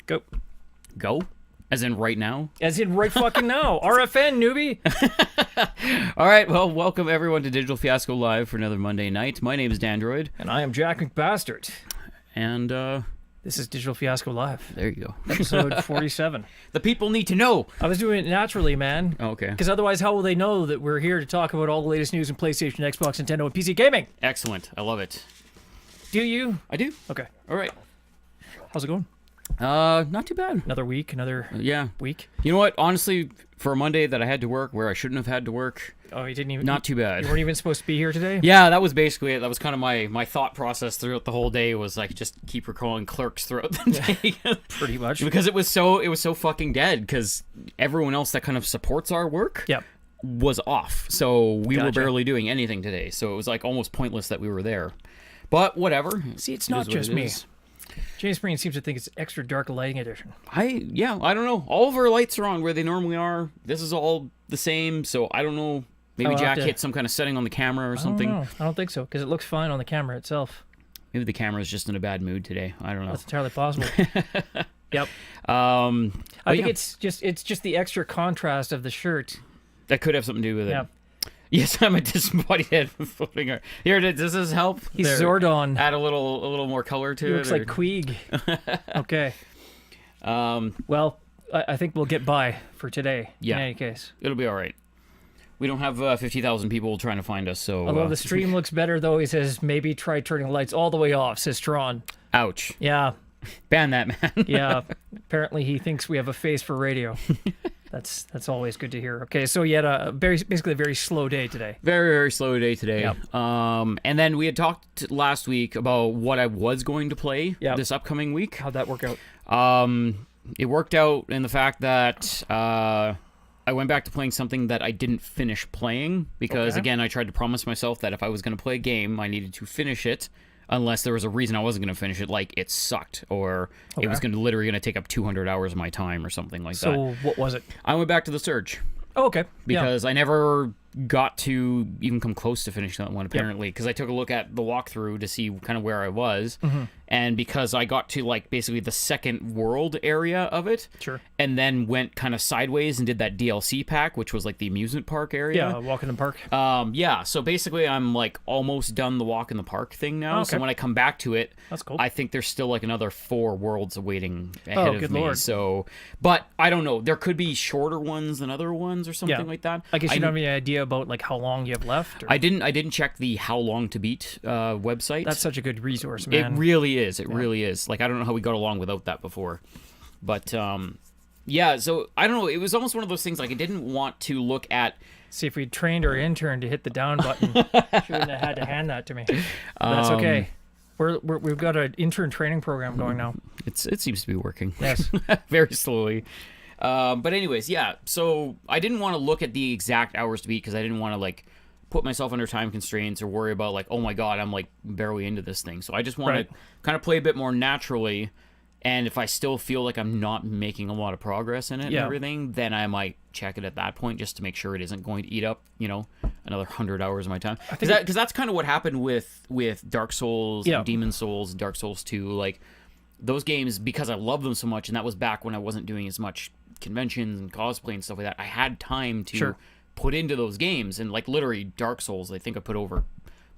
Go. Go? As in right now? As in right fucking now. RFN, newbie. All right, well, welcome everyone to Digital Fiasco Live for another Monday night. My name is Dandr0id. And I am Jack McBastard. And, this is Digital Fiasco Live. there you go. Episode 47. The people need to know. I was doing it naturally, man. Oh, okay. Because otherwise, how will they know that we're here to talk about all the latest news in PlayStation, Xbox, Nintendo, and PC gaming? Excellent. I love it. Do you? I do. Okay. All right. How's it going? Not too bad. Another week, another week. You know what? Honestly, for a Monday that I had to work where I shouldn't have had to work, Oh, you didn't even... not too bad. You weren't even supposed to be here today? Yeah, that was basically it. That was kind of my thought process throughout the whole day, was like just keep recalling Clerks throughout the day. Pretty much. Because it was so fucking dead, because everyone else that kind of supports our work was off. So we were barely doing anything today. So it was like almost pointless that we were there. But whatever. See, it's not just me. James Breen seems to think it's extra dark lighting edition. I don't know. All of our lights are on where they normally are. This is all the same, so I don't know. Maybe Jack hit some kind of setting on the camera or something. I don't think so, because it looks fine on the camera itself. Maybe the camera's just in a bad mood today. I don't know. That's entirely possible. Yep. I think it's just the extra contrast of the shirt. That could have something to do with it. Yeah. Yes, I'm a disembodied head floating around. Here, does this help? He's Zordon. Add a little more color to it. He looks like Queeg. Okay. Well, I think we'll get by for today. Yeah. In any case, it'll be all right. We don't have 50,000 people trying to find us, so... Although the stream looks better, though, he says, maybe try turning the lights all the way off, says Tron. Ouch. Yeah. Ban that, man. Yeah. Apparently he thinks we have a face for radio. That's always good to hear. Okay, so you had basically a very slow day today. Very, very slow day today. Yep. And then we had talked last week about what I was going to play this upcoming week. How'd that work out? It worked out in the fact that... I went back to playing something that I didn't finish playing because, again, I tried to promise myself that if I was going to play a game, I needed to finish it unless there was a reason I wasn't going to finish it, like it sucked or it was literally going to take up 200 hours of my time or something like that. So what was it? I went back to The Surge. Oh, okay. Because I never got to even come close to finishing that one, apparently, because I took a look at the walkthrough to see kind of where I was, and because I got to, like, basically the second world area of it, and then went kind of sideways and did that DLC pack, which was, like, the amusement park area. Yeah, walk in the park. Yeah, so basically I'm, like, almost done the walk in the park thing now, so when I come back to it, that's cool. I think there's still, like, another 4 worlds awaiting ahead of good me, Lord. So, but I don't know, there could be shorter ones than other ones or something like that. I guess you don't have any idea about, like, how long you have left? Or? I didn't check the How Long to Beat website. That's such a good resource, man. It really is. It really is. Like, I don't know how we got along without that before. But, yeah, so, I don't know. It was almost one of those things, like, I didn't want to look at... See, if we trained our intern to hit the down button, she wouldn't have had to hand that to me. But that's okay. We've got an intern training program going now. It seems to be working. Yes. Very slowly. But anyways, yeah, so I didn't want to look at the exact hours to beat because I didn't want to, like, put myself under time constraints or worry about, like, oh my god, I'm, like, barely into this thing. So I just want to kind of play a bit more naturally, and if I still feel like I'm not making a lot of progress in it and everything, then I might check it at that point just to make sure it isn't going to eat up, you know, another 100 hours of my time. Because that's kind of what happened with Dark Souls and Demon Souls and Dark Souls 2. Like, those games, because I love them so much, and that was back when I wasn't doing as much conventions and cosplay and stuff like that, I had time to put into those games. And, like, literally Dark Souls, I think I put over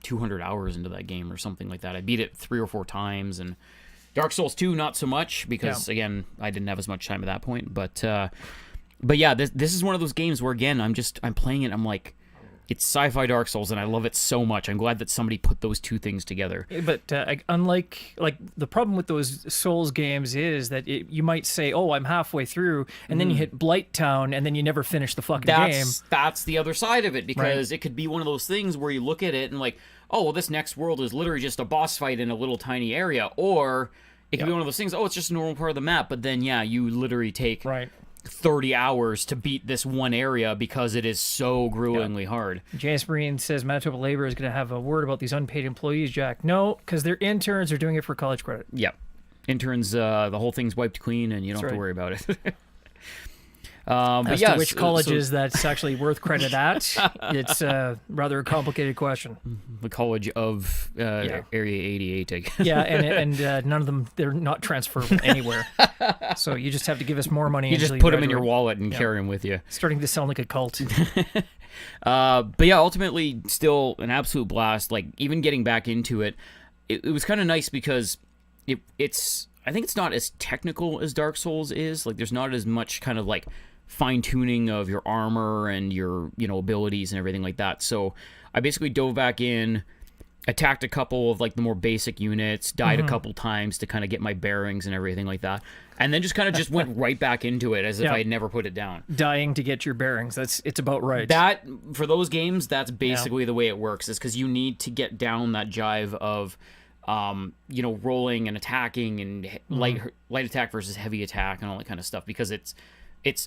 200 hours into that game or something like that. I beat it 3 or 4 times, and Dark Souls 2 not so much because again, I didn't have as much time at that point. But yeah, this is one of those games where, again, I'm playing it, I'm like, it's sci-fi Dark Souls, and I love it so much. I'm glad that somebody put those two things together. But unlike, like, the problem with those Souls games is that you might say, oh, I'm halfway through, and then you hit Blight Town, and then you never finish the fucking game. That's the other side of it, because it could be one of those things where you look at it and, like, oh, well, this next world is literally just a boss fight in a little tiny area, or it could be one of those things, oh, it's just a normal part of the map, but then, yeah, you literally take 30 hours to beat this one area because it is so gruelingly hard. J.S. Marine says Manitoba Labor is going to have a word about these unpaid employees, Jack. No, because their interns are doing it for college credit. Yep. interns, the whole thing's wiped clean, and you don't have to worry about it. But As yeah, to which colleges that's actually worth credit at, it's rather a complicated question. the College of Area 88, I guess. Yeah, and none of them, they're not transferable anywhere. So you just have to give us more money. You just put them in your wallet and carry them with you. Starting to sound like a cult. But yeah, ultimately, still an absolute blast. Like, even getting back into it, it was kind of nice because it's... I think it's not as technical as Dark Souls is. Like, there's not as much kind of, like, fine-tuning of your armor and your, abilities and everything like that. So I basically dove back in, attacked a couple of, like, the more basic units, died a couple times to kind of get my bearings and everything like that, and then just kind of went right back into it as if I had never put it down. Dying to get your bearings. It's about right. That, for those games, that's basically the way it works, is because you need to get down that jive of... rolling and attacking and light attack versus heavy attack and all that kind of stuff, because it's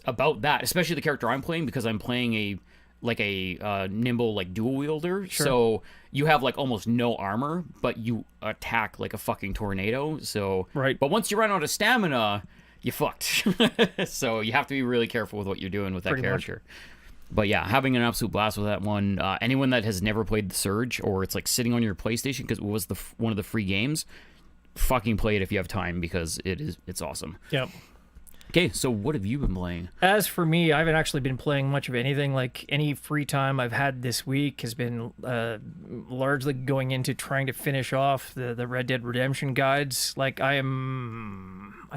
about that, especially the character I'm playing, because I'm playing a nimble, like, dual wielder. Sure. So you have, like, almost no armor, but you attack like a fucking tornado. So right. But once you run out of stamina, you fucked. So you have to be really careful with what you're doing with that character. But yeah, having an absolute blast with that one. Anyone that has never played The Surge, or it's like sitting on your PlayStation because it was one of the free games, fucking play it if you have time, because it's awesome. Yep. Okay, so what have you been playing? As for me, I haven't actually been playing much of anything. Like, any free time I've had this week has been largely going into trying to finish off the Red Dead Redemption guides. Like, I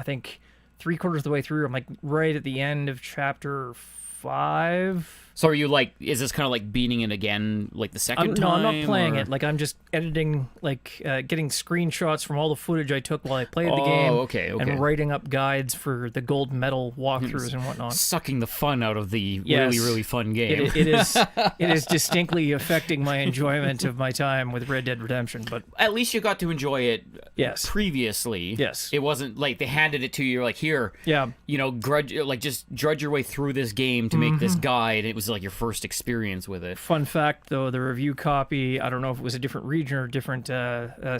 think 3/4 of the way through. I'm like right at the end of chapter 5. So are you like, is this kind of like beating it again, like the second time? No, I'm not playing it. Like, I'm just editing, like, getting screenshots from all the footage I took while I played the game. Okay. And writing up guides for the gold medal walkthroughs and whatnot. Sucking the fun out of the really, really fun game. It is distinctly affecting my enjoyment of my time with Red Dead Redemption. But at least you got to enjoy it. Yes. Previously. Yes. It wasn't like they handed it to you. You're like, here. Yeah. Just drudge your way through this game to make this guide. It was like your first experience with it. Fun fact, though, the review copy, I don't know if it was a different region or a different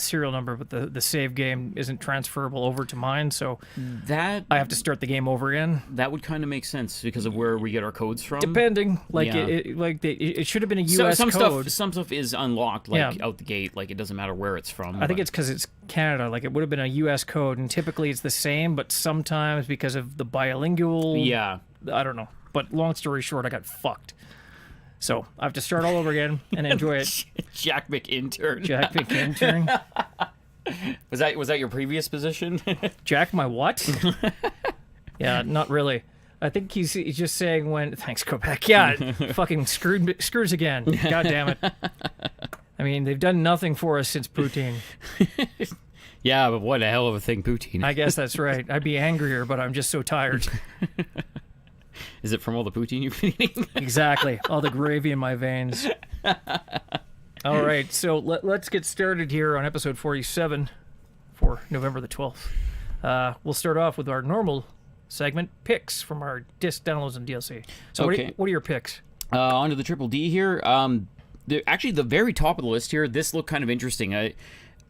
serial number, but the save game isn't transferable over to mine, so that I have to start the game over again. That would kind of make sense because of where we get our codes from. Depending, like, it should have been a U.S. code. Some stuff is unlocked, out the gate. Like, it doesn't matter where it's from. I think it's because it's Canada. Like, it would have been a U.S. code, and typically it's the same, but sometimes because of the bilingual... Yeah. I don't know. But long story short, I got fucked. So I have to start all over again and enjoy it. Jack McIntern. Jack McIntern. Was that your previous position? Jack, my what? Yeah, not really. I think he's just saying when... Thanks, go back. Yeah, fucking screws again. God damn it. I mean, they've done nothing for us since poutine. Yeah, but what a hell of a thing poutine. I guess that's right. I'd be angrier, but I'm just so tired. Is it from all the poutine you've been eating? Exactly. All the gravy in my veins. All right, so let's get started here on episode 47 for November the 12th. We'll start off with our normal segment, picks from our disc downloads and DLC. So okay. What are your picks? On to the Triple D here. Actually, the very top of the list here, this looked kind of interesting.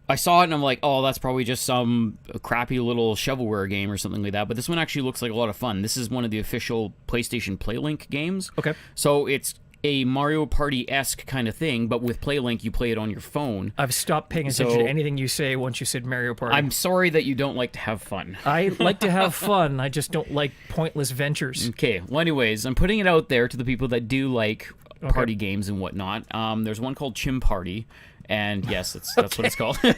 I saw it and I'm like, oh, that's probably just some crappy little shovelware game or something like that. But this one actually looks like a lot of fun. This is one of the official PlayStation PlayLink games. Okay. So it's a Mario Party-esque kind of thing, but with PlayLink, you play it on your phone. I've stopped paying attention to anything you say once you said Mario Party. I'm sorry that you don't like to have fun. I like to have fun. I just don't like pointless ventures. Okay. Well, anyways, I'm putting it out there to the people that do like party games and whatnot. There's one called Chim Party. And yes, that's what it's called. And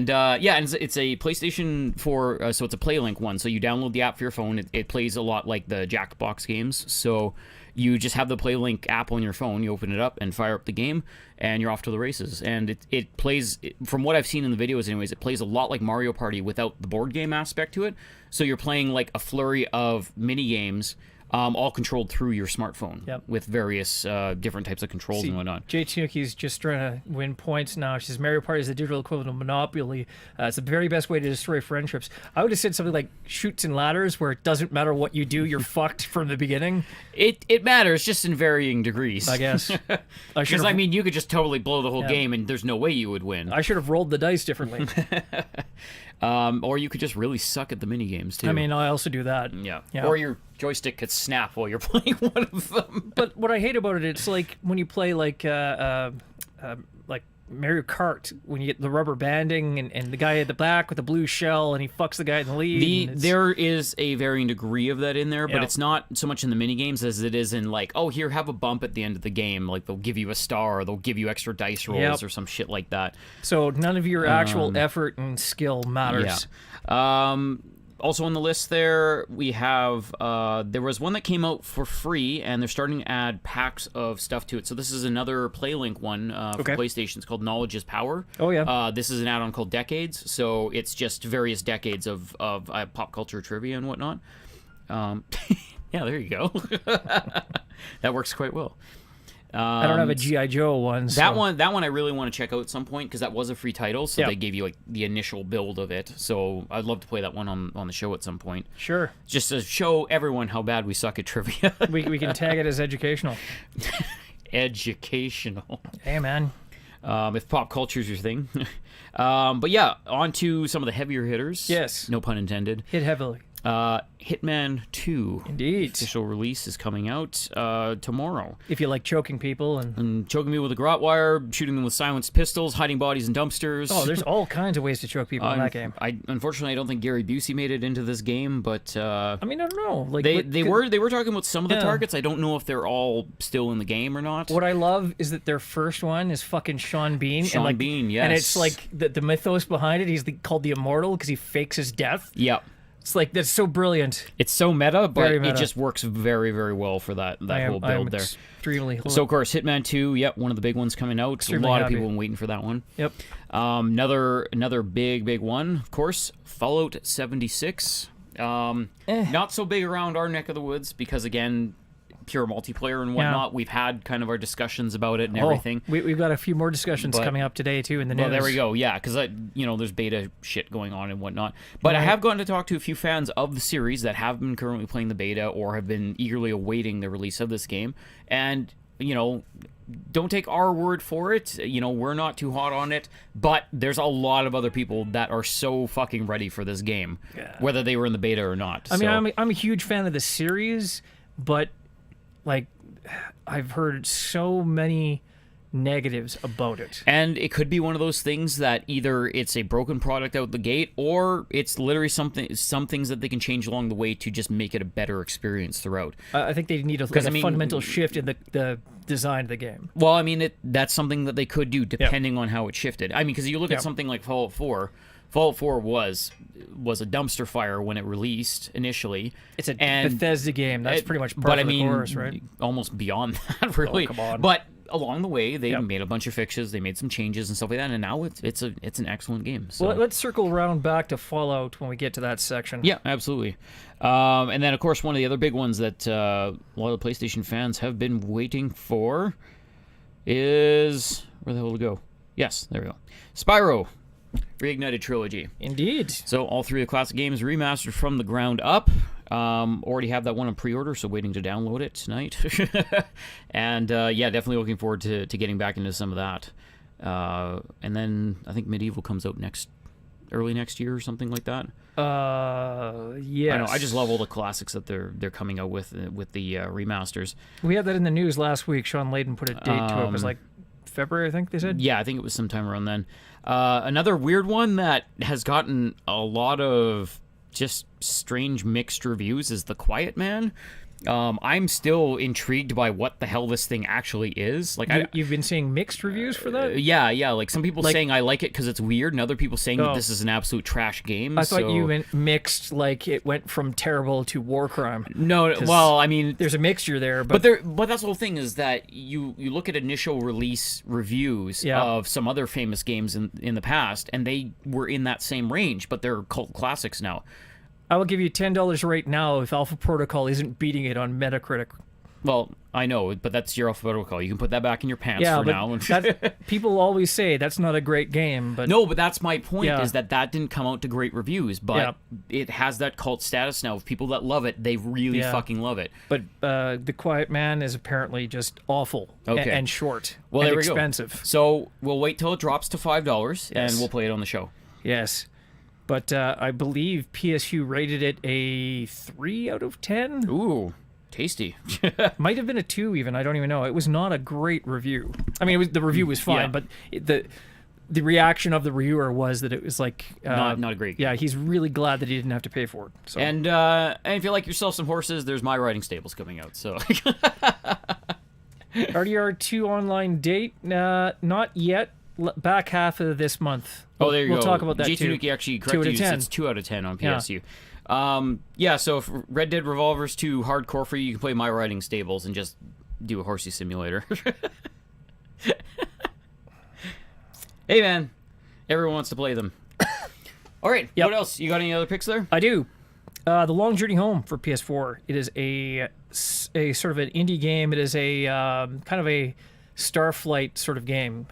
it's a PlayStation 4, so it's a PlayLink one. So you download the app for your phone. It plays a lot like the Jackbox games. So you just have the PlayLink app on your phone. You open it up and fire up the game, and you're off to the races. And it plays, from what I've seen in the videos anyways, it plays a lot like Mario Party without the board game aspect to it. So you're playing like a flurry of mini games all controlled through your smartphone Yep. with various different types of controls and whatnot. Jay Tanuki's just trying to win points now. She says Mario Party is the digital equivalent of Monopoly. It's the very best way to destroy friendships. I would have said something like Chutes and Ladders, where it doesn't matter what you do, you're fucked from the beginning. It matters, just in varying degrees. I guess. Because, I mean, you could just totally blow the whole game and there's no way you would win. I should have rolled the dice differently. Or you could just really suck at the minigames, too. I mean, I also do that. Yeah. Yeah. Or your joystick could snap while you're playing one of them. But what I hate about it, it's like when you play like Mario Kart, when you get the rubber banding and the guy at the back with the blue shell and he fucks the guy in the lead. There is a varying degree of that in there, but Yeah. it's not so much in the minigames as it is in, like, oh, here, have a bump at the end of the game. Like, they'll give you a star, or they'll give you extra dice rolls or some shit like that. So none of your actual effort and skill matters. Yeah. Also on the list there, we have, there was one that came out for free, and they're starting to add packs of stuff to it. So this is another PlayLink one for PlayStation. It's called Knowledge is Power. Oh, yeah. This is an add-on called Decades, so it's just various decades of pop culture trivia and whatnot. Yeah, there you go. That works quite well. I don't have a G.I. Joe one. So. That one I really want to check out at some point because that was a free title, so they gave you like the initial build of it. So I'd love to play that one on the show at some point. Sure. Just to show everyone how bad we suck at trivia. we can tag it as educational. Educational. Hey, man. If pop culture's your thing. But yeah, on to some of the heavier hitters. Yes. No pun intended. Hit heavily. Hitman 2. Indeed. Official release is coming out tomorrow. If you like choking people and choking me with a garrote wire, shooting them with silenced pistols, hiding bodies in dumpsters. Oh, there's all kinds of ways to choke people in that game. Unfortunately, I don't think Gary Busey made it into this game, but I mean, I don't know. Like they were talking about some of the targets. I don't know if they're all still in the game or not. What I love is that their first one is fucking Sean Bean. Sean Bean, yes. And it's like the mythos behind it. He's called the Immortal because he fakes his death. Yep. It's like, that's so brilliant. It's so meta, but Very meta. it just works very, very well for that whole build there. Extremely. So, of course, Hitman 2, yep, one of the big ones coming out. Extremely a lot happy. of people waiting for that one. Yep. Another big one, of course, Fallout 76. Not so big around our neck of the woods because, again, pure multiplayer and whatnot. Yeah. We've had kind of our discussions about it and everything. We've got a few more discussions coming up today, too, in the news. Well, there we go, yeah, because, there's beta shit going on and whatnot. But I have gotten to talk to a few fans of the series that have been currently playing the beta or have been eagerly awaiting the release of this game. And, don't take our word for it. We're not too hot on it, but there's a lot of other people that are so fucking ready for this game, whether they were in the beta or not. I mean, I'm a huge fan of the series, but like I've heard so many negatives about it. And it could be one of those things that either it's a broken product out the gate or it's literally some things that they can change along the way to just make it a better experience throughout. I think they need a fundamental shift in the design of the game. Well, I mean, that's something that they could do depending on how it shifted. I mean, because you look at something like Fallout 4. Fallout 4 was a dumpster fire when it released initially. It's a Bethesda game. That's pretty much part of the course, right? Almost beyond that, really. Oh, come on. But along the way, they made a bunch of fixes. They made some changes and stuff like that, and now it's an excellent game. So. Well, let's circle around back to Fallout when we get to that section. Yeah, absolutely. And then, of course, one of the other big ones that a lot of PlayStation fans have been waiting for is... Where the hell did it go? Yes, there we go. Spyro. Reignited Trilogy. Indeed. So all three of the classic games remastered from the ground up. Already have that one on pre-order, so waiting to download it tonight. And definitely looking forward to getting back into some of that. And then I think Medieval comes out early next year or something like that. Yes. I know. I just love all the classics that they're coming out with the remasters. We had that in the news last week. Sean Layden put a date to it. It was like February, I think they said. Yeah, I think it was sometime around then. Another weird one that has gotten a lot of just strange mixed reviews is The Quiet Man. I'm still intrigued by what the hell this thing actually is. Like, you've been seeing mixed reviews for that? Yeah. Like some people saying I like it because it's weird, and other people saying that this is an absolute trash game. I thought you meant mixed, like it went from terrible to war crime. No, well, I mean, there's a mixture there, but that's the whole thing is that you look at initial release reviews of some other famous games in the past, and they were in that same range, but they're cult classics now. I will give you $10 right now if Alpha Protocol isn't beating it on Metacritic. Well, I know, but that's your Alpha Protocol. You can put that back in your pants for now. People always say that's not a great game, but no, but that's my point. Is that didn't come out to great reviews, but it has that cult status now. People that love it, they really fucking love it. But The Quiet Man is apparently just awful and short. Well, and there we expensive. go. So we'll wait till it drops to $5, and we'll play it on the show. Yes. But I believe PSU rated it a 3 out of 10. Ooh, tasty. Might have been a 2 even. I don't even know. It was not a great review. I mean, the review was fine, but the reaction of the reviewer was that it was like... not a great game. Yeah, he's really glad that he didn't have to pay for it. So. And if you like yourself some horses, there's My Riding Stables coming out, so... RDR2 online date? Not yet. Back half of this month. Oh, there you go. We'll talk about that too. J2Nuki actually corrected you. It's 2 out of 10 on PSU. So if Red Dead Revolver's too hardcore for you, you can play My Riding Stables and just do a horsey simulator. Hey, man. Everyone wants to play them. All right. What else? You got any other picks there? I do. The Long Journey Home for PS4. It is a sort of an indie game. It is a kind of a Starflight sort of game.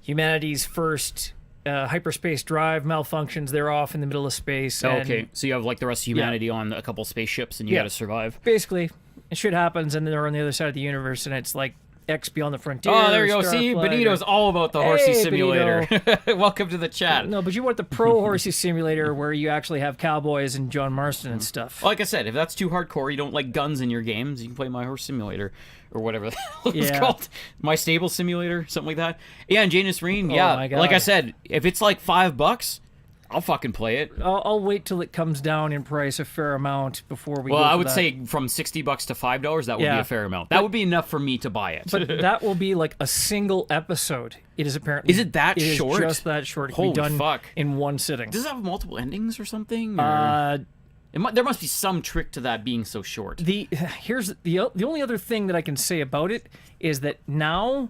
Humanity's first hyperspace drive malfunctions. They're off in the middle of space. Okay, so you have like the rest of humanity on a couple spaceships, and you got to survive. Basically, shit happens, and they're on the other side of the universe, and it's like X Beyond the Frontier. Oh, there you go. See, Benito's all about the horsey simulator. Welcome to the chat. No, but you want the pro horsey simulator where you actually have cowboys and John Marston and stuff. Like I said, if that's too hardcore, you don't like guns in your games, you can play My Horse Simulator. Or whatever the hell it's called. My Stable Simulator, something like that. Yeah, and Janus Reen, my God. Like I said, if it's like $5, I'll fucking play it. I'll wait till it comes down in price a fair amount before we Well, go for I would that. say from $60 to $5, that would be a fair amount. That would be enough for me to buy it. But that will be like a single episode. It is apparently... Is it that short? It is just that short. It Holy can be done fuck. in one sitting. Does it have multiple endings or something? Or? There must be some trick to that being so short. Here's the only other thing that I can say about it is that now,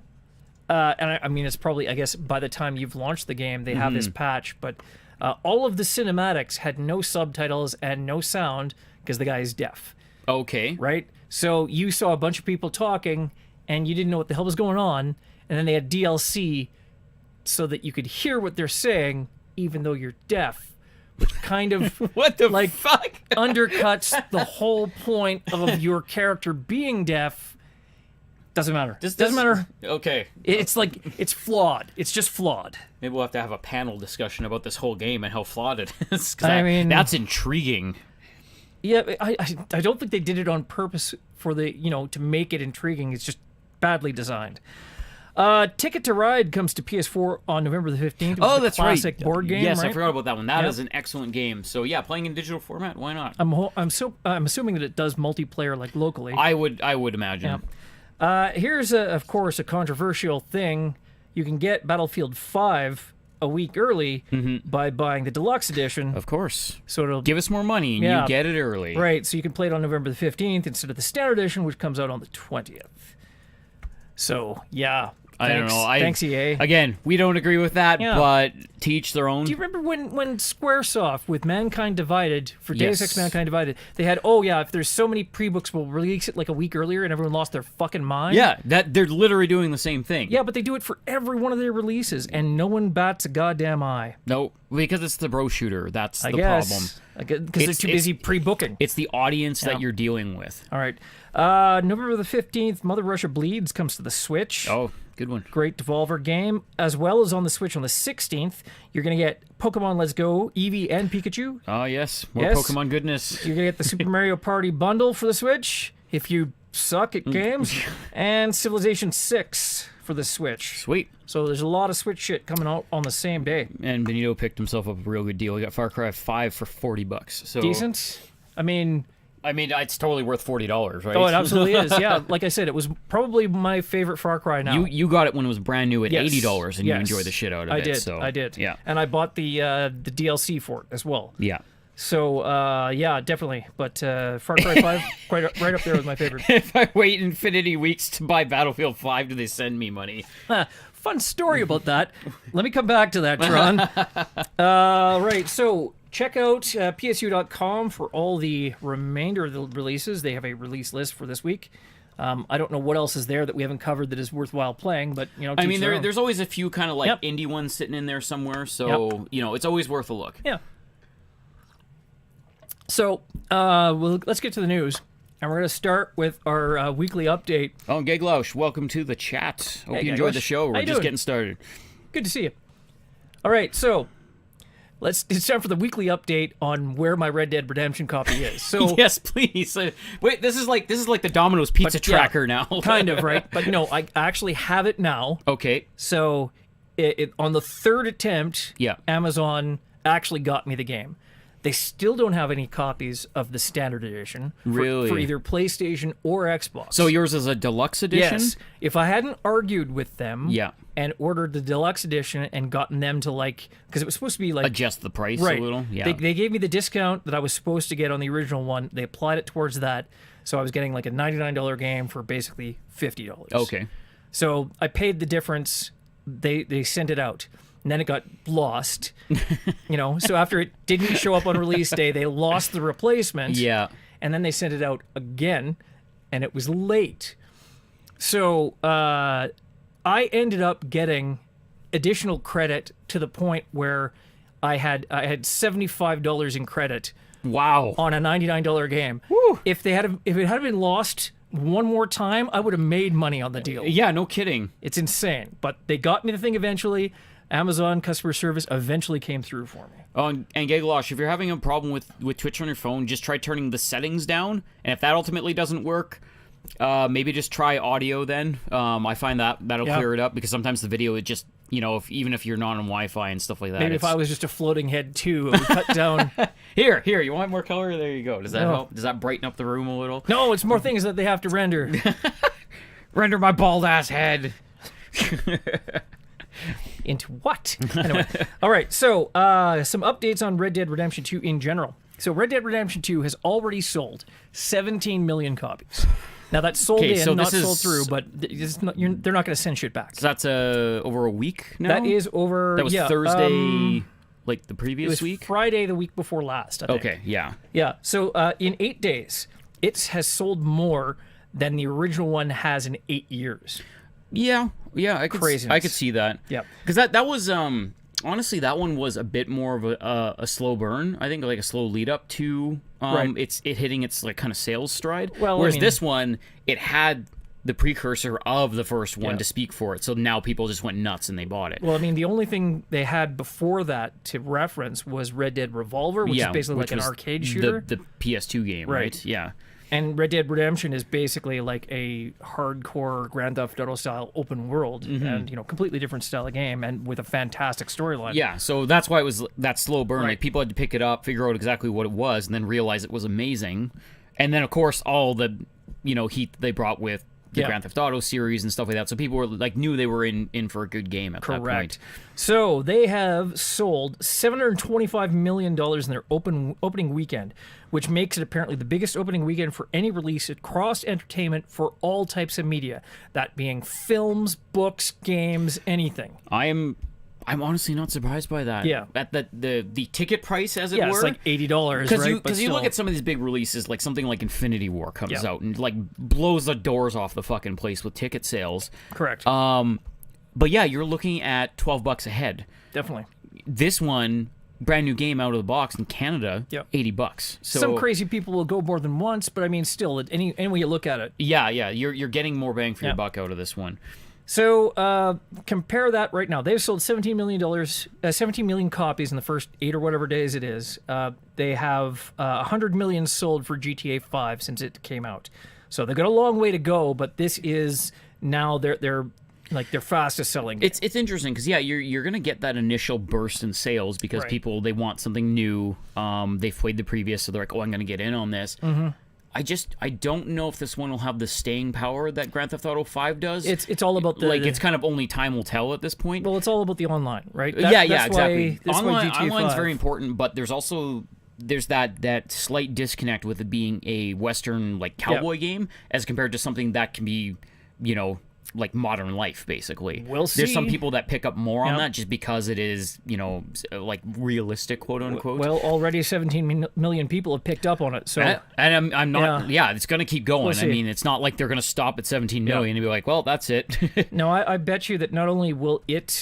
and I mean it's probably, I guess by the time you've launched the game they have this patch, but all of the cinematics had no subtitles and no sound because the guy is deaf. Okay. Right? So you saw a bunch of people talking and you didn't know what the hell was going on, and then they had DLC so that you could hear what they're saying even though you're deaf. Which kind of what the fuck undercuts the whole point of your character being deaf. Doesn't matter. Doesn't matter. Okay. It's like it's flawed. It's just flawed. Maybe we'll have to have a panel discussion about this whole game and how flawed it is. I mean, that's intriguing. Yeah, I don't think they did it on purpose for to make it intriguing. It's just badly designed. Ticket to Ride comes to PS4 on November the 15th. Oh, that's classic right. Board game. Yes, right? I forgot about that one. That is an excellent game. So yeah, playing in digital format, why not? I'm assuming that it does multiplayer like locally. I would imagine. Yeah. Here's of course a controversial thing. You can get Battlefield 5 a week early by buying the deluxe edition. Of course. So it'll give us more money and you get it early. Right. So you can play it on November the 15th instead of the standard edition, which comes out on the 20th. So yeah. I don't know. Thanks, EA. Again, we don't agree with that, but to each their own. Do you remember when Squaresoft with Mankind Divided, for Deus Ex Mankind Divided, they had, if there's so many pre-books, we'll release it like a week earlier, and everyone lost their fucking mind? Yeah, they're literally doing the same thing. Yeah, but they do it for every one of their releases, and no one bats a goddamn eye. No, because it's the bro shooter. That's the problem. Because they're too busy pre-booking. It's the audience that you're dealing with. All right. November the 15th, Mother Russia Bleeds comes to the Switch. Oh, good one. Great Devolver game. As well as on the Switch on the 16th, you're going to get Pokemon Let's Go, Eevee, and Pikachu. Oh, yes. More Pokemon goodness. You're going to get the Super Mario Party bundle for the Switch, if you suck at games, and Civilization 6 for the Switch. Sweet. So there's a lot of Switch shit coming out on the same day. And Benito picked himself up a real good deal. He got Far Cry 5 for $40. So decent. I mean, it's totally worth $40, right? Oh, it absolutely is. Yeah, like I said, it was probably my favorite Far Cry now. You got it when it was brand new at $80, and you enjoyed the shit out of it. I did. Yeah. And I bought the DLC for it as well. Yeah. So, definitely. But Far Cry 5, right up there with my favorite. If I wait infinity weeks to buy Battlefield 5, do they send me money? Fun story about that. Let me come back to that, Tron. Right, so check out psu.com for all the remainder of the releases. They have a release list for this week. I don't know what else is there that we haven't covered that is worthwhile playing, but I mean, there's always a few kind of like indie ones sitting in there somewhere, so it's always worth a look. Yeah. So, let's get to the news, and we're going to start with our weekly update. Oh, Geglosh, welcome to the chat. Hope you enjoyed the show. We're just getting started. Good to see you. All right, so it's time for the weekly update on where my Red Dead Redemption copy is. So yes, please. Wait, this is like the Domino's pizza tracker now. Kind of, right? But no, I actually have it now. Okay. So on the third attempt, Amazon actually got me the game. They still don't have any copies of the standard edition for either PlayStation or Xbox. So yours is a deluxe edition? Yes. If I hadn't argued with them and ordered the deluxe edition and gotten them to because it was supposed to be adjust the price a little. Yeah. They gave me the discount that I was supposed to get on the original one. They applied it towards that. So I was getting a $99 game for basically $50. Okay. So I paid the difference. They sent it out. And then it got lost, So after it didn't show up on release day, they lost the replacement. Yeah. And then they sent it out again, and it was late. So I ended up getting additional credit to the point where I had $75 in credit. Wow. On a $99 game. Woo. If it had been lost one more time, I would have made money on the deal. Yeah, no kidding. It's insane. But they got me the thing eventually. Amazon customer service eventually came through for me. Oh, and Geglosh, if you're having a problem with Twitch on your phone, just try turning the settings down. And if that ultimately doesn't work, maybe just try audio then. I find that'll clear it up, because sometimes the video, it just, even if you're not on Wi-Fi and stuff like that. Maybe if I was just a floating head too, it would cut down. Here, you want more color? There you go. Does that help? Does that brighten up the room a little? No, it's more things that they have to render. Render my bald ass head. Into what? Anyway. All right, so some updates on Red Dead Redemption 2 in general. So Red Dead Redemption 2 has already sold 17 million copies. Now that's sold not sold through, but they're not going to send shit back. So that's over a week now? That is over... That was Thursday, the previous week? Friday the week before last, I think. Okay, yeah. Yeah, so in 8 days, it has sold more than the original one has in 8 years. Yeah, I could see that. Yeah, because that was honestly, that one was a bit more of a slow burn. I think a slow lead up to it hitting its kind of sales stride. Well, whereas this one, it had the precursor of the first one to speak for it. So now people just went nuts and they bought it. Well, I mean, the only thing they had before that to reference was Red Dead Revolver, which is basically an arcade shooter. The PS2 game, right? Yeah. And Red Dead Redemption is basically like a hardcore Grand Theft Auto style open world, and completely different style of game, and with a fantastic storyline. Yeah, so that's why it was that slow burn. Like, people had to pick it up, figure out exactly what it was, and then realize it was amazing. And then, of course, all the heat they brought with the Grand Theft Auto series and stuff like that. So people were knew they were in for a good game at that point. So they have sold $725 million in their opening weekend, which makes it apparently the biggest opening weekend for any release across entertainment for all types of media, that being films, books, games, anything. I'm honestly not surprised by that. Yeah. At the ticket price, as it were. It's like $80, right? Because you look at some of these big releases, like something like Infinity War comes out and blows the doors off the fucking place with ticket sales. Correct. But yeah, you're looking at $12 a head. Definitely. This one, brand new game out of the box in Canada, $80. So some crazy people will go more than once, but I mean, still, any way you look at it. Yeah, you're getting more bang for your buck out of this one. So compare that right now. They've sold $17 million copies in the first 8 or whatever days it is. They have 100 million sold for GTA 5 since it came out. So they've got a long way to go, but this is now their fastest selling game. It's interesting because you're gonna get that initial burst in sales because people, they want something new. They've played the previous, so they're like, oh, I'm gonna get in on this. I don't know if this one will have the staying power that Grand Theft Auto 5 does. It's all about the... it's kind of only time will tell at this point. Well, it's all about the online, right? That's exactly. Online's very important, but there's that slight disconnect with it being a Western cowboy game as compared to something that can be, like modern life, basically. We'll There's some see. people that pick up more on Yep. that just because it is, like realistic, quote unquote. Well, already 17 million people have picked up on it. So and I'm not. Yeah, it's gonna keep going. We'll I see. mean, it's not like they're gonna stop at 17 million and be like, well, that's it. no, I bet you that not only will it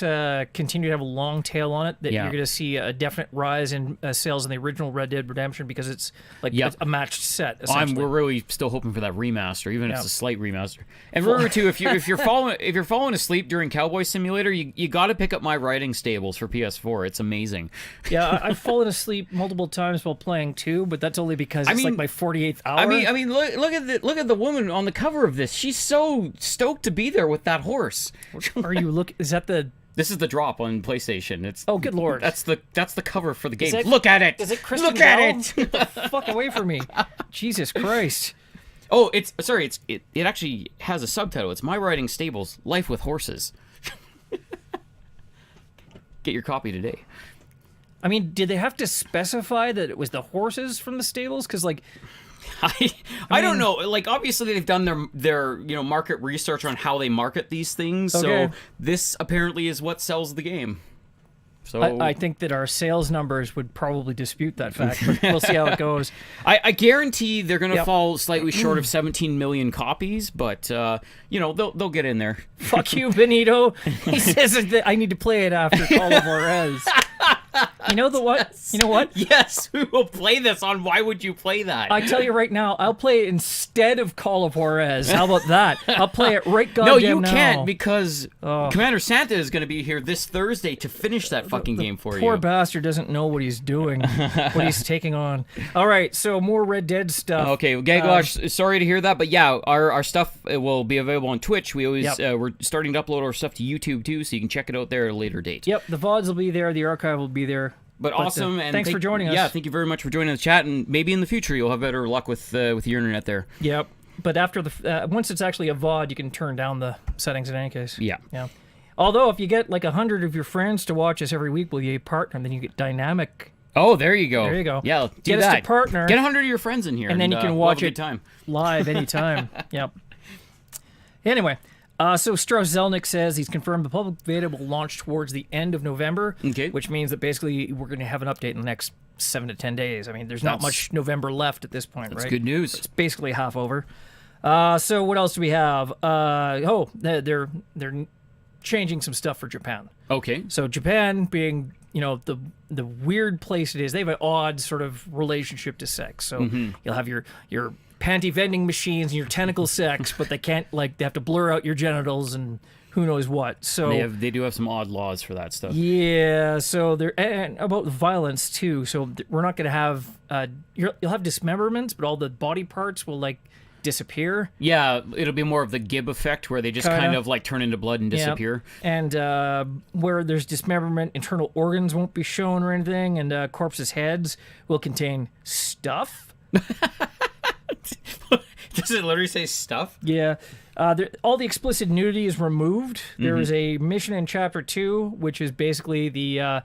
continue to have a long tail on it, that Yeah. you're going to see a definite rise in sales in the original Red Dead Redemption because it's like Yep. a matched set. Essentially. We're really still hoping for that remaster, even if Yeah. it's a slight remaster. And remember too, if you're falling asleep during Cowboy Simulator, you got to pick up my Riding Stables for PS4. It's amazing. Yeah, I've fallen asleep multiple times while playing too, but that's only because it's like my 48th hour. I mean, look at the woman on the cover of this. She's so stoked to be there with that horse. Are you look? Is that the? This is the drop on PlayStation. It's Oh, good lord! That's the cover for the game. it- Look at it. Is it Kristen Look at Bell? it. Get the fuck away from me! Jesus Christ! Oh, it actually has a subtitle. It's My Riding Stables: Life with Horses. Get your copy today. I mean, did they have to specify that it was the horses from the stables? Because like, I don't know. Like, obviously they've done their market research on how they market these things. Okay. So this apparently is what sells the game. So I think that our sales numbers would probably dispute that fact, but we'll see how it goes. I guarantee they're going to Yep. fall slightly short of 17 million copies, but they'll get in there. Fuck you, Benito. He says that I need to play it after Call of Juarez. You know the what? You know what? Yes, we will play this on Why Would You Play That? I tell you right now, I'll play it instead of Call of Juarez. How about that? I'll play it right goddamn No, you now. can't because Commander Santa is going to be here this Thursday to finish that fucking game for Poor you. bastard doesn't know what he's doing, what he's taking on. All right, so more Red Dead stuff. Okay, well, Gaglash, sorry to hear that, but yeah, our stuff will be available on Twitch. We always Yep. we're starting to upload our stuff to YouTube too, so you can check it out there at a later date. Yep, the VODs will be there, the archive will be there. But awesome, and thanks for joining us. Yeah, thank you very much for joining the chat, and maybe in the future you'll have better luck with your internet there. Yep, but after once it's actually a VOD, you can turn down the settings in any case. Yeah. Yeah. Although if you get like 100 of your friends to watch us every week, will you partner? Then you get dynamic. Oh, there you go. There you go. Yeah, do Get that. us to partner. Get 100 of your friends in here, And then you can we'll watch have a it good time. live anytime. Yep. Anyway, so Strauss Zelnick says he's confirmed the public beta will launch towards the end of November, Okay. which means that basically we're going to have an update in the next 7 to 10 days. I mean, there's not much November left at this point, That's right? good news. It's basically half over. So what else do we have? They're changing some stuff for Japan. Okay. So Japan being, the weird place it is, they have an odd sort of relationship to sex. So you'll have your panty vending machines and your tentacle sex, but they can't they have to blur out your genitals and who knows what. So They do have some odd laws for that stuff. yeah, so and about violence too. So we're not going to have you'll have dismemberments, but all the body parts will disappear. Yeah, it'll be more of the Gib effect where they just kind of turn into blood and disappear. And where there's dismemberment, internal organs won't be shown or anything, and corpses' heads will contain stuff. Does it literally say stuff? Yeah. All the explicit nudity is removed. There is a mission in Chapter 2, which is basically the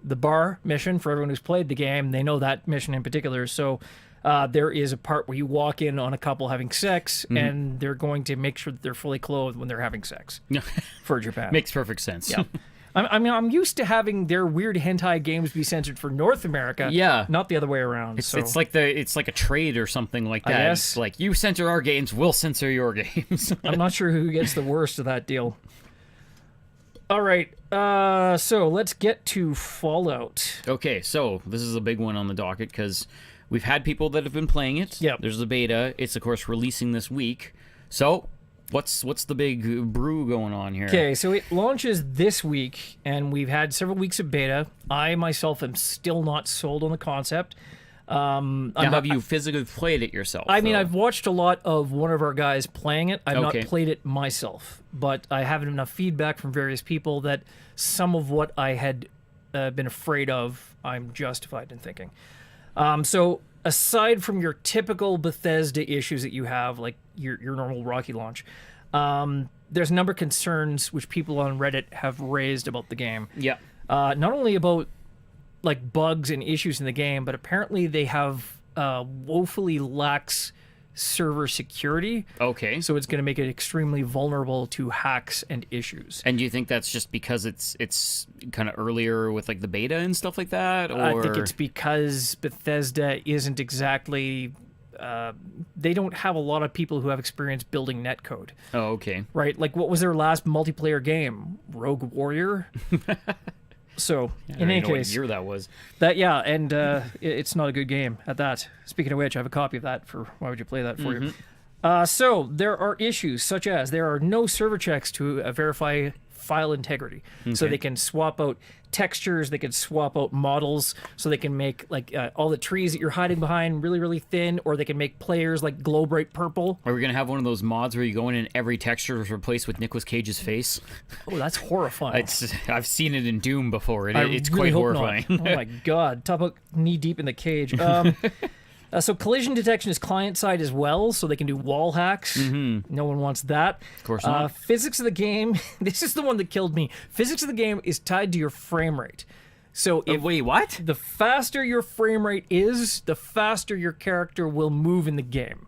bar mission for everyone who's played the game. They know that mission in particular. So there is a part where you walk in on a couple having sex, and they're going to make sure that they're fully clothed when they're having sex for Japan. Makes perfect sense. Yeah. I'm used to having their weird hentai games be censored for North America. Yeah. Not the other way around. It's like a trade or something like that. guess. It's like you censor our games, we'll censor your games. I'm not sure who gets the worst of that deal. All right, so let's get to Fallout. Okay, so this is a big one on the docket because we've had people that have been playing it. Yep. There's the beta. It's of course releasing this week. So what's the big brew going on here? Okay, so it launches this week, and we've had several weeks of beta. I myself am still not sold on the concept. Now, have you physically played it yourself? I mean, though? I've watched a lot of one of our guys playing it. I've Okay. not played it myself, but I have enough feedback from various people that some of what I had been afraid of, I'm justified in thinking. So aside from your typical Bethesda issues that you have, like your normal Rocky launch, there's a number of concerns which people on Reddit have raised about the game. Yeah. Not only about bugs and issues in the game, but apparently they have woefully lax server security. Okay. So it's going to make it extremely vulnerable to hacks and issues. And do you think that's just because it's kind of earlier with like the beta and stuff like that? Or I think it's because Bethesda isn't exactly... they don't have a lot of people who have experience building netcode. Oh, okay. Right? Like, what was their last multiplayer game? Rogue Warrior? So, in any know what case... year that was. And it's not a good game at that. Speaking of which, I have a copy of that for... Why would you play that for you? So, there are issues such as there are no server checks to verify file integrity. So they can swap out textures, they can swap out models, so they can make like all the trees that you're hiding behind really, really thin, or they can make players like glow bright purple. Are we going to have one of those mods where you go in and every texture is replaced with Nicolas Cage's face? Oh, that's horrifying. I've seen it in Doom before. It's really quite hope horrifying. Not. Oh my god. Talk about knee deep in the cage. So collision detection is client-side as well, so they can do wall hacks. No one wants that. Of course not. Physics of the game, this is the one that killed me. Physics of the game is tied to your frame rate. So if Wait, what? the faster your frame rate is, the faster your character will move in the game.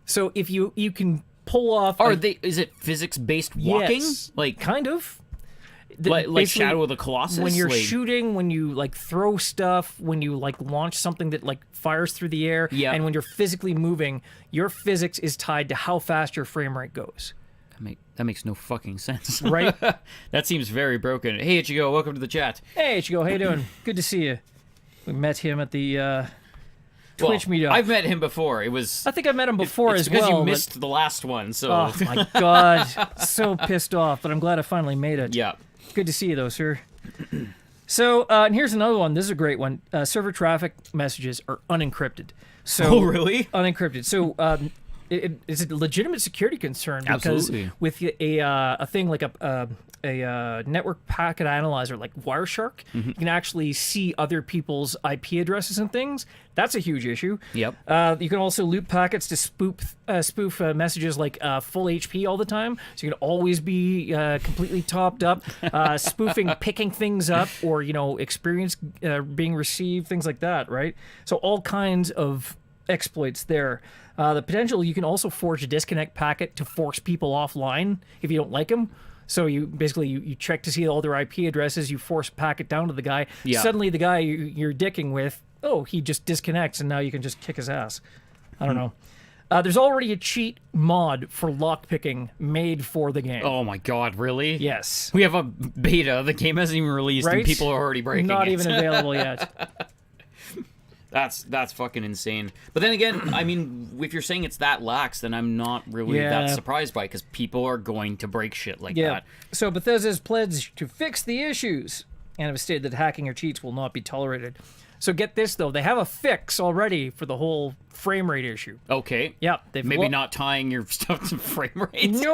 So if you can pull off... Is it physics-based walking? Yes, Like kind of. Like Shadow of the Colossus? When you're like... shooting, when you like throw stuff, when you like launch something that like fires through the air, and when you're physically moving, your physics is tied to how fast your frame rate goes. That makes no fucking sense. Right? That seems very broken. Hey, Ichigo, welcome to the chat. Hey, Ichigo, how you doing? Good to see you. We met him at the Twitch meetup. I've met him before. I think I met him before as well. It's because you missed the last one, so... Oh my god. So pissed off, but I'm glad I finally made it. Yeah. Good to see you, though, sir. So, and here's another one. This is a great one. Server traffic messages are unencrypted. So, oh, really? Unencrypted. So, it's a legitimate security concern because Absolutely. with a thing like a network packet analyzer like Wireshark, you can actually see other people's IP addresses and things. That's a huge issue. Yep. You can also loop packets to spoof messages like full HP all the time, so you can always be completely topped up. Spoofing, picking things up, or experience being received, things like that. Right. So all kinds of exploits there. The potential, you can also forge a disconnect packet to force people offline if you don't like them. So you basically you check to see all their IP addresses, you force a packet down to the guy. Yeah. Suddenly the guy you're dicking with, he just disconnects, and now you can just kick his ass. I don't know. There's already a cheat mod for lockpicking made for the game. Oh my god, really? Yes. We have a beta. The game hasn't even released, Right? and people are already breaking Not it. even available yet. That's fucking insane. But then again, I mean, if you're saying it's that lax, then I'm not really that surprised by it, because people are going to break shit like that. So Bethesda has pledged to fix the issues and have stated that hacking or cheats will not be tolerated. So get this, though. They have a fix already for the whole frame rate issue. Okay. Yeah. Maybe not tying your stuff to frame rates.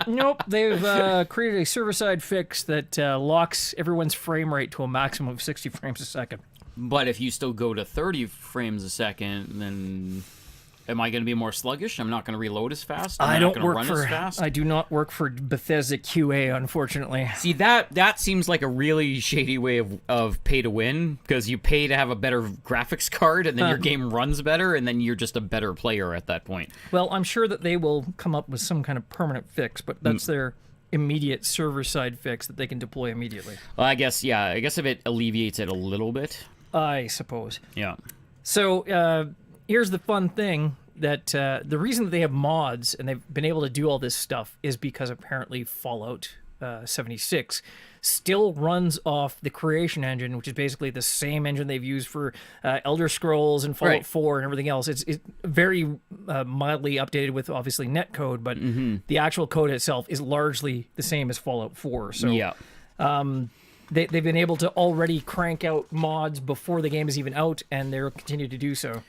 Nope. They've created a server-side fix that locks everyone's frame rate to a maximum of 60 frames a second. But if you still go to 30 frames a second, then am I going to be more sluggish? I'm not going to reload as fast? I not going to run as fast? I do not work for Bethesda QA, unfortunately. See, that seems like a really shady way of pay to win, because you pay to have a better graphics card, and then your game runs better, and then you're just a better player at that point. Well, I'm sure that they will come up with some kind of permanent fix, but that's their immediate server-side fix that they can deploy immediately. Well, I guess if it alleviates it a little bit. I suppose. Yeah. So here's the fun thing, that the reason that they have mods and they've been able to do all this stuff is because apparently Fallout 76 still runs off the Creation engine, which is basically the same engine they've used for Elder Scrolls and Fallout 4 and everything else. It's very mildly updated with obviously netcode, but the actual code itself is largely the same as Fallout 4. So yeah. They've been able to already crank out mods before the game is even out, and they'll continue to do so.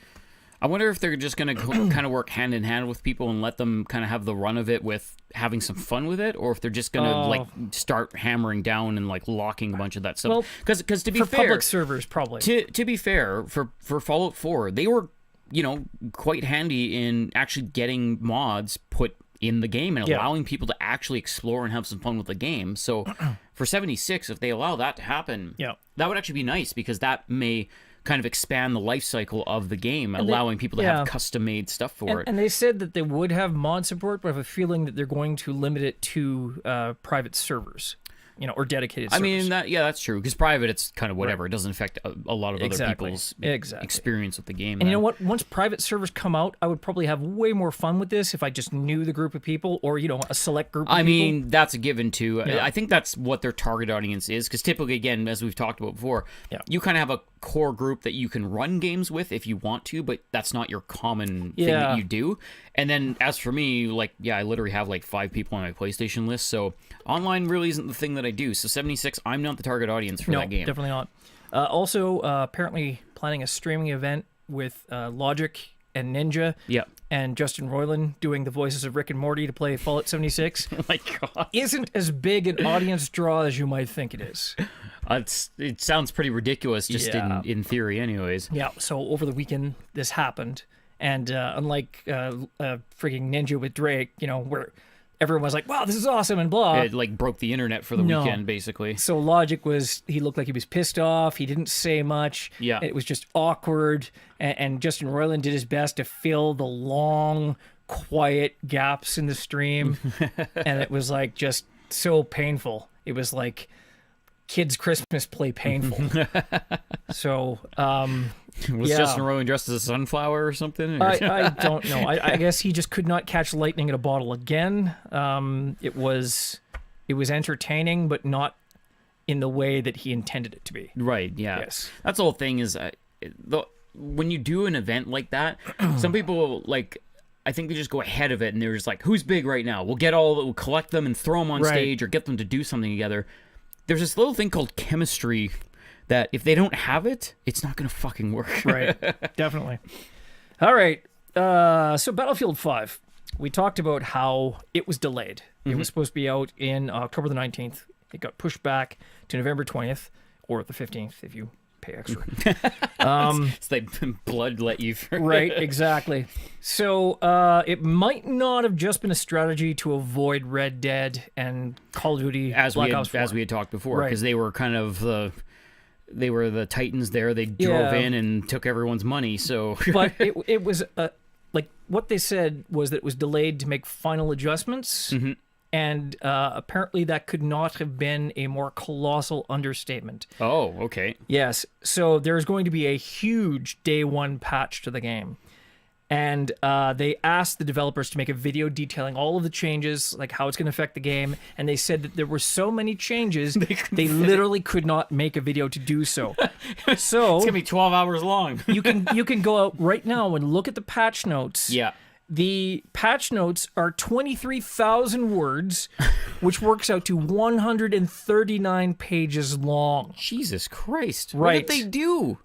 I wonder if they're just going to kind of work hand in hand with people and let them kind of have the run of it with having some fun with it, or if they're just going to like start hammering down and like locking a bunch of that stuff. Well, because to be for fair, public servers probably. To be fair, for Fallout 4, they were quite handy in actually getting mods put in the game and allowing people to actually explore and have some fun with the game. So for 76, if they allow that to happen, that would actually be nice, because that may kind of expand the life cycle of the game, allowing people to have custom-made stuff for it. And they said that they would have mod support, but I have a feeling that they're going to limit it to private servers. Or dedicated servers. I mean, that's true. Because private, it's kind of whatever. Right. It doesn't affect a lot of other people's experience with the game. And you know what? Once private servers come out, I would probably have way more fun with this if I just knew the group of people or, a select group of people. I mean, that's a given, too. Yeah. I think that's what their target audience is. Because typically, again, as we've talked about before, you kind of have a core group that you can run games with if you want to, but that's not your common thing that you do. And then as for me, I literally have 5 people on my PlayStation list, so online really isn't the thing that I do. So 76, I'm not the target audience for that game. Definitely not. Also, apparently planning a streaming event with Logic and Ninja. Yeah. And Justin Roiland doing the voices of Rick and Morty to play Fallout 76. Oh my God. Isn't as big an audience draw as you might think it is. It sounds pretty ridiculous just in theory anyways. Yeah, so over the weekend, this happened. And unlike freaking Ninja with Drake, where everyone was like, wow, this is awesome and blah. It broke the internet for the weekend, basically. So Logic he looked like he was pissed off. He didn't say much. Yeah. It was just awkward. And Justin Roiland did his best to fill the long, quiet gaps in the stream. And it was just so painful. It was like kids' Christmas play painful. So, was Justin Roiland dressed as a sunflower or something? I don't know. I guess he just could not catch lightning in a bottle again. It was entertaining, but not in the way that he intended it to be. Right, yeah. Yes. That's the whole thing is, when you do an event like that, some people, I think they just go ahead of it, and they're just like, who's big right now? We'll collect them and throw them on stage or get them to do something together. There's this little thing called chemistry that if they don't have it, it's not going to fucking work. Right. Definitely. All right. So Battlefield 5, we talked about how it was delayed. Mm-hmm. It was supposed to be out in October the 19th. It got pushed back to November 20th or the 15th if you pay extra. It's like blood let you for Right, exactly. So it might not have just been a strategy to avoid Red Dead and Call of Duty Black Ops 4. As we had talked before, because they were kind of they were the titans there. They drove in and took everyone's money. So, but it was what they said was that it was delayed to make final adjustments. Mm-hmm. And apparently that could not have been a more colossal understatement. Oh, okay. Yes. So there's going to be a huge day one patch to the game. And they asked the developers to make a video detailing all of the changes, like how it's going to affect the game. And they said that there were so many changes, they literally could not make a video to do so. So it's going to be 12 hours long. you can go out right now and look at the patch notes. Yeah. The patch notes are 23,000 words, which works out to 139 pages long. Jesus Christ. Right. What did they do?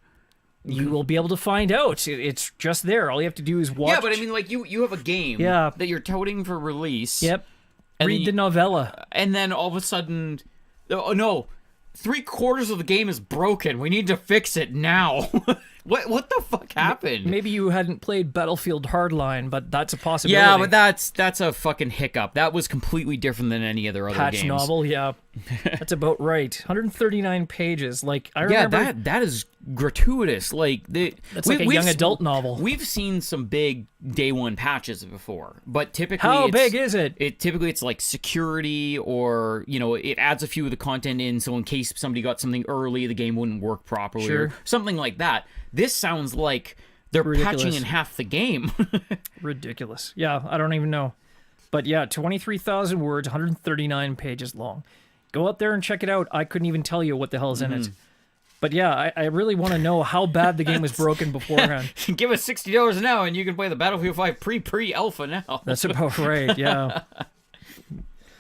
You will be able to find out. It's just there. All you have to do is watch. Yeah, but I mean, you have a game that you're touting for release. Yep. Read the novella. And then all of a sudden, oh no, 3/4 of the game is broken. We need to fix it now. What the fuck happened? Maybe you hadn't played Battlefield Hardline, but that's a possibility. Yeah, but that's a fucking hiccup. That was completely different than any other patch games. Novel, yeah. That's about right. 139 pages. I remember. Yeah, that is gratuitous. That's like a young adult novel. We've seen some big day one patches before, but typically how big is it? Typically it's like security, or it adds a few of the content in, so in case somebody got something early, the game wouldn't work properly, or something like that. This sounds like they're patching in half the game. Ridiculous. Yeah, I don't even know. But yeah, 23,000 words, 139 pages long. Go out there and check it out. I couldn't even tell you what the hell is in it. But yeah, I really want to know how bad the game was broken beforehand. Give us $60 now and you can play the Battlefield 5 pre-alpha now. That's about right, yeah.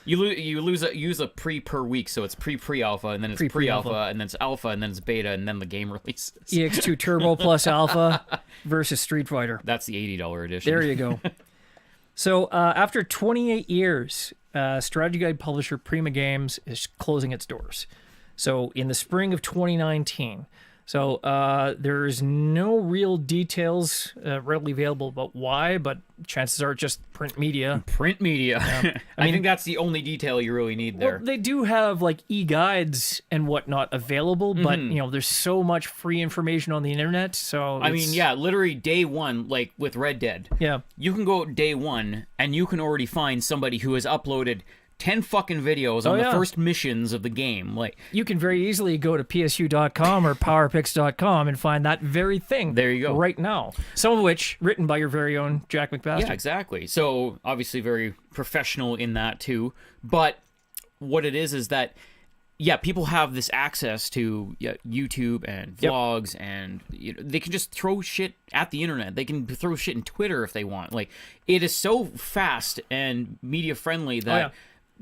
You use a pre per week, so it's pre-alpha, and then it's pre-alpha, and then it's alpha, and then it's beta, and then the game releases. EX2 Turbo plus Alpha versus Street Fighter. That's the $80 edition. There you go. So after 28 years, strategy guide publisher Prima Games is closing its doors. So in the spring of 2019. So there's no real details readily available about why, but chances are just print media. Print media. I think that's the only detail you really need there. Well, they do have like e-guides and whatnot available, but there's so much free information on the internet. So I mean, yeah, literally day one, like with Red Dead. Yeah. You can go day one and you can already find somebody who has uploaded 10 fucking videos on the first missions of the game. Like, you can very easily go to psu.com or powerpix.com and find that very thing. There you go. Right now. Some of which written by your very own Jack McBastard. Yeah, exactly. So obviously very professional in that too. But what it is that, yeah, people have this access to YouTube and vlogs, and they can just throw shit at the internet. They can throw shit in Twitter if they want. Like, it is so fast and media friendly that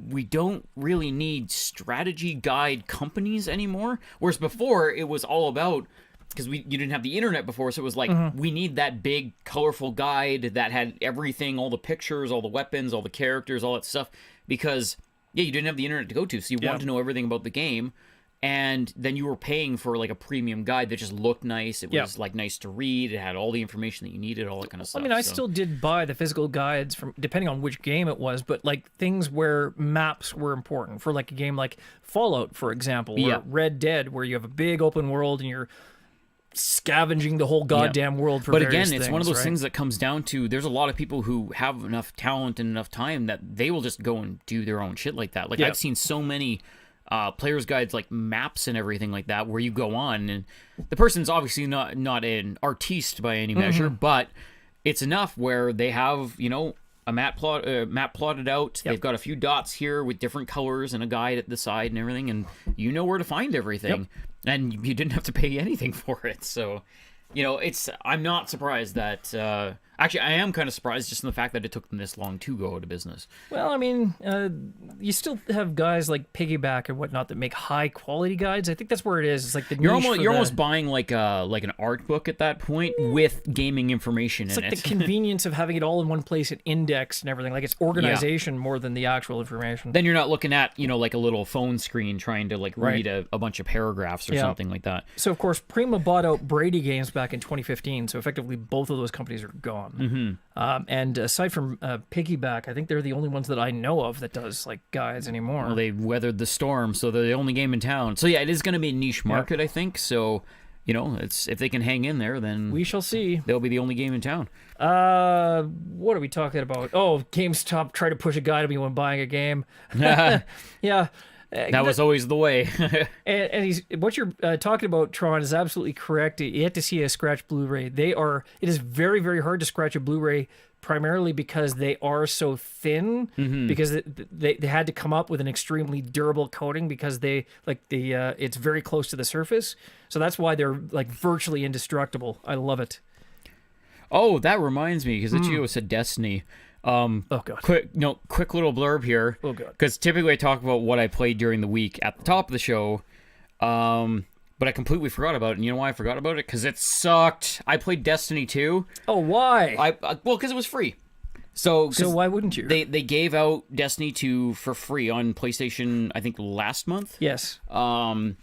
we don't really need strategy guide companies anymore. Whereas before, it was all about, because you didn't have the internet before, so it was like, we need that big, colorful guide that had everything, all the pictures, all the weapons, all the characters, all that stuff. Because, yeah, you didn't have the internet to go to, so you wanted to know everything about the game. And then you were paying for like a premium guide that just looked nice. It was like nice to read. It had all the information that you needed, all that kind of stuff. I mean, I still did buy the physical guides from depending on which game it was, but like things where maps were important for like a game like Fallout, for example, or Red Dead, where you have a big open world and you're scavenging the whole goddamn world for various again, it's things, one of those things that comes down to, there's a lot of people who have enough talent and enough time that they will just go and do their own shit like that. Like I've seen so many players guides, like maps and everything like that, where you go on and the person's obviously not an artiste by any measure, but it's enough where they have a map plotted out. They've got a few dots here with different colors and a guide at the side and everything, and you know where to find everything, and you didn't have to pay anything for it. So I'm not surprised that actually I am kind of surprised just in the fact that it took them this long to go out of business. Well, I mean, you still have guys like Piggyback and whatnot that make high quality guides. I think that's where it is. It's like the you're almost buying like an art book at that point with gaming information in it. It's like the convenience of having it all in one place and indexed and everything. Like it's organization more than the actual information. Then you're not looking at like a little phone screen trying to like read a bunch of paragraphs or something like that. So of course Prima bought out Brady Games back in 2015. So effectively both of those companies are gone. And aside from Piggyback, I think they're the only ones that I know of that does like guides anymore. Well, they weathered the storm, so they're the only game in town. So yeah, it is going to be a niche market, I think. So it's if they can hang in there, then we shall see. They'll be the only game in town. What are we talking about? Oh, GameStop tried to push a guide on me when buying a game. Yeah. That was always the way. and what you're talking about, Tron, is absolutely correct. You have to see a scratch Blu-ray. It is very, very hard to scratch a Blu-ray, primarily because they are so thin. Because they had to come up with an extremely durable coating because it's very close to the surface. So that's why they're like virtually indestructible. I love it. Oh, that reminds me, because Ichigo said Destiny. Oh god. Quick little blurb here. Oh god. Because typically I talk about what I played during the week at the top of the show, but I completely forgot about it. And you know why I forgot about it? Because it sucked. I played Destiny 2. Oh, why? Well, because it was free. So why wouldn't you? They gave out Destiny 2 for free on PlayStation, I think last month. Yes. And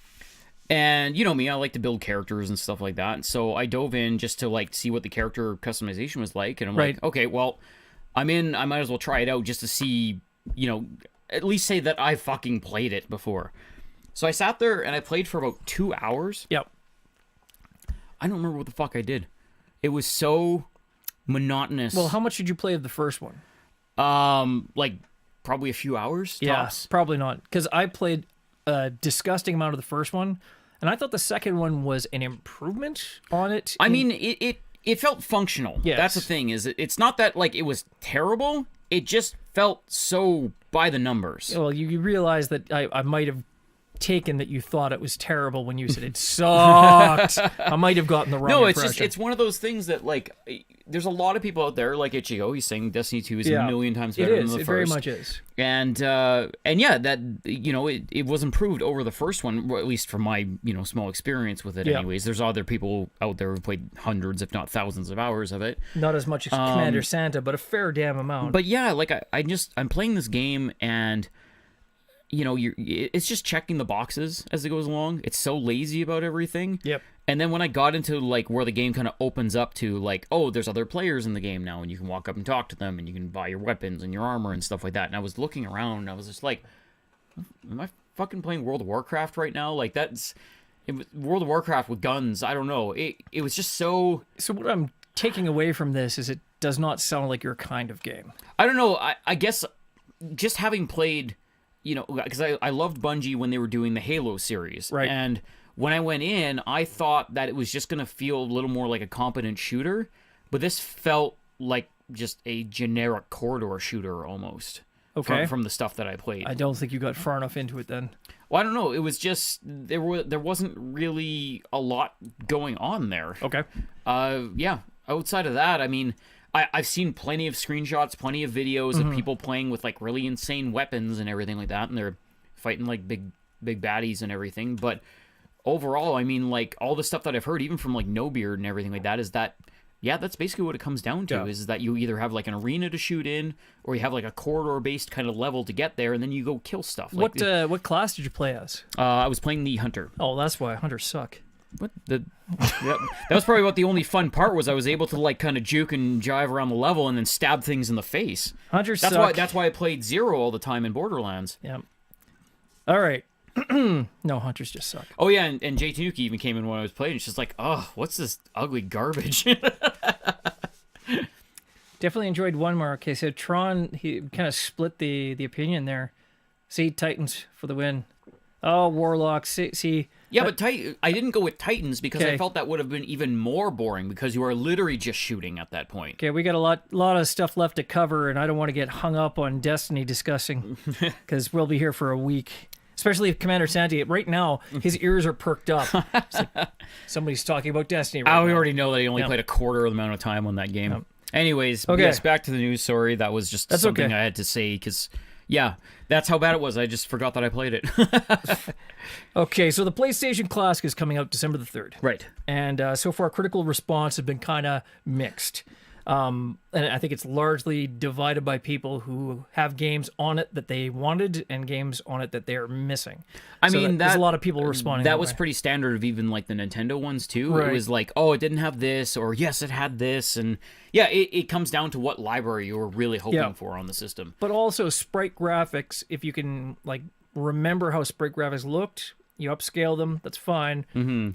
you know me, I like to build characters and stuff like that. And so I dove in just to like see what the character customization was like, and I'm like, okay, well, I'm in. I might as well try it out just to see, at least say that I fucking played it before. So I sat there and I played for about 2 hours. Yep. I don't remember what the fuck I did. It was so monotonous. Well, how much did you play of the first one? Like probably a few hours. Yeah, tops. probably not. Because I played a disgusting amount of the first one, and I thought the second one was an improvement on it. I mean, it felt functional. Yes. That's the thing, is it's not that like it was terrible. It just felt so by the numbers. Well, you realize that I might have taken that you thought it was terrible when you said it sucked. I might have gotten the wrong impression. No, it's one of those things that like there's a lot of people out there like Ichigo. He's saying Destiny 2 is a million times better than the first. It very much is. And yeah, that it was improved over the first one, at least from my small experience with it. Anyways, there's other people out there who played hundreds, if not thousands, of hours of it. Not as much as Commander Santa, but a fair damn amount. But yeah, like I'm playing this game and. It's just checking the boxes as it goes along. It's so lazy about everything. Yep. And then when I got into like where the game kind of opens up to like, oh, there's other players in the game now, and you can walk up and talk to them, and you can buy your weapons and your armor and stuff like that. And I was looking around, and I was just like, am I fucking playing World of Warcraft right now? Like World of Warcraft with guns. I don't know. It was just so. So what I'm taking away from this is it does not sound like your kind of game. I don't know. I guess just having played, because I loved Bungie when they were doing the Halo series, right? And when I went in, I thought that it was just going to feel a little more like a competent shooter, but this felt like just a generic corridor shooter almost. Okay. From the stuff that I played. I don't think you got far enough into it then. Well, I don't know. It was just there wasn't really a lot going on there. Okay. Yeah. Outside of that, I mean, I've seen plenty of screenshots, plenty of videos of people playing with like really insane weapons and everything like that, and they're fighting like big baddies and everything, but overall, I mean, like, all the stuff that I've heard, even from, like, No Beard and everything like that, is that, yeah, that's basically what it comes down to, is that you either have, like, an arena to shoot in, or you have, like, a corridor-based kind of level to get there, and then you go kill stuff. Like, what class did you play as? I was playing the Hunter. Oh, that's why. Hunters suck. What? That was probably what the only fun part was. I was able to, like, kind of juke and jive around the level and then stab things in the face. Hunters suck. That's why I played Zero all the time in Borderlands. Yeah. All right. No, Hunters just suck. Oh yeah, and Jay Tanuki even came in when I was playing. It's just like, oh, what's this ugly garbage? Definitely enjoyed one more. Okay, so Tron, he kind of split the opinion there. See, Titans for the win. Oh, Warlocks. See. Yeah, but I didn't go with Titans because I felt that would have been even more boring because you are literally just shooting at that point. Okay, we got a lot of stuff left to cover, and I don't want to get hung up on Destiny discussing because we'll be here for a week. Especially if Commander Santi, right now, his ears are perked up. It's like somebody's talking about Destiny right now. We already know that he only played a quarter of the amount of time on that game. Yep. Anyways, yes, back to the news. Sorry, that was just something I had to say because, yeah, that's how bad it was. I just forgot that I played it. Okay, so the PlayStation Classic is coming out December the 3rd. Right. And so far, critical response has been kind of mixed. And I think it's largely divided by people who have games on it that they wanted and games on it that they are missing. There's a lot of people responding. That was pretty standard of even like the Nintendo ones too. Right. It was like, oh, it didn't have this, or yes, it had this, and yeah, it comes down to what library you were really hoping for on the system. But also sprite graphics, if you can like remember how sprite graphics looked, you upscale them, that's fine. Mm-hmm.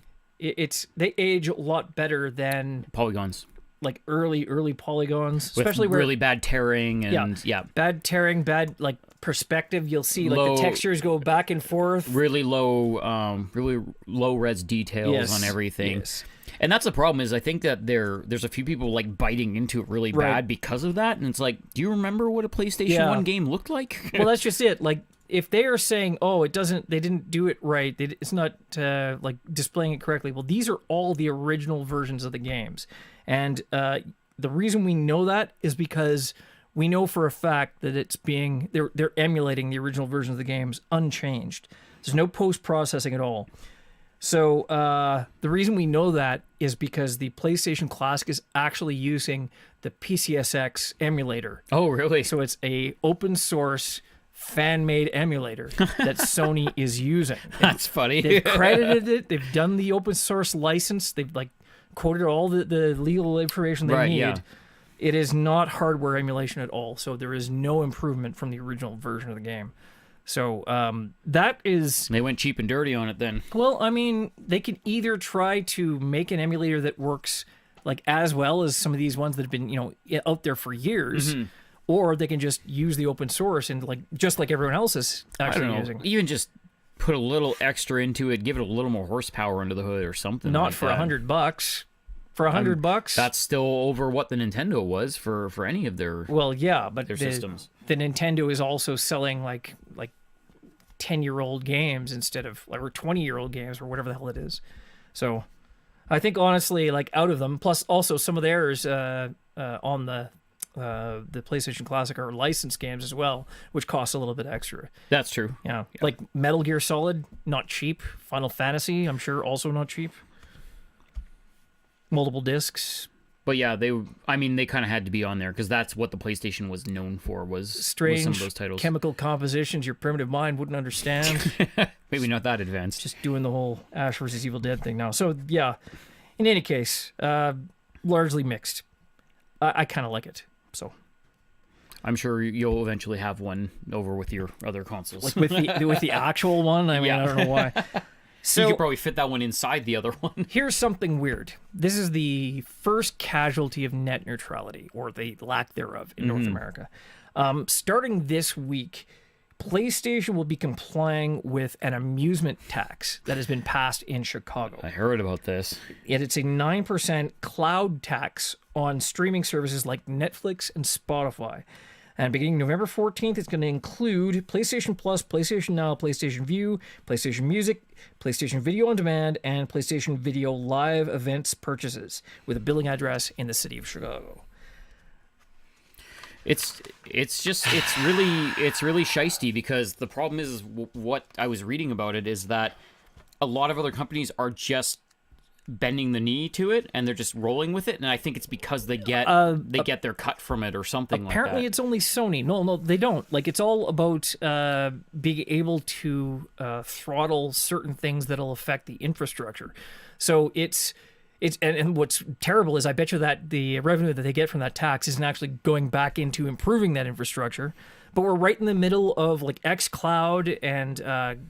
They age a lot better than polygons. Like early polygons, especially with really bad tearing and bad tearing, bad like perspective. You'll see like the textures go back and forth. Really low res details on everything. Yes. And that's the problem is I think that there's a few people like biting into it really bad because of that. And it's like, do you remember what a PlayStation 1 game looked like? Well, that's just it. Like if they are saying, oh, they didn't do it right, it's not like displaying it correctly. Well, these are all the original versions of the games. And the reason we know that is because we know for a fact that they're emulating the original version of the games unchanged. There's no post-processing at all. So the reason we know that is because the PlayStation Classic is actually using the PCSX emulator. Oh, really? So it's a open source fan-made emulator that Sony is using. That's funny. They've credited it. They've done the open source license. They've like quoted all the legal information they need. Yeah. It is not hardware emulation at all, so there is no improvement from the original version of the game. So that is... They went cheap and dirty on it then. Well, I mean, they could either try to make an emulator that works like as well as some of these ones that have been out there for years, or they can just use the open source and just like everyone else is actually using. Even just put a little extra into it, give it a little more horsepower under the hood or something. Not like for that. $100. For $100, that's still over what the Nintendo was for any of their but their systems. The Nintendo is also selling like 10-year-old games instead of or 20-year-old games or whatever the hell it is. So I think honestly, like out of them, plus also some of theirs on the PlayStation Classic are licensed games as well, which cost a little bit extra. That's true. Yeah. Like Metal Gear Solid, not cheap. Final Fantasy, I'm sure, also not cheap. Multiple discs. But yeah, they kind of had to be on there because that's what the PlayStation was known for was strange some of those titles. Chemical compositions your primitive mind wouldn't understand. Maybe not that advanced. Just doing the whole Ash versus Evil Dead thing now. So yeah, in any case, largely mixed. I kind of like it. So I'm sure you'll eventually have one over with your other consoles. like with the actual one. I mean, I don't know why. So you could probably fit that one inside the other one. Here's something weird. This is the first casualty of net neutrality, or the lack thereof, in North America. Starting this week, PlayStation will be complying with an amusement tax that has been passed in Chicago. I heard about this. Yet it's a 9% cloud tax on streaming services like Netflix and Spotify. And beginning November 14th, it's going to include PlayStation Plus, PlayStation Now, PlayStation View, PlayStation Music, PlayStation Video On Demand, and PlayStation Video Live events purchases with a billing address in the city of Chicago. It's really shisty, because the problem is what I was reading about it is that a lot of other companies are just bending the knee to it, and they're just rolling with it, and I think it's because they get their cut from it or something like that. Apparently it's only Sony. No, they don't. Like, it's all about being able to throttle certain things that'll affect the infrastructure. So it's and what's terrible is I bet you that the revenue that they get from that tax isn't actually going back into improving that infrastructure. But we're right in the middle of like xCloud and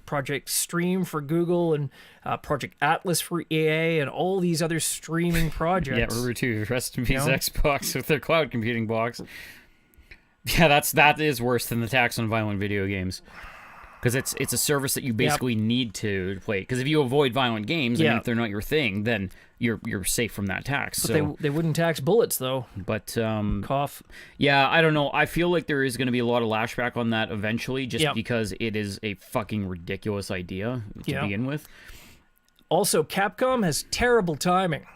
Project Stream for Google and Project Atlas for EA and all these other streaming projects. Yeah, Uber 2, rest in peace, Xbox with their cloud computing box. Yeah, that is worse than the tax on violent video games. Because it's a service that you basically need to play. Because if you avoid violent games, I mean, if they're not your thing, then you're safe from that tax. But so they wouldn't tax bullets, though. But cough. Yeah, I don't know. I feel like there is going to be a lot of lashback on that eventually, just because it is a fucking ridiculous idea to begin with. Also, Capcom has terrible timing.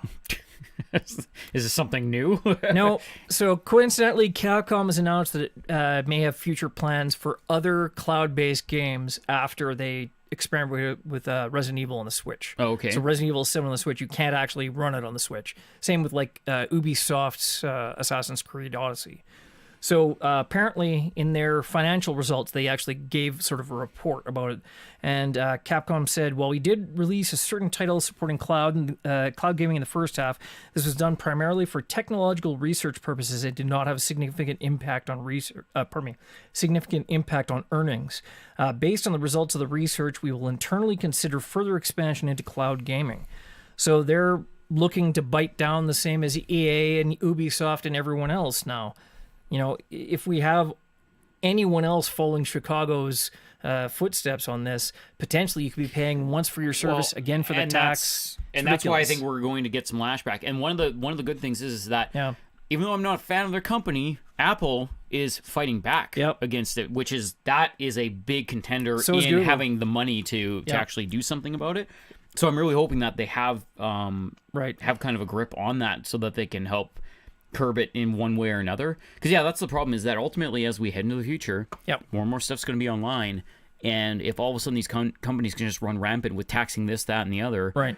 Is this something new? No. So coincidentally, Capcom has announced that it may have future plans for other cloud-based games after they experiment with Resident Evil on the Switch. Oh, okay. So Resident Evil is 7 on the Switch. You can't actually run it on the Switch. Same with like Ubisoft's Assassin's Creed Odyssey. So apparently in their financial results, they actually gave sort of a report about it. And Capcom said, well, we did release a certain title supporting cloud gaming in the first half. This was done primarily for technological research purposes. It did not have a significant impact on significant impact on earnings. Based on the results of the research, we will internally consider further expansion into cloud gaming. So they're looking to bite down the same as EA and Ubisoft and everyone else now. You know, if we have anyone else following Chicago's footsteps on this, potentially you could be paying once for your service, again for the tax. And that's why I think we're going to get some lashback. And one of the good things is that even though I'm not a fan of their company, Apple is fighting back against it, which is a big contender in having the money to actually do something about it. So I'm really hoping that they have kind of a grip on that so that they can help curb it in one way or another. Because that's the problem, is that ultimately as we head into the future, more and more stuff's going to be online, and if all of a sudden these companies can just run rampant with taxing this, that, and the other,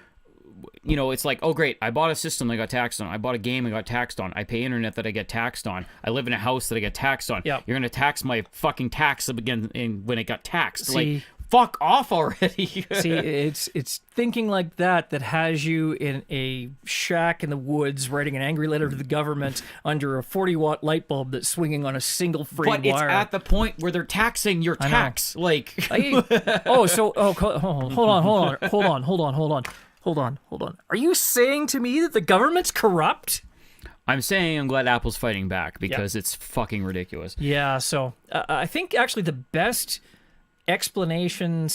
you know, it's like, oh great, I bought a system that I got taxed on, I bought a game I got taxed on, I pay internet that I get taxed on, I live in a house that I get taxed on, you're going to tax my fucking tax again when it got taxed. Like, fuck off already. See, it's thinking like that has you in a shack in the woods writing an angry letter to the government under a 40-watt light bulb that's swinging on a single free wire. But it's at the point where they're taxing your tax. Like, hold on. Are you saying to me that the government's corrupt? I'm saying I'm glad Apple's fighting back, because it's fucking ridiculous. Yeah, so I think actually the best explanation /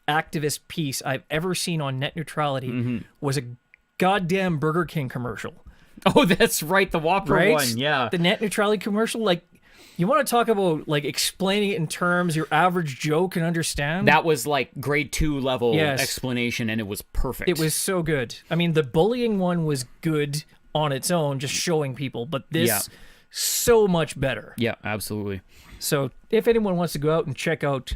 activist piece I've ever seen on net neutrality was a goddamn Burger King commercial. Oh, that's right, the Whopper one, yeah. The net neutrality commercial, like, you want to talk about like explaining it in terms your average Joe can understand? That was like grade 2 level explanation, and it was perfect. It was so good. I mean, the bullying one was good on its own, just showing people, but this so much better. Yeah, absolutely. So if anyone wants to go out and check out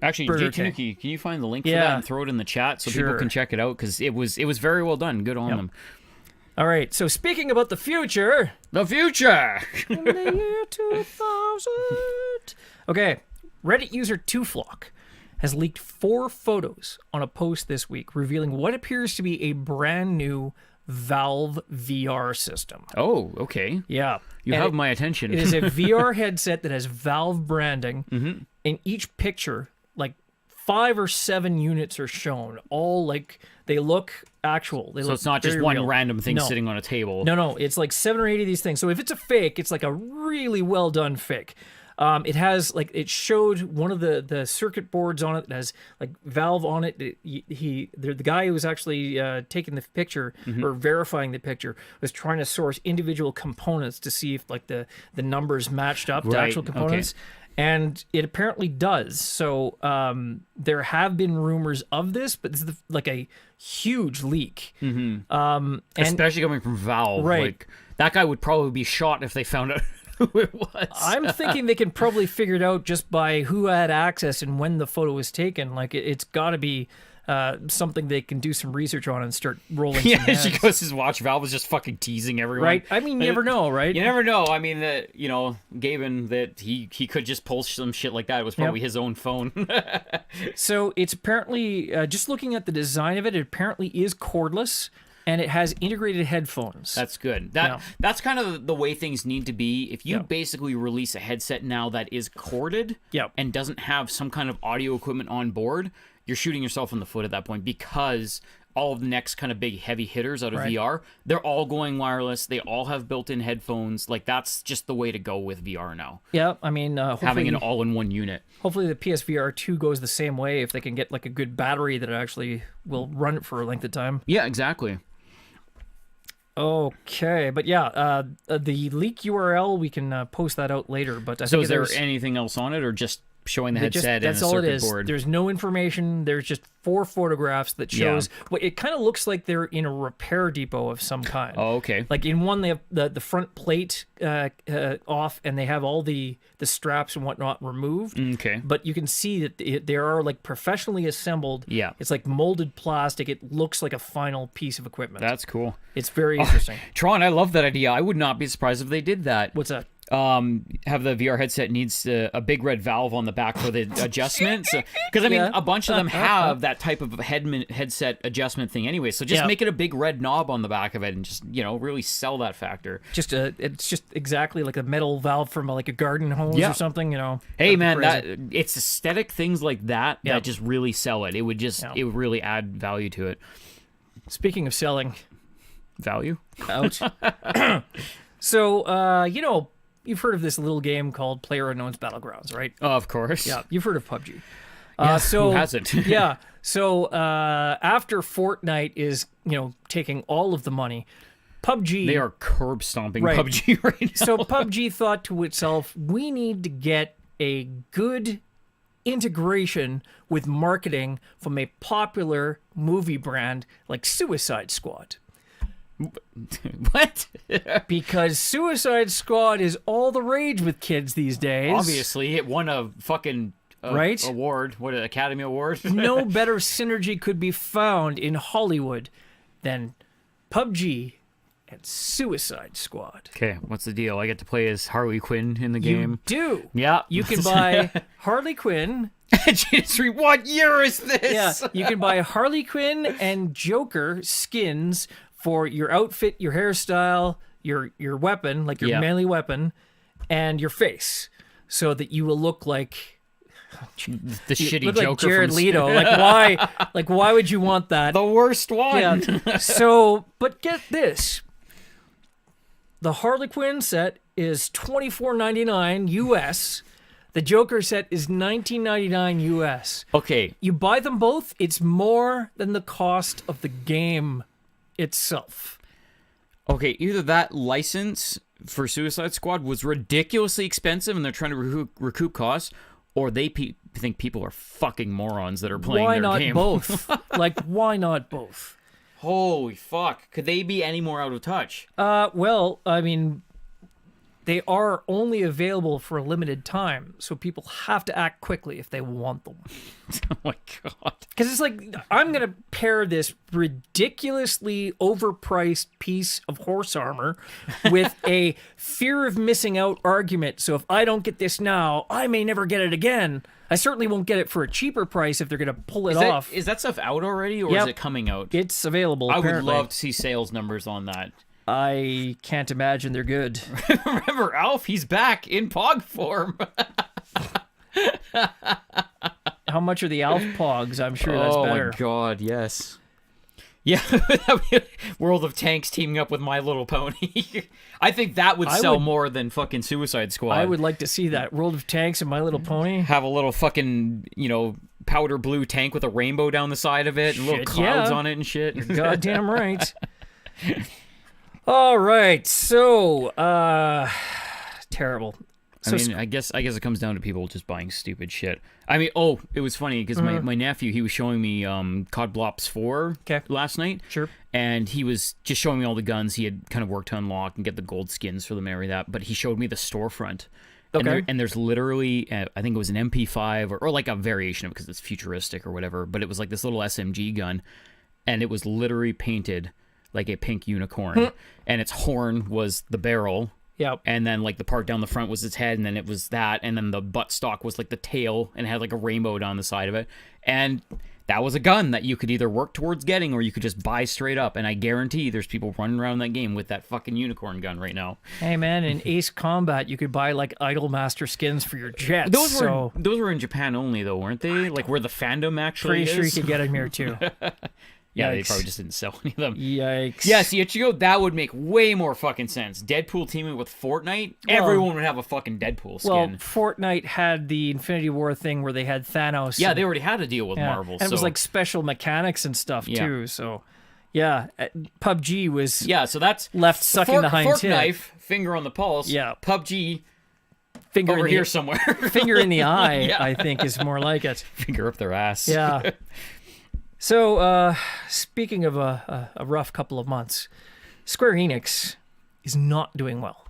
actually, Burger Jay Tanuki, can you find the link for that and throw it in the chat so people can check it out? Because it was very well done. Good on them. All right, so speaking about the future. The future! In the year 2000. Okay, Reddit user 2Flock has leaked 4 photos on a post this week revealing what appears to be a brand new Valve VR system. Oh, okay. Yeah. You have my attention. It is a VR headset that has Valve branding. Mm-hmm. In each picture, like 5 or 7 units are shown. All like they look actual. They So look it's not just very one real. random thing No. sitting on a table. No, it's like 7 or 8 of these things. So if it's a fake, it's like a really well done fake. It has like it showed one of the circuit boards on it that has like Valve on it. The guy who was actually taking the picture or verifying the picture was trying to source individual components to see if like the numbers matched up to Right, actual components. And it apparently does. So there have been rumors of this, but this is like a huge leak. And Especially coming from Valve. Right. Like, that guy would probably be shot if they found out who it was. I'm thinking they can probably figure it out just by who had access and when the photo was taken. Like it's got to be something they can do some research on and start rolling. Yeah, some she heads. goes, his watch. Valve was just fucking teasing everyone. Right. I mean, you never know, right? You never know. I mean, Gaben, that he could just pull some shit like that. It was probably his own phone. So it's apparently just looking at the design of it. It apparently is cordless. And it has integrated headphones. That's good. Yeah. That's kind of the way things need to be. If you Yeah. basically release a headset now that is corded Yeah. and doesn't have some kind of audio equipment on board, you're shooting yourself in the foot at that point, because all of the next kind of big heavy hitters out of Right. VR, they're all going wireless. They all have built-in headphones. Like, that's just the way to go with VR now. Yeah, I mean, Having an all-in-one unit. hopefully the PSVR 2 goes the same way if they can get like a good battery that actually will run it for a length of time. Yeah, exactly. Okay, but yeah, the leak URL, we can post that out later. But I So think is there there's- anything else on it, or just showing the they just- headset that's and a all it circuit is. board? There's no information. There's just 4 photographs that shows. Well, it kind of looks like they're in a repair depot of some kind. Oh, okay. Like in one, they have the front plate off, and they have all the straps and whatnot removed. Okay. But you can see that they are like professionally assembled. Yeah. It's like molded plastic. It looks like a final piece of equipment. That's cool. It's very interesting. Tron, I love that idea. I would not be surprised if they did that. What's that? Have the VR headset needs a big red valve on the back for the adjustments. Because, I mean, Yeah. a bunch of them have that type of headset adjustment thing anyway. So just Yeah. make it a big red knob on the back of it and just, really sell that factor. It's just exactly like a metal valve from like a garden hose Yeah. or something, Hey, That'd be man, crazy. it's aesthetic things like that Yeah. that just really sell it. It would it would really add value to it. Speaking of selling Value? out. So, you've heard of this little game called PlayerUnknown's Battlegrounds, right? Oh, of course. Yeah, you've heard of PUBG. Who hasn't? Yeah. So after Fortnite is, taking all of the money, PUBG. They are curb stomping Right. PUBG right now. So PUBG thought to itself, we need to get a good integration with marketing from a popular movie brand like Suicide Squad. What? Because Suicide Squad is all the rage with kids these days. Obviously, it won a fucking Right? award. What, an Academy Award? No better synergy could be found in Hollywood than PUBG and Suicide Squad. Okay, what's the deal? I get to play as Harley Quinn in the You game. do. Yeah. You can buy Harley Quinn. GS3, what year is this? Yeah, you can buy Harley Quinn and Joker skins for your outfit, your hairstyle, your weapon, like your Yeah. melee weapon, and your face, so that you will look like The shitty look Joker like Jared from Leto. Like why? Like why would you want that? the worst one. Yeah. So, but get this: the Harley Quinn set is $24.99 US. The Joker set is $19.99 US. Okay, You buy them both, it's more than the cost of the game itself. okay. Either that license for Suicide Squad was ridiculously expensive and they're trying to recoup costs, or they think people are fucking morons that are playing Why their not game. both? Like, why not both? Holy fuck. Could they be any more out of touch? Well, I mean, they are only available for a limited time, so people have to act quickly if they want them. Oh my god. Because it's like, I'm going to pair this ridiculously overpriced piece of horse armor with a fear of missing out argument. So if I don't get this now, I may never get it again. I certainly won't get it for a cheaper price if they're going to pull it off. Is that stuff out already, or is it coming out? It's available, I apparently. would love to see sales numbers on that. I can't imagine they're good. Remember, Alf, he's back in Pog form. How much are the Alf Pogs? I'm sure that's better. Oh my god, yes. Yeah, World of Tanks teaming up with My Little Pony. I think that would sell more than fucking Suicide Squad. I would like to see that. World of Tanks and My Little Pony. Have a little fucking, powder blue tank with a rainbow down the side of it and little clouds on it and shit. You're goddamn right. All right, so, terrible. I mean, I guess it comes down to people just buying stupid shit. I mean, it was funny because my nephew, he was showing me COD Blops 4 last night. Sure. And he was just showing me all the guns he had kind of worked to unlock and get the gold skins for them and everything that. But he showed me the storefront. Okay. And there's literally, I think it was an MP5 or like a variation of it because it's futuristic or whatever. But it was like this little SMG gun. And it was literally painted like a pink unicorn. And its horn was the barrel. Yep. And then, like, the part down the front was its head, and then it was that, and then the buttstock was, like, the tail, and it had, like, a rainbow down the side of it. And that was a gun that you could either work towards getting, or you could just buy straight up. And I guarantee there's people running around that game with that fucking unicorn gun right now. Hey, man, in Ace Combat, you could buy, like, Idolmaster skins for your jets. Those were in Japan only, though, weren't they? Like, where the fandom actually Pretty sure you could get them here, too. Yeah, they probably just didn't sell any of them. Yikes. Yeah, see, Ichigo, that would make way more fucking sense. Deadpool teaming with Fortnite, everyone would have a fucking Deadpool skin. Well, Fortnite had the Infinity War thing where they had Thanos. Yeah, they already had to deal with Marvel. And it was like special mechanics and stuff, too. So, yeah, PUBG was so that's left sucking the hind fork tip. Knife, finger on the pulse. Yeah. PUBG, finger over in here somewhere. Finger in the eye, I think, is more like it. Finger up their ass. Yeah. So, speaking of a rough couple of months, Square-Enix is not doing well.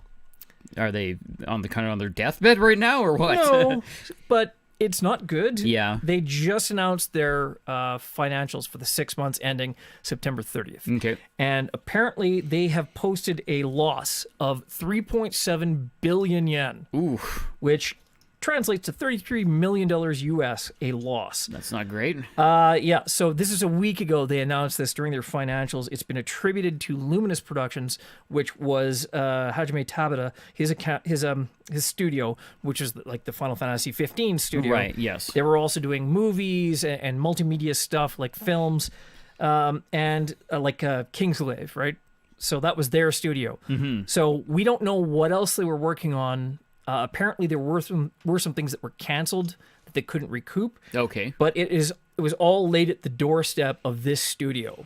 Are they on their deathbed right now, or what? No, but it's not good. Yeah. They just announced their financials for the 6 months ending September 30th. Okay. And apparently they have posted a loss of 3.7 billion yen. Ooh. Which translates to $33 million US, a loss. That's not great. Yeah, so this is a week ago they announced this during their financials. It's been attributed to Luminous Productions, which was Hajime Tabata, his studio, which is like the Final Fantasy 15 studio. Right, yes. They were also doing movies and multimedia stuff like films and like Kingsglaive, right? So that was their studio. Mm-hmm. So we don't know what else they were working on. Apparently, there were some things that were canceled that they couldn't recoup. Okay. But it was all laid at the doorstep of this studio.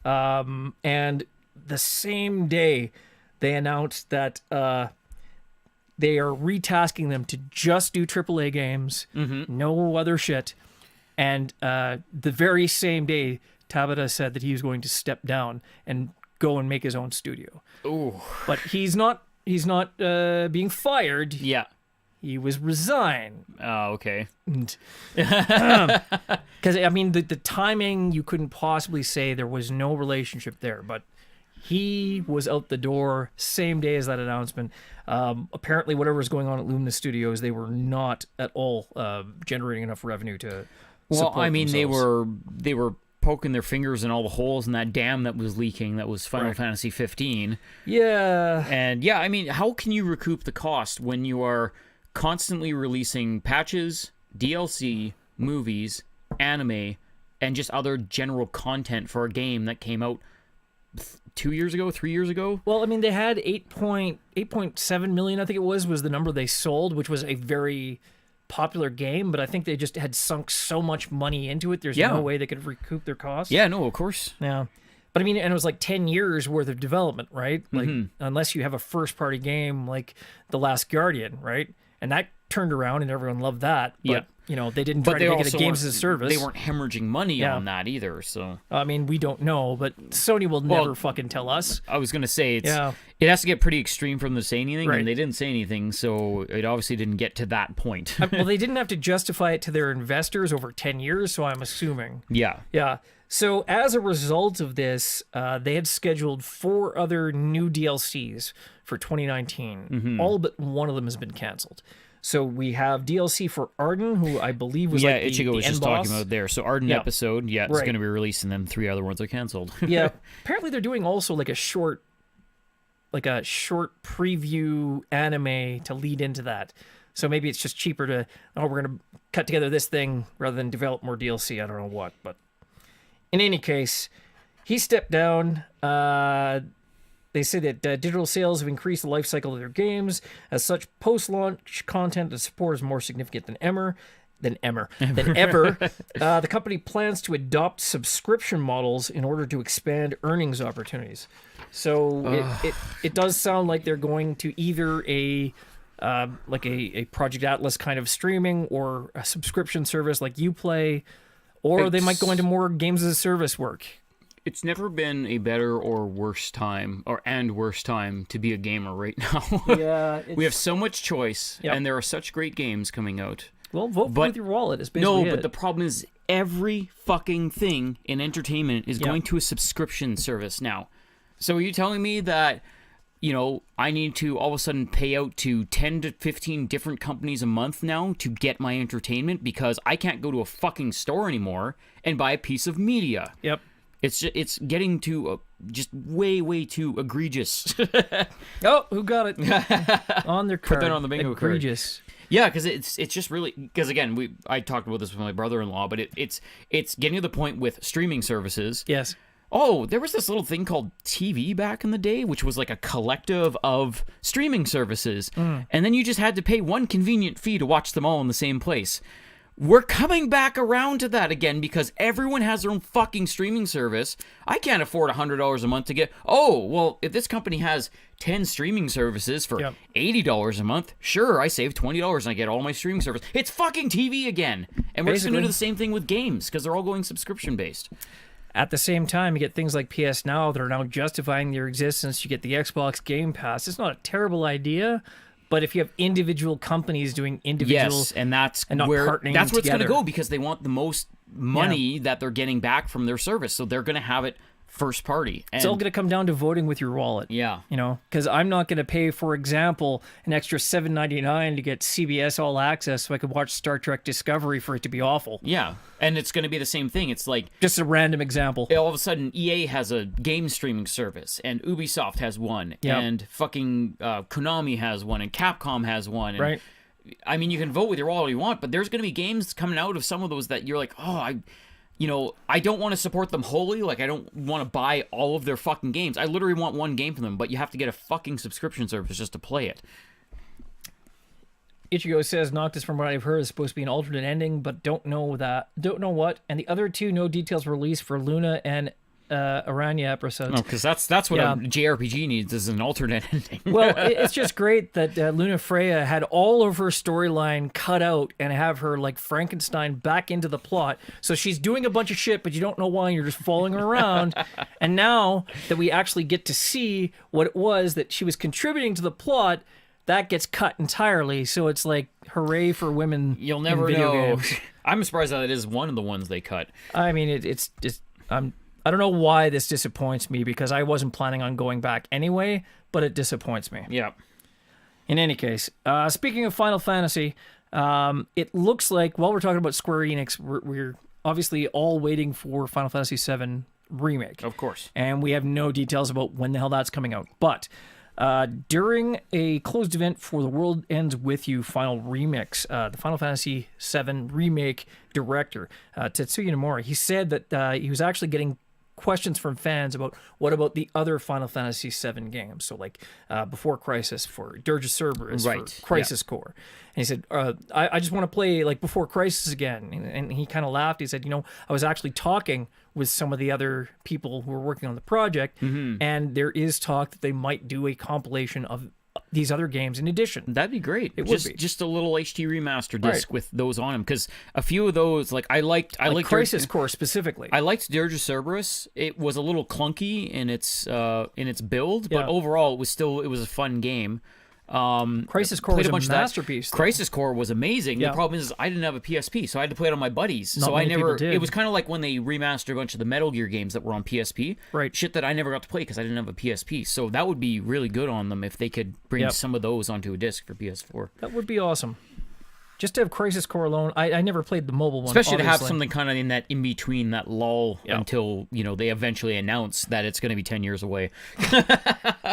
And the same day, they announced that they are retasking them to just do AAA games, no other shit. And the very same day, Tabata said that he was going to step down and go and make his own studio. Ooh. But he's not being fired. Yeah. He was resigned. Oh, okay. Because, I mean, the timing, you couldn't possibly say there was no relationship there, but he was out the door same day as that announcement. Apparently, whatever was going on at Luminous Studios, they were not at all generating enough revenue to support themselves. they were poking their fingers in all the holes in that dam that was leaking. That was Final Fantasy 15. Yeah. And yeah, I mean, how can you recoup the cost when you are constantly releasing patches, DLC, movies, anime, and just other general content for a game that came out 2 years ago, 3 years ago? Well, I mean, they had 8.7 million, I think it was the number they sold, which was a very popular game, but I think they just had sunk so much money into it, there's no way they could recoup their costs. Yeah, no, of course. Yeah. But I mean, and it was like 10 years worth of development, right? Like, unless you have a first-party game like The Last Guardian, right? And that turned around and everyone loved that. But they didn't But try they to make it also a games weren't- as a service. They weren't hemorrhaging money Yeah. on that either. So I mean, we don't know, but Sony will never fucking tell us. I was gonna say Yeah. it has to get pretty extreme from them to say anything, Right. and they didn't say anything, so it obviously didn't get to that point. Well, they didn't have to justify it to their investors over 10 years, so I'm assuming. Yeah. Yeah. So as a result of this, they had scheduled 4 other new DLCs for 2019. Mm-hmm. All but one of them has been canceled. So we have DLC for Arden, who I believe was like the Ichigo was end just boss. talking about there. So Arden Yeah. episode, it's Right. going to be released, and then 3 other ones are canceled. Yeah. Apparently they're doing also like a short preview anime to lead into that. So maybe it's just cheaper to, we're going to cut together this thing rather than develop more DLC. I don't know what, but in any case, he stepped down. They say that digital sales have increased the life cycle of their games. As such, post-launch content and support is more significant than ever. The company plans to adopt subscription models in order to expand earnings opportunities. So it does sound like they're going to either a Project Atlas kind of streaming or a subscription service like Uplay, or they might go into more games as a service work. It's never been a better or worse time, to be a gamer right now. Yeah, we have so much choice, Yep. and there are such great games coming out. Well, vote But- with your wallet is basically No, it. but the problem is every fucking thing in entertainment is going to a subscription service now. So are you telling me that, I need to all of a sudden pay out to 10 to 15 different companies a month now to get my entertainment because I can't go to a fucking store anymore and buy a piece of media? Yep. It's getting to just way too egregious. Oh, who got it? On their card. that on the bingo card. Egregious. Yeah, because it's just really because again I talked about this with my brother-in-law, but it's getting to the point with streaming services. Yes. Oh, there was this little thing called TV back in the day, which was like a collective of streaming services, and then you just had to pay one convenient fee to watch them all in the same place. We're coming back around to that again because everyone has their own fucking streaming service. I can't afford $100 a month to get... Oh, well, if this company has 10 streaming services for $80 a month, sure, I save $20 and I get all my streaming service. It's fucking TV again. And we're just going to do the same thing with games because they're all going subscription-based. At the same time, you get things like PS Now that are now justifying their existence. You get the Xbox Game Pass. It's not a terrible idea, but if you have individual companies doing individual... Yes, and that's not where partnering that's where it's going to together. go because they want the most money that they're getting back from their service. So they're going to have it first party. And It's all going to come down to voting with your wallet. yeah. Because I'm not going to pay, for example, an extra $7.99 to get CBS All Access so I could watch Star Trek Discovery for it to be awful. Yeah. And it's going to be the same thing. It's like Just a random example. all of a sudden EA has a game streaming service and Ubisoft has one Yep. and fucking Konami has one and Capcom has one. And, Right. I mean, you can vote with your wallet you want, but there's going to be games coming out of some of those that you're like, I don't want to support them wholly. Like, I don't want to buy all of their fucking games. I literally want one game from them, but you have to get a fucking subscription service just to play it. Ichigo says Noctis, from what I've heard, is supposed to be an alternate ending, but don't know what. And the other two, no details released for Luna and Aranya episodes. Oh, because that's what a JRPG needs is an alternate ending. Well, it's just great that Luna Freya had all of her storyline cut out and have her like Frankenstein back into the plot. So she's doing a bunch of shit, but you don't know why. You're just following her around. And now that we actually get to see what it was that she was contributing to the plot, that gets cut entirely. So it's like, hooray for women. You'll never in video know. games. I'm surprised that it is one of the ones they cut. I mean, it's just I don't know why this disappoints me because I wasn't planning on going back anyway, but it disappoints me. Yeah. In any case, speaking of Final Fantasy, it looks like while we're talking about Square-Enix, we're obviously all waiting for Final Fantasy VII Remake. Of course. And we have no details about when the hell that's coming out. But during a closed event for the World Ends With You Final Remix, the Final Fantasy VII Remake director, Tetsuya Nomura, he said that he was actually getting questions from fans about what about the other Final Fantasy VII games, so like Before Crisis, for Dirge of Cerberus, Right, for Crisis Core. And he said, I just want to play like Before Crisis again. And he kind of laughed. He said, I was actually talking with some of the other people who were working on the project, and there is talk that they might do a compilation of these other games in addition. That'd be great. It would be. Just a little HD remaster disc with those on them, because a few of those, like I liked Crisis Core specifically. I liked Dirge of Cerberus. It was a little clunky in its build, but overall it was a fun game. Crisis Core was a masterpiece. Crisis Core was amazing. Yeah. The problem is I didn't have a PSP, so I had to play it on my buddies. Not so many people did. It was kind of like when they remastered a bunch of the Metal Gear games that were on PSP. Right. Shit that I never got to play because I didn't have a PSP. So that would be really good on them if they could bring some of those onto a disc for PS4. That would be awesome. Just to have Crisis Core alone, I never played the mobile one. Especially obviously. to have something kind of in between that lull until they eventually announce that it's going to be 10 years away.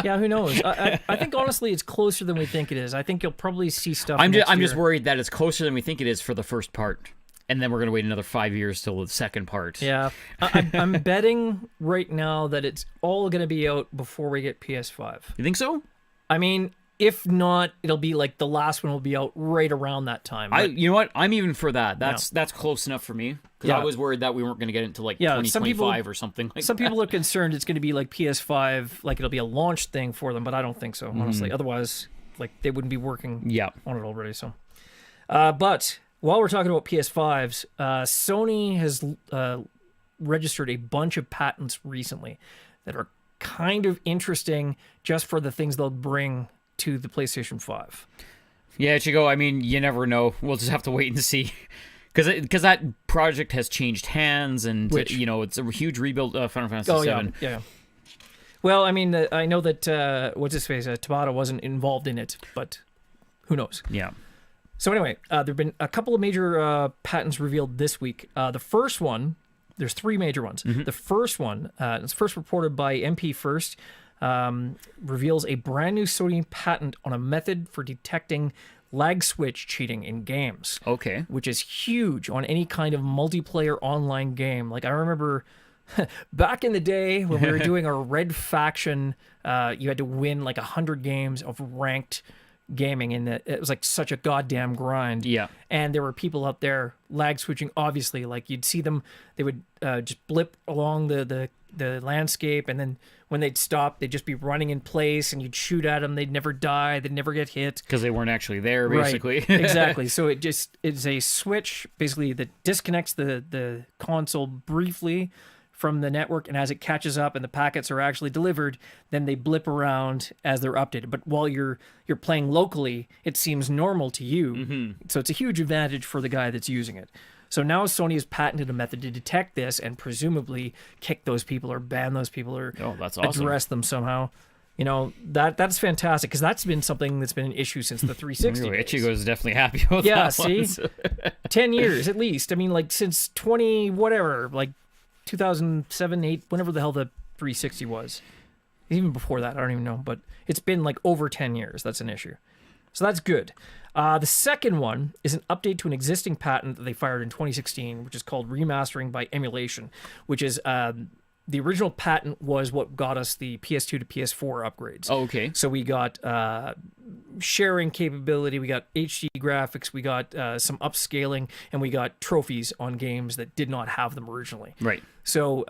Yeah, who knows? I think honestly, it's closer than we think it is. I think you'll probably see stuff. I'm next just year. worried that it's closer than we think it is for the first part, and then we're going to wait another 5 years till the second part. Yeah, I'm betting right now that it's all going to be out before we get PS5. You think so? I mean, if not, it'll be like the last one will be out right around that time. You know what? I'm even for that. That's close enough for me, because I was worried that we weren't going to get it until 2025 or something like some that. people are concerned it's going to be like PS5, like it'll be a launch thing for them, but I don't think so, honestly. Otherwise, like they wouldn't be working on it already. So, but while we're talking about PS5s, Sony has registered a bunch of patents recently that are kind of interesting just for the things they'll bring to the PlayStation 5. Yeah, Chico, I mean, you never know. We'll just have to wait and see. Because that project has changed hands, and it's a huge rebuild of Final Fantasy VII. Yeah. Well, I mean, I know that what's his face, Tabata wasn't involved in it, but who knows? Yeah. So anyway, there've been a couple of major patents revealed this week. The first one, there's three major ones. The first one, it's first reported by MP First. Reveals a brand new Sony patent on a method for detecting lag switch cheating in games. Okay. Which is huge on any kind of multiplayer online game. Like I remember back in the day when we were doing our Red Faction, you had to win like 100 games of ranked gaming, and it was like such a goddamn grind. Yeah. And there were people out there lag switching, obviously. Like you'd see them, they would just blip along the landscape, and then when they'd stop, they'd just be running in place, and you'd shoot at them. They'd never die. They'd never get hit. Because they weren't actually there, basically. Right. Exactly. So it's a switch, basically, that disconnects the console briefly from the network, and as it catches up and the packets are actually delivered, then they blip around as they're updated. But while you're playing locally, it seems normal to you. So it's a huge advantage for the guy that's using it. So now Sony has patented a method to detect this and presumably kick those people or ban those people or that's awesome. Address them somehow. That's fantastic, because that's been something that's been an issue since the 360. Ichigo is definitely happy with that one. See? 10 years at least. I mean, like since 20 whatever, like 2007, 8, whenever the hell the 360 was. Even before that, I don't even know, but it's been like over 10 years. That's an issue. So that's good. The second one is an update to an existing patent that they fired in 2016, which is called remastering by emulation, which is the original patent was what got us the PS2 to PS4 upgrades. Oh, okay. So we got sharing capability, we got HD graphics, we got some upscaling, and we got trophies on games that did not have them originally. Right. So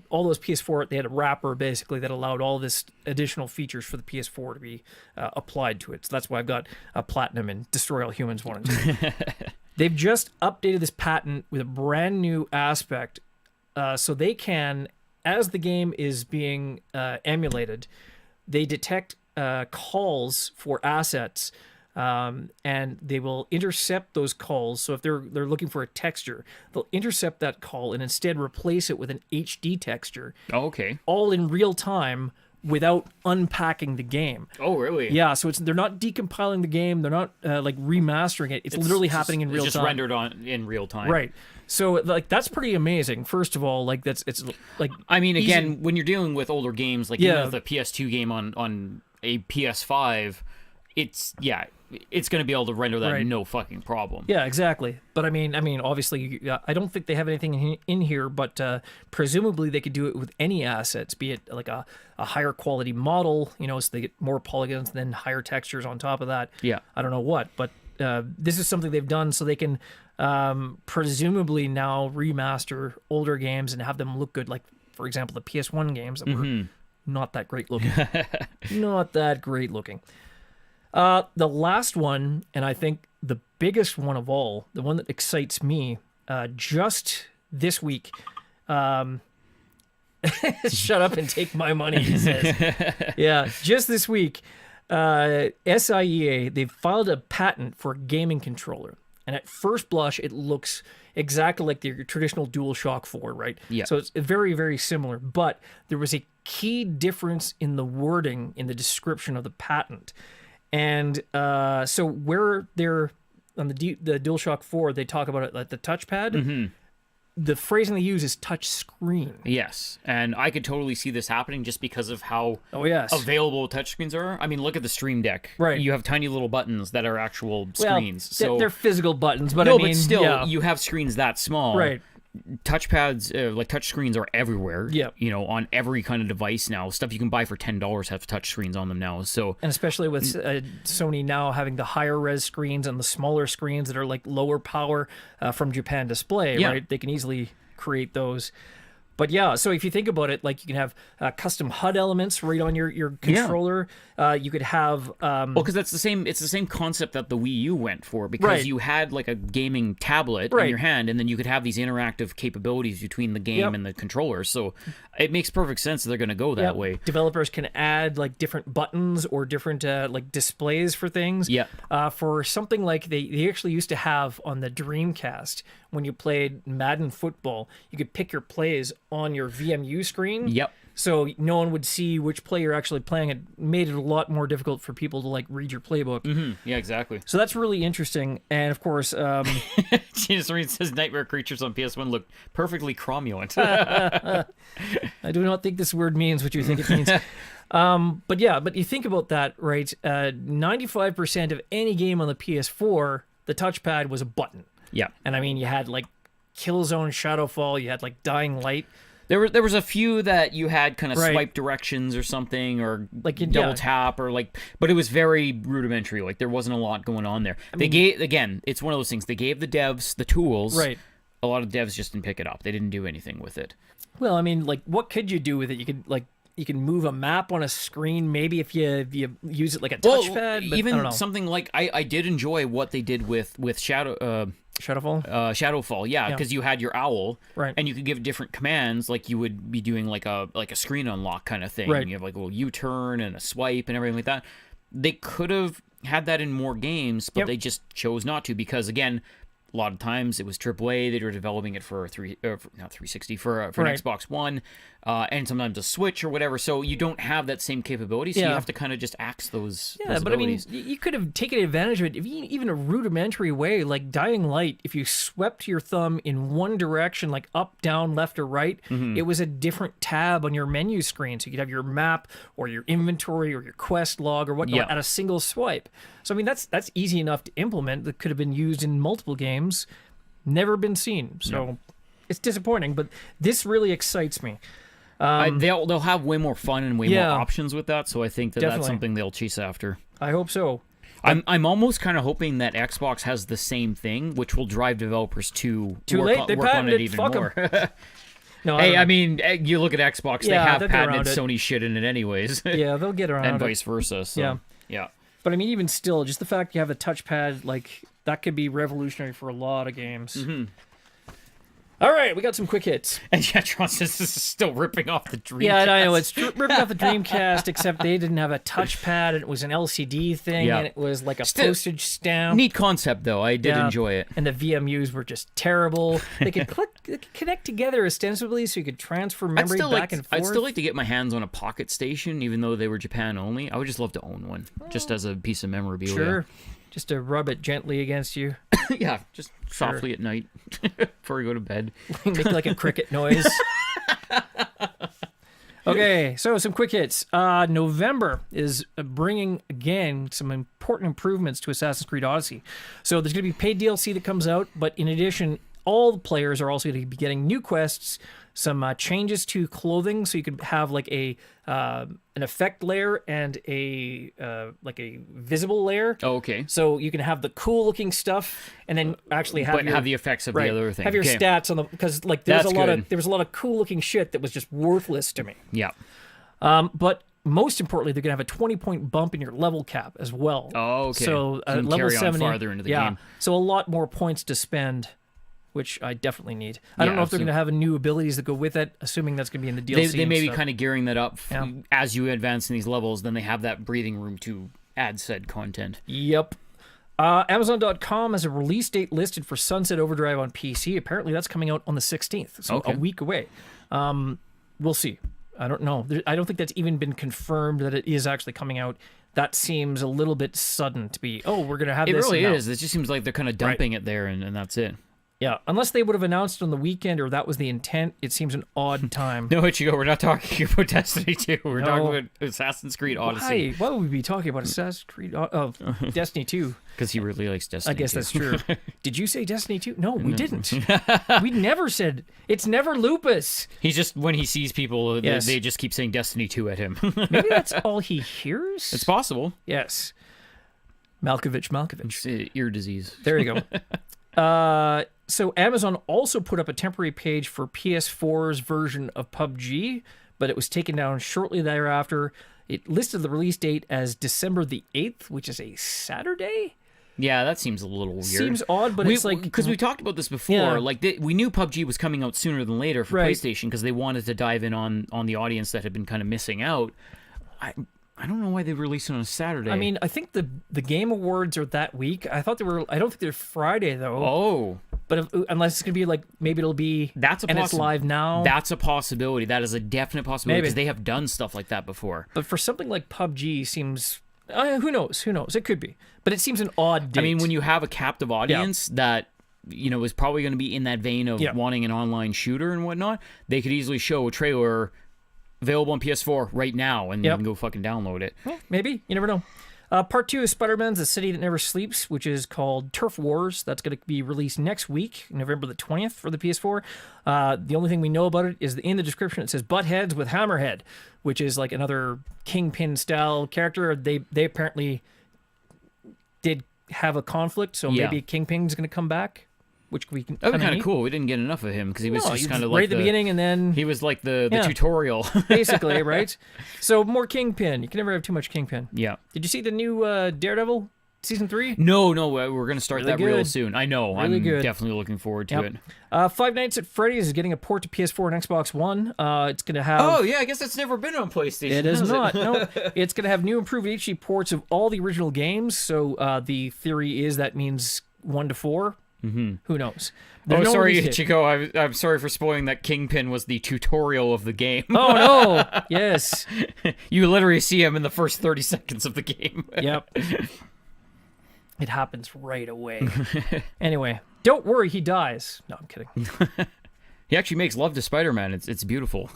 all those PS4, they had a wrapper basically that allowed all this additional features for the PS4 to be applied to it. So that's why I've got Platinum and Destroy All Humans 1 and 2. They've just updated this patent with a brand new aspect, so they can, as the game is being emulated, they detect calls for assets, and they will intercept those calls. So if they're looking for a texture, they'll intercept that call and instead replace it with an HD texture. Oh, okay. All in real time without unpacking the game. Oh, really? Yeah, so they're not decompiling the game. They're not like remastering it. It's literally happening in real time. It's just rendered in real time. Right. So like that's pretty amazing. First of all, like it's like, I mean, easy. again, when you're dealing with older games, like even the PS2 game on a PS5, it's going to be able to render that no fucking problem. Yeah, exactly. But I mean, obviously, I don't think they have anything in here, but presumably they could do it with any assets, be it like a higher quality model, so they get more polygons and then higher textures on top of that. Yeah. I don't know what, but this is something they've done so they can presumably now remaster older games and have them look good. Like, for example, the PS1 games that were not that great looking. Not that great looking. The last one, and I think the biggest one of all, the one that excites me, just this week. Shut up and take my money, he says. Yeah, just this week, SIEA, they've filed a patent for a gaming controller. And at first blush, it looks exactly like the traditional DualShock 4, right? Yeah. So it's very, very similar. But there was a key difference in the wording in the description of the patent. And so where they're on the DualShock 4, they talk about it like the touchpad. Mm-hmm. The phrasing they use is touch screen. Yes, and I could totally see this happening just because of how available touchscreens are. I mean, look at the Stream Deck. Right. You have tiny little buttons that are actual screens. So they're physical buttons, but no, I mean, but still, you have screens that small. Right. Touchpads, like touch screens, are everywhere. Yeah. You know, on every kind of device now. Stuff you can buy for $10 have touch screens on them now. So, and especially with Sony now having the higher res screens and the smaller screens that are like lower power from Japan Display, right? They can easily create those. But yeah, so if you think about it, like you can have custom HUD elements right on your controller. You could have well, because that's the same. It's the same concept that the Wii U went for, because you had like a gaming tablet in your hand, and then you could have these interactive capabilities between the game and the controller. So it makes perfect sense that they're going to go that way. Developers can add like different buttons or different like displays for things. For something like they actually used to have on the Dreamcast, when you played Madden football, you could pick your plays on your VMU screen. So no one would see which play you're actually playing. It made it a lot more difficult for people to like read your playbook. Yeah, exactly. So that's really interesting. And of course, Jesus Reed says Nightmare Creatures on PS1 look perfectly cromulent. I do not think this word means what you think it means. But you think about that, right? 95% of any game on the PS4, the touchpad was a button. Yeah. And I mean, you had like Killzone, Shadowfall, you had like Dying Light. There was a few that you had kind of swipe directions or something, or like double tap, or like, but it was very rudimentary. Like there wasn't a lot going on there. They gave, again, it's one of those things. They gave the devs the tools. Right. A lot of devs just didn't pick it up. They didn't do anything with it. Well, I mean, like, what could you do with it? You can move a map on a screen, maybe if you use it like a touchpad. But even something like I did enjoy what they did with Shadowfall. Shadowfall, yeah, because you had your owl, and you could give different commands, like you would be doing like a screen unlock kind of thing. Right. You have like a little U-turn and a swipe and everything like that. They could have had that in more games, but they just chose not to, because again, a lot of times it was AAA. They were developing it for not 360 for an Xbox One, and sometimes a Switch or whatever. So you don't have that same capability. So you have to kind of just axe those. Yeah, but abilities. I mean, you could have taken advantage of it, even a rudimentary way, like Dying Light. If you swept your thumb in one direction, like up, down, left, or right, it was a different tab on your menu screen. So you could have your map or your inventory or your quest log or whatnot at a single swipe. So I mean, that's easy enough to implement. That could have been used in multiple games, never been seen. So it's disappointing, but this really excites me. They'll have way more fun and way more options with that. So I think that's something they'll chase after. I hope so. I'm almost kind of hoping that Xbox has the same thing, which will drive developers to work on it even more. No, I mean, you look at Xbox; they have patented Sony shit in it, anyways. Yeah, they'll get around and it. vice versa. So, yeah. But I mean, even still, just the fact you have a touchpad, like, that could be revolutionary for a lot of games. All right, we got some quick hits. And Tron says this is still ripping off the Dreamcast. Yeah, I know, it's ripping off the Dreamcast, except they didn't have a touchpad, and it was an LCD thing, and it was like a postage stamp. Neat concept, though. I did enjoy it. And the VMUs were just terrible. They could connect together ostensibly, so you could transfer memory back and forth. I'd still like to get my hands on a Pocket Station, even though they were Japan only. I would just love to own one, just as a piece of memorabilia. Sure. Just to rub it gently against you. Yeah, just softly at night before you go to bed. Make like a cricket noise. Okay, so some quick hits. November is bringing, again, some important improvements to Assassin's Creed Odyssey. So there's going to be paid DLC that comes out, but in addition, all the players are also going to be getting new quests, some changes to clothing, so you could have like an effect layer and a visible layer. Oh, okay. So you can have the cool looking stuff, and then actually have the effects of the other thing. Have your stats on the, because like there was a lot of cool looking shit that was just worthless to me. Yeah. But most importantly, they're going to have a 20-point bump in your level cap as well. Oh, okay. So you can level carry on 70, farther into the game. So a lot more points to spend, which I definitely need. I don't know if they're going to have new abilities that go with it, assuming that's going to be in the DLC. They may be kind of gearing that up as you advance in these levels. Then they have that breathing room to add said content. Yep. Amazon.com has a release date listed for Sunset Overdrive on PC. Apparently, that's coming out on the 16th, so a week away. We'll see. I don't know. I don't think that's even been confirmed that it is actually coming out. That seems a little bit sudden to be, we're going to have this. It really is. It just seems like they're kind of dumping it there, and that's it. Yeah, unless they would have announced it on the weekend or that was the intent, it seems an odd time. No, Ichigo, we're not talking about Destiny 2. We're talking about Assassin's Creed Odyssey. Why would we be talking about Assassin's Creed Destiny 2? Because he really likes Destiny 2. I guess that's true. Did you say Destiny 2? No, we didn't. We never said. It's never Lupus. He's just, when he sees people, they just keep saying Destiny 2 at him. Maybe that's all he hears? It's possible. Yes. Malkovich. It's ear disease. There you go. So Amazon also put up a temporary page for PS4's version of PUBG, but it was taken down shortly thereafter. It listed the release date as December the 8th, which is a Saturday. Yeah, that seems a little weird. Seems odd, but it's like... Because we talked about this before. Yeah. Like, we knew PUBG was coming out sooner than later for PlayStation because they wanted to dive in on the audience that had been kind of missing out. I don't know why they released it on a Saturday. I mean, I think the Game Awards are that week. I thought they were... I don't think they're Friday, though. Oh. But unless it's going to be like, maybe it'll be... it's live now. That's a possibility. That is a definite possibility because they have done stuff like that before. But for something like PUBG seems... who knows? It could be. But it seems an odd date. I mean, when you have a captive audience that... is probably going to be in that vein of wanting an online shooter and whatnot, they could easily show a trailer available on PS4 right now and you can go fucking download it. Well, maybe. You never know. Part 2 of Spider-Man's The City That Never Sleeps, which is called Turf Wars. That's going to be released next week, November the 20th for the PS4. The only thing we know about it is in the description it says butt heads with Hammerhead, which is like another Kingpin-style character. They apparently did have a conflict, so maybe Kingpin's going to come back. Which we can. That would be kind of cool. We didn't get enough of him because he was just kind of like right at the beginning, and then he was like the tutorial, basically, right? So more Kingpin. You can never have too much Kingpin. Yeah. Did you see the new Daredevil season 3? No, we're gonna start that real soon. I know. Really I'm definitely looking forward to it. Five Nights at Freddy's is getting a port to PS4 and Xbox One. It's gonna have. Oh yeah, I guess that's never been on PlayStation. It is not. No, it's gonna have new improved HD ports of all the original games. So the theory is that means 1 to 4. Mm-hmm. Who knows? Sorry, Chico. I'm sorry for spoiling that Kingpin was the tutorial of the game. Oh, no. Yes. You literally see him in the first 30 seconds of the game. Yep. It happens right away. Anyway, don't worry, he dies. No, I'm kidding. He actually makes love to Spider-Man. It's beautiful.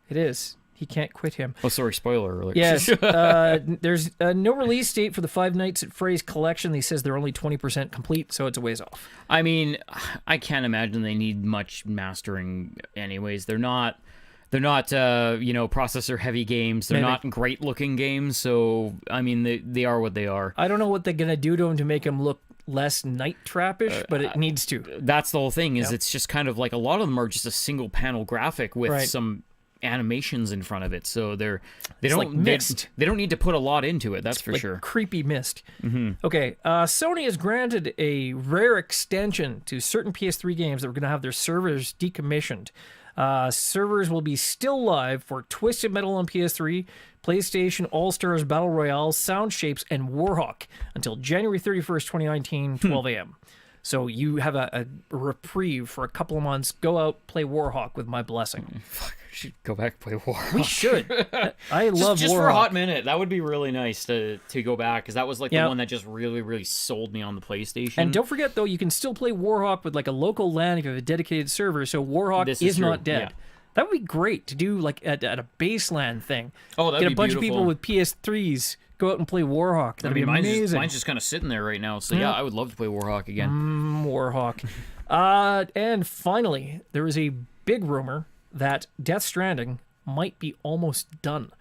It is. He can't quit him. Oh, sorry, spoiler alert. Yes. There's no release date for the Five Nights at Freddy's collection. He says they're only 20% complete, so it's a ways off. I mean, I can't imagine they need much mastering anyways. They're not processor heavy games. They're not great looking games, so I mean they are what they are. I don't know what they're going to do to them to make them look less night trappish, but it needs to. That's the whole thing is it's just kind of like a lot of them are just a single panel graphic with some animations in front of it, so they don't need to put a lot into it. That's for sure. Creepy mist. Mm-hmm. Okay, Sony has granted a rare extension to certain PS3 games that were going to have their servers decommissioned. Servers will be still live for Twisted Metal on PS3, PlayStation All-Stars Battle Royale, Sound Shapes, and Warhawk until January 31st, 2019, 12 a.m. So you have a reprieve for a couple of months. Go out, play Warhawk with my blessing. Fuck, we should go back and play Warhawk. We should. I love just Warhawk. For a hot minute. That would be really nice to go back, because that was like the one that just really, really sold me on the PlayStation. And don't forget, though, you can still play Warhawk with like a local LAN if you have a dedicated server, so Warhawk is not dead. Yeah. That would be great to do like at a base LAN thing. Oh, that'd be beautiful. Get a bunch of people with PS3s. Go out and play Warhawk. That'd be amazing. Mine's just kind of sitting there right now. So yeah, I would love to play Warhawk again. Warhawk. And finally, there is a big rumor that Death Stranding might be almost done.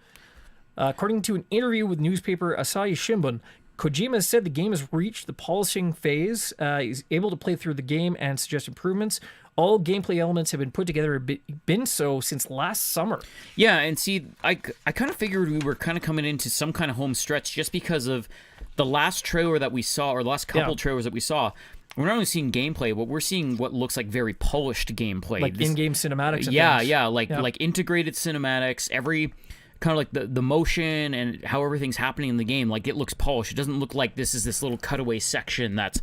According to an interview with newspaper Asahi Shimbun, Kojima said the game has reached the polishing phase. He's able to play through the game and suggest improvements. All gameplay elements have been put together, been so since last summer. Yeah, and see, I kind of figured we were kind of coming into some kind of home stretch just because of the last trailer that we saw, or the last couple trailers that we saw. We're not only seeing gameplay, but we're seeing what looks like very polished gameplay. Like in-game cinematics and yeah, things. Yeah, like integrated cinematics, every kind of like the motion and how everything's happening in the game, like it looks polished. It doesn't look like this is this little cutaway section that's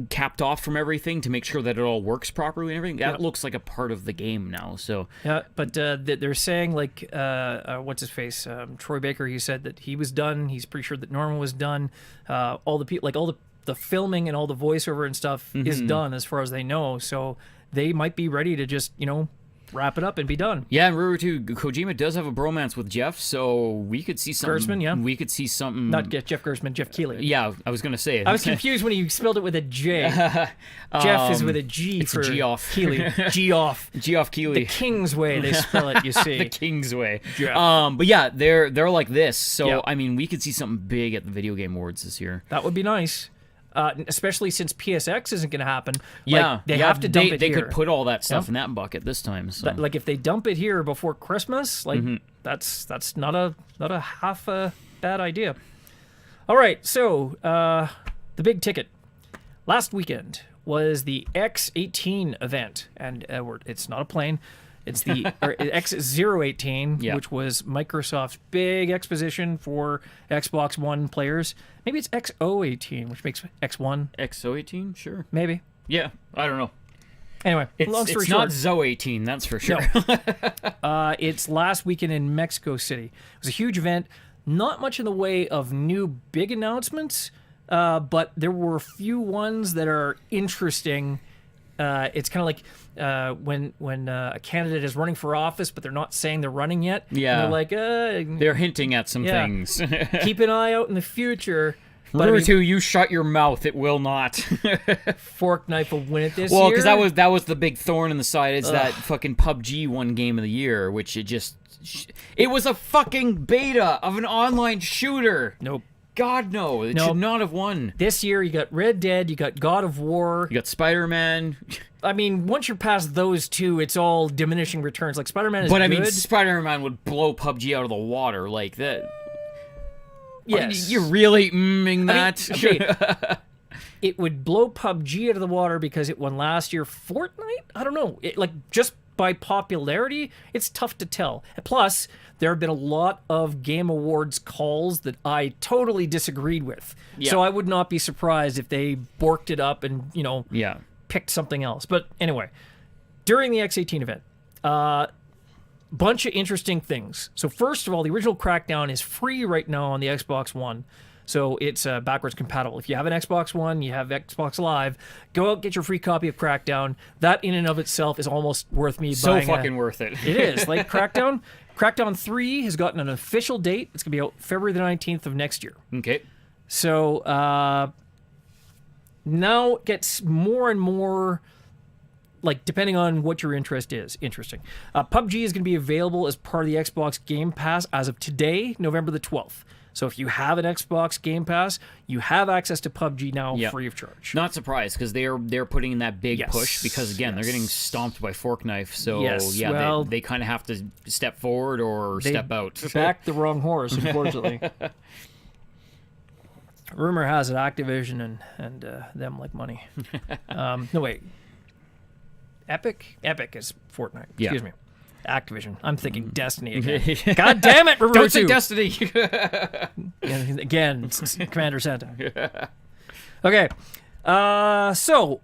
capped off from everything to make sure that it all works properly and everything. That looks like a part of the game now. So yeah, but they're saying like what's his face, Troy Baker. He said that he was done. He's pretty sure that Norman was done. All the people, like all the filming and all the voiceover and stuff is done as far as they know. So they might be ready to just wrap it up and be done. Yeah, and remember too, Kojima does have a bromance with Jeff, so we could see something. Gerstmann, yeah. We could see something. Not Jeff Gerstmann, Jeff Keighley. Yeah, I was going to say it. I was confused when you spelled it with a J. Jeff is with a G it's for G-off. Keighley. G-off. G-off Keighley. The King's way, they spell it, you see. The King's way. Yeah. But yeah, they're like this. So, I mean, we could see something big at the Video Game Awards this year. That would be nice. Especially since PSX isn't going to happen. Yeah, like, they have to dump it They here. could put all that stuff in that bucket this time. So. Like if they dump it here before Christmas, like that's not a half a bad idea. All right, so the big ticket last weekend was the X18 event, and it's not a plane. It's the X018, which was Microsoft's big exposition for Xbox One players. Maybe it's XO18, which makes X1. XO18, sure. Maybe. Yeah, I don't know. Anyway, long story short. It's not Zo18, that's for sure. No. It's last weekend in Mexico City. It was a huge event. Not much in the way of new big announcements, but there were a few ones that are interesting. It's kind of like when a candidate is running for office, but they're not saying they're running yet. Yeah. And they're like, they're hinting at some things. Keep an eye out in the future. But Rutu, you shut your mouth. It will not. Fork Knife will win it this year. Well, because that was the big thorn in the side. Is that fucking PUBG won Game of the Year, which it was a fucking beta of an online shooter. Nope. God, no. It should not have won. This year, you got Red Dead, you got God of War. You got Spider-Man. I mean, once you're past those two, it's all diminishing returns. Like, Spider-Man is good. But, I mean, Spider-Man would blow PUBG out of the water. Like, that... Yes. You're really that? I mean, okay. It would blow PUBG out of the water because it won last year. Fortnite? I don't know. Just by popularity, it's tough to tell. Plus, there have been a lot of Game Awards calls that I totally disagreed with. Yeah. So I would not be surprised if they borked it up and, picked something else. But anyway, during the X18 event, bunch of interesting things. So first of all, the original Crackdown is free right now on the Xbox One. So it's backwards compatible. If you have an Xbox One, you have Xbox Live, go out, get your free copy of Crackdown. That in and of itself is almost worth me buying. So fucking worth it. It is. Like Crackdown. Crackdown 3 has gotten an official date. It's going to be out February the 19th of next year. Okay. So now it gets more and more, like, depending on what your interest is, interesting. PUBG is going to be available as part of the Xbox Game Pass as of today, November the 12th. So if you have an Xbox Game Pass, you have access to PUBG now free of charge. Not surprised, because they're putting in that big push, because again, they're getting stomped by Fork Knife. So they kind of have to step forward or step out. Backed the wrong horse, unfortunately. Rumor has it Activision and them like money. No, wait. Epic? Epic is Fortnite. Excuse me. Activision. I'm thinking Destiny again. God damn it, Rarutu! Don't say Destiny! Again, it's Commander Santa. Okay. So,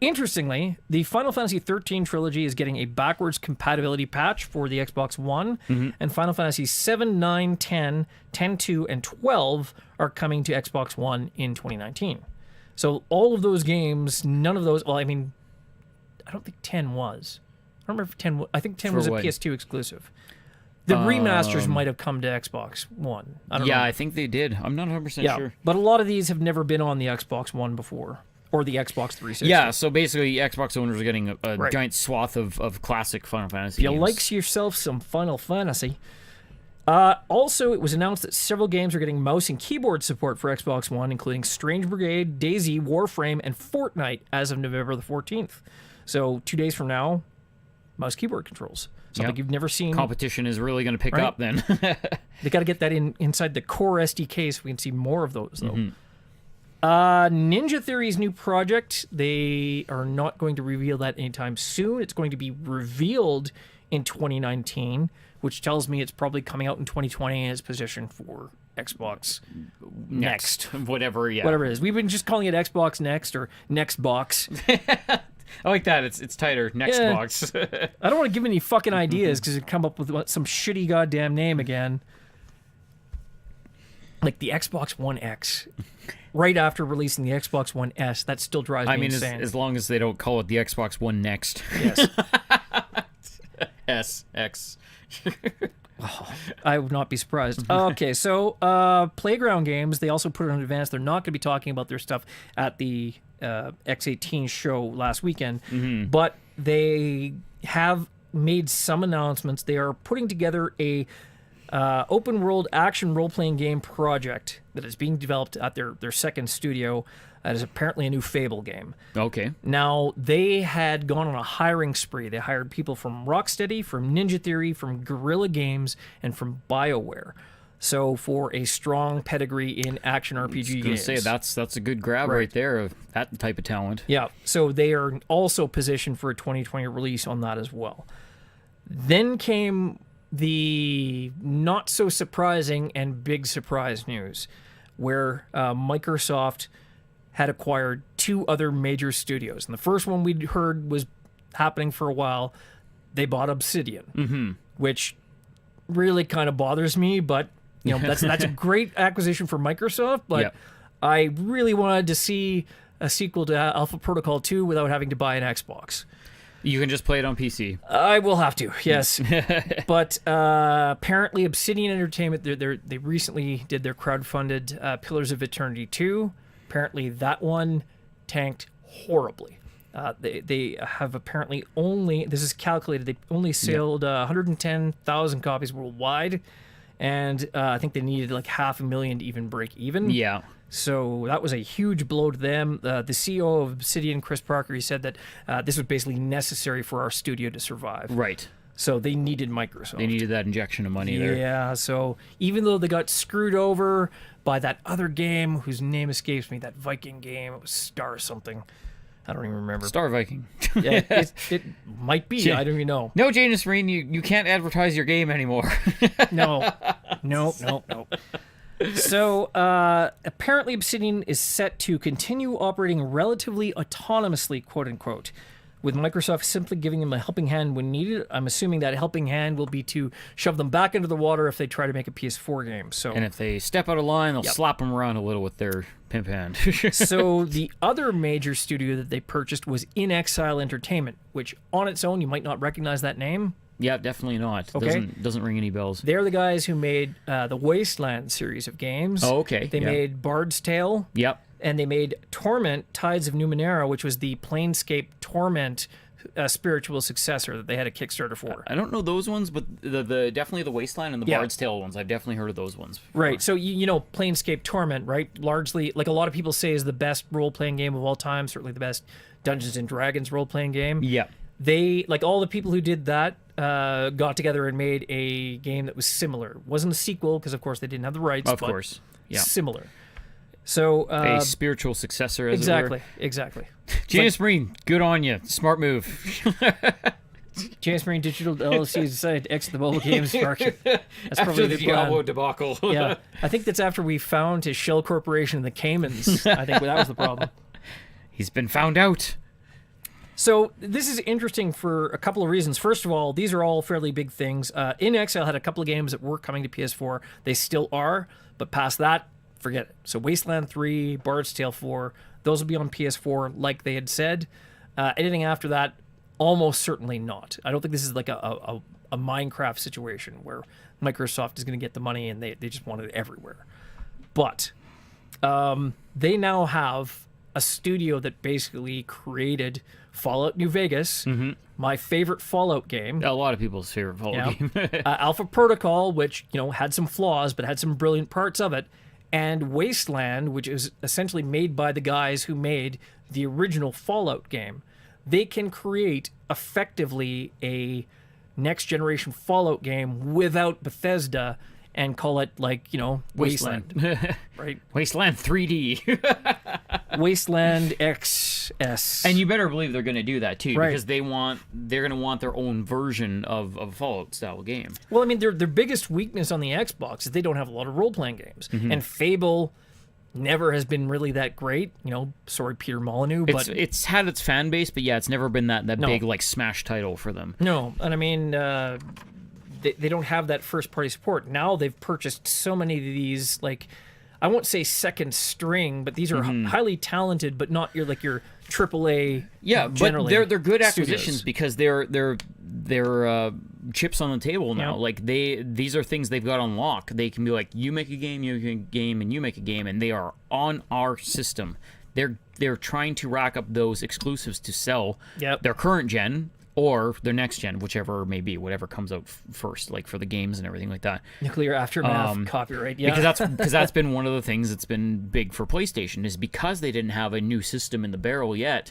interestingly, the Final Fantasy 13 trilogy is getting a backwards compatibility patch for the Xbox One, and Final Fantasy 7, 9, 10, 10-2, and 12 are coming to Xbox One in 2019. So, all of those games, none of those... Well, I mean, I don't think 10 was. I don't remember if 10... I think 10 was a PS2 exclusive. The remasters might have come to Xbox One. I don't know. I think they did. I'm not 100% sure. But a lot of these have never been on the Xbox One before. Or the Xbox 360. Yeah, so basically Xbox owners are getting a giant swath of classic Final Fantasy games. You likes yourself some Final Fantasy. Also, it was announced that several games are getting mouse and keyboard support for Xbox One, including Strange Brigade, DayZ, Warframe, and Fortnite as of November the 14th. So 2 days from now, mouse keyboard controls. Something you've never seen. Competition is really going to pick up then. They got to get that inside the core SDK so we can see more of those, though. Ninja Theory's new project, they are not going to reveal that anytime soon. It's going to be revealed in 2019, which tells me it's probably coming out in 2020 and it's positioned for Xbox Next. Whatever it is. We've been just calling it Xbox Next or Nextbox. I like that. It's tighter. Nextbox. I don't want to give any fucking ideas because it come up with some shitty goddamn name again. Like the Xbox One X. Right after releasing the Xbox One S, that still drives me insane. As long as they don't call it the Xbox One Next. Yes. X. I would not be surprised. Okay, so Playground Games, they also put it in advance. They're not going to be talking about their stuff at the X18 show last weekend, but they have made some announcements. They are putting together a open world action role-playing game project that is being developed at their second studio. That is apparently a new Fable game. Okay. Now, they had gone on a hiring spree. They hired people from Rocksteady, from Ninja Theory, from Guerrilla Games, and from BioWare. So, for a strong pedigree in action RPG games. Say that's a good grab right there of that type of talent. Yeah. So they are also positioned for a 2020 release on that as well. Then came the not so surprising and big surprise news, where Microsoft had acquired 2 other major studios. And the first one we'd heard was happening for a while. They bought Obsidian, which really kind of bothers me, but that's a great acquisition for Microsoft, but I really wanted to see a sequel to Alpha Protocol 2 without having to buy an Xbox. You can just play it on PC. I will have to, yes. But apparently Obsidian Entertainment, they recently did their crowdfunded Pillars of Eternity 2. Apparently that one tanked horribly. They have apparently only, this is calculated, they only sold 110,000 copies worldwide, and I think they needed like 500,000 to even break even. Yeah. So that was a huge blow to them. The CEO of Obsidian, Chris Parker, he said that this was basically necessary for our studio to survive. Right. So they needed Microsoft. They needed that injection of money there. Yeah, so even though they got screwed over by that other game whose name escapes me, that Viking game, it was Star something. I don't even remember. Star Viking. Yeah, it might be. I don't even know. No, Janus Marine, you can't advertise your game anymore. No. So, apparently Obsidian is set to continue operating relatively autonomously, quote-unquote, with Microsoft simply giving them a helping hand when needed. I'm assuming that helping hand will be to shove them back into the water if they try to make a PS4 game. So, and if they step out of line, they'll slap them around a little with their pimp hand. So the other major studio that they purchased was In Exile Entertainment, which on its own, you might not recognize that name. Yeah, definitely not. Okay. Doesn't ring any bells. They're the guys who made the Wasteland series of games. Oh, okay. They made Bard's Tale. Yep. And they made Torment, Tides of Numenera, which was the Planescape Torment spiritual successor that they had a Kickstarter for. I don't know those ones, but the definitely the Wasteland and the Bard's Tale ones. I've definitely heard of those ones before. Right. So, you know, Planescape Torment, right? Largely, like a lot of people say, is the best role-playing game of all time. Certainly the best Dungeons & Dragons role-playing game. Yeah. They, like all the people who did that, got together and made a game that was similar. It wasn't a sequel, because of course they didn't have the rights. Of course. Yeah. Similar. So a spiritual successor, as it were. Exactly. Janus Marine, good on you. Smart move. Janus Marine Digital LLC has decided to exit the mobile games market. That's after probably the Diablo debacle. Yeah, I think that's after we found his shell corporation in the Caymans. I think that was the problem. He's been found out. So this is interesting for a couple of reasons. First of all, these are all fairly big things. In Exile had a couple of games that were coming to PS4. They still are, but past that, forget it. So Wasteland 3, Bard's Tale 4, those will be on PS4 like they had said. Anything after that, almost certainly not. I don't think this is like a Minecraft situation where Microsoft is going to get the money and they just want it everywhere. But they now have a studio that basically created Fallout New Vegas, my favorite Fallout game. A lot of people's favorite Fallout game. Alpha Protocol, which, you know, had some flaws but had some brilliant parts of it, and Wasteland, which is essentially made by the guys who made the original Fallout game. they can create effectively a next generation Fallout game without Bethesda and call it like, Wasteland. Right? Wasteland 3D. Wasteland XS. And you better believe they're going to do that too, Right. because they're going to want their own version of a Fallout style game. Well, I mean, their biggest weakness on the Xbox is they don't have a lot of role-playing games. And Fable never has been really that great. Sorry, Peter Molyneux, but It's had its fan base, but yeah, it's never been that No. big like smash title for them. no. And I mean, they don't have that first-party support. Now they've purchased so many of these, like, I won't say second string, but these are highly talented, but not your AAA. Yeah, but generally they're good acquisitions studios. because they're chips on the table now. Yeah. Like these are things they've got on lock. They can be like, you make a game, you make a game, and you make a game, and they are on our system. They're trying to rack up those exclusives to sell Yep. their current gen or their next gen, whichever it may be, whatever comes out first, like for the games and everything like that. Nuclear Aftermath copyright. Yeah, Because that's been one of the things that's been big for PlayStation, is because they didn't have a new system in the barrel yet.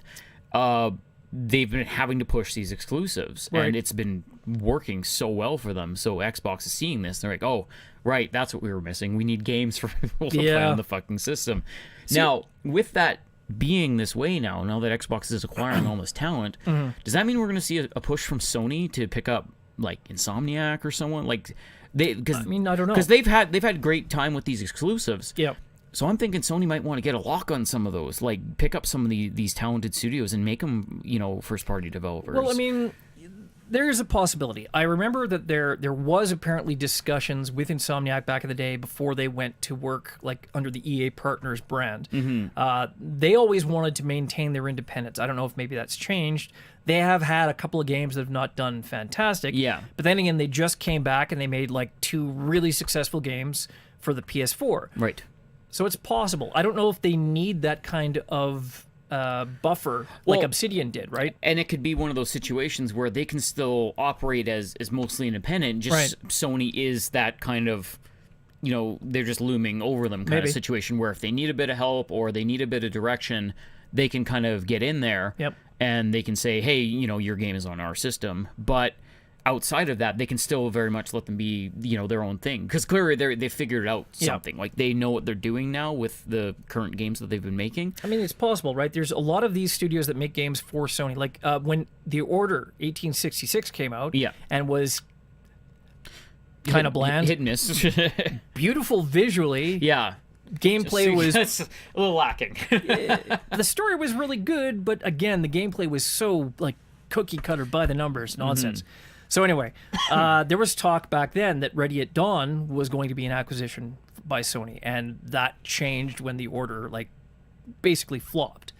They've been having to push these exclusives, Right. and it's been working so well for them. So Xbox is seeing this, they're like, "Oh, right, that's what we were missing. We need games for people to play Yeah. on the fucking system." Now, with that being this way now that Xbox is acquiring all this talent, does that mean we're going to see a push from Sony to pick up like Insomniac or someone like they? Because I mean, I don't know. because they've had great time with these exclusives. Yeah. So I'm thinking Sony might want to get a lock on some of those, like pick up some of these talented studios and make them, first-party developers. Well, I mean, there is a possibility. I remember that there was apparently discussions with Insomniac back in the day before they went to work like under the EA Partners brand. They always wanted to maintain their independence. I don't know if maybe that's changed. They have had a couple of games that have not done fantastic. Yeah. But then again, they just came back and they made like 2 really successful games for the PS4. right. So it's possible. I don't know if they need that kind of buffer like Well, Obsidian did, right? And it could be one of those situations where they can still operate as mostly independent. Just Right. Sony is that kind of, they're just looming over them kind Maybe. of situation where if they need a bit of help or they need a bit of direction, they can kind of get in there. Yep. And they can say, hey, your game is on our system. But outside of that, they can still very much let them be, their own thing. Because clearly they figured out Yeah. something. Like they know what they're doing now with the current games that they've been making. I mean, it's possible, right? There's a lot of these studios that make games for Sony. Like when The Order 1866 came out Yeah. and was kind of bland, Hit and miss. beautiful visually, Yeah. gameplay was... That's a little lacking. The story was really good, but again, the gameplay was so like cookie cutter by the numbers nonsense. So anyway, there was talk back then that Ready at Dawn was going to be an acquisition by Sony, and that changed when The Order like basically flopped.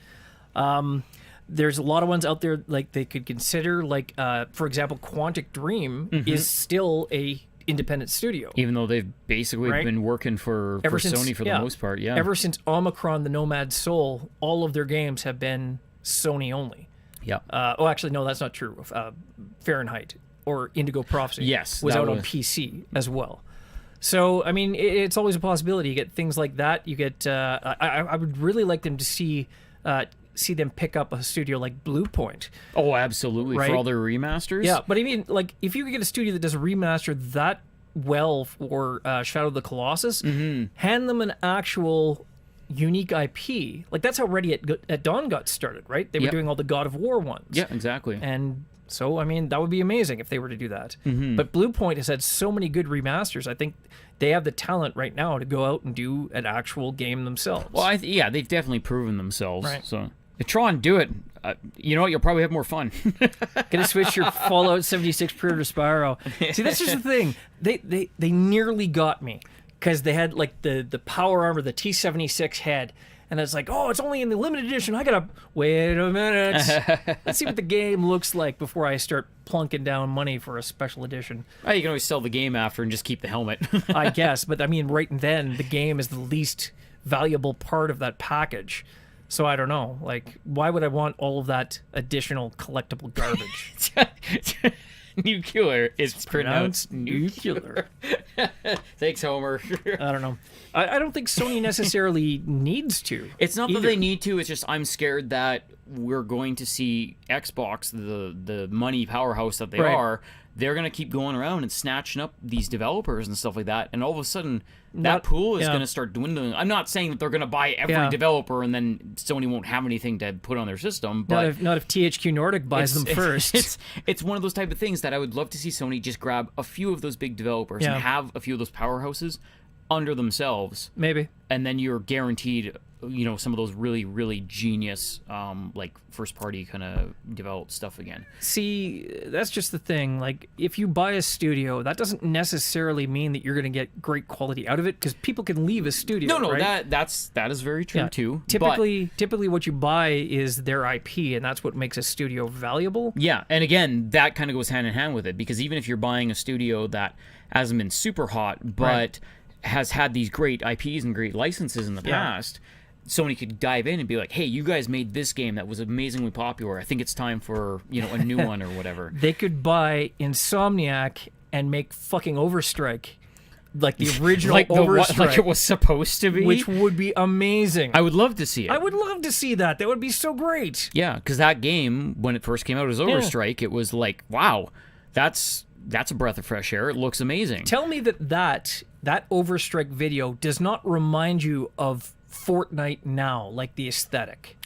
There's a lot of ones out there like they could consider, like for example, Quantic Dream is still a independent studio. Even though they've basically Right. been working for Ever since- Sony for the yeah. most part, yeah. Ever since Omicron, the Nomad Soul, all of their games have been Sony only. yeah. Actually, no, that's not true. Fahrenheit or Indigo Prophecy Yes, was that out on was- PC as well. So, I mean, it's always a possibility. You get things like that. You get. I would really like them to see them pick up a studio like Blue Point. Oh, absolutely. Right. For all their remasters? Yeah, but I mean, like, if you could get a studio that does a remaster that well for Shadow of the Colossus, hand them an actual unique IP. Like, that's how Ready at Dawn got started, right? They were Yep. doing all the God of War ones. Yeah, exactly. And so, I mean, that would be amazing if they were to do that. But Blue Point has had so many good remasters. I think they have the talent right now to go out and do an actual game themselves. Well, yeah, they've definitely proven themselves. Right. So, if Tron do it, you know what? You'll probably have more fun. Gonna switch your Fallout 76 pre-order Spyro. See, that's just the thing. They nearly got me because they had like the power armor, the T-76 head. And it's like, oh, it's only in the limited edition. I gotta wait a minute. Let's see what the game looks like before I start plunking down money for a special edition. You can always sell the game after and just keep the helmet. I guess, but I mean, right then the game is the least valuable part of that package. So I don't know. Like, why would I want all of that additional collectible garbage? Nuclear. It's pronounced nuclear. Thanks, Homer. I don't know. I don't think Sony necessarily needs to. It's not either. that they need to. It's just I'm scared that we're going to see Xbox, the money powerhouse that they Right. are, they're going to keep going around and snatching up these developers and stuff like that. And all of a sudden, that pool is going to start dwindling. I'm not saying that they're going to buy every developer and then Sony won't have anything to put on their system. But not if THQ Nordic buys them first. It's one of those type of things that I would love to see Sony just grab a few of those big developers and have a few of those powerhouses under themselves. Maybe. And then you're guaranteed, you know, some of those really, really genius, like first party kind of developed stuff again. See, that's just the thing. Like, if you buy a studio, that doesn't necessarily mean that you're going to get great quality out of it, because people can leave a studio. No, right? that is very true too. Typically, what you buy is their IP, and that's what makes a studio valuable. Yeah, and again, that kind of goes hand in hand with it, because even if you're buying a studio that hasn't been super hot, but has had these great IPs and great licenses in the past, Sony could dive in and be like, hey, you guys made this game that was amazingly popular. I think it's time for, you know, a new one or whatever. They could buy Insomniac and make fucking Overstrike. Like the original Overstrike. Like it was supposed to be? Which would be amazing. I would love to see it. I would love to see that. That would be so great. Yeah, because that game, when it first came out as Overstrike, it was like, wow, that's a breath of fresh air. It looks amazing. Tell me that Overstrike video does not remind you of Fortnite now, like the aesthetic.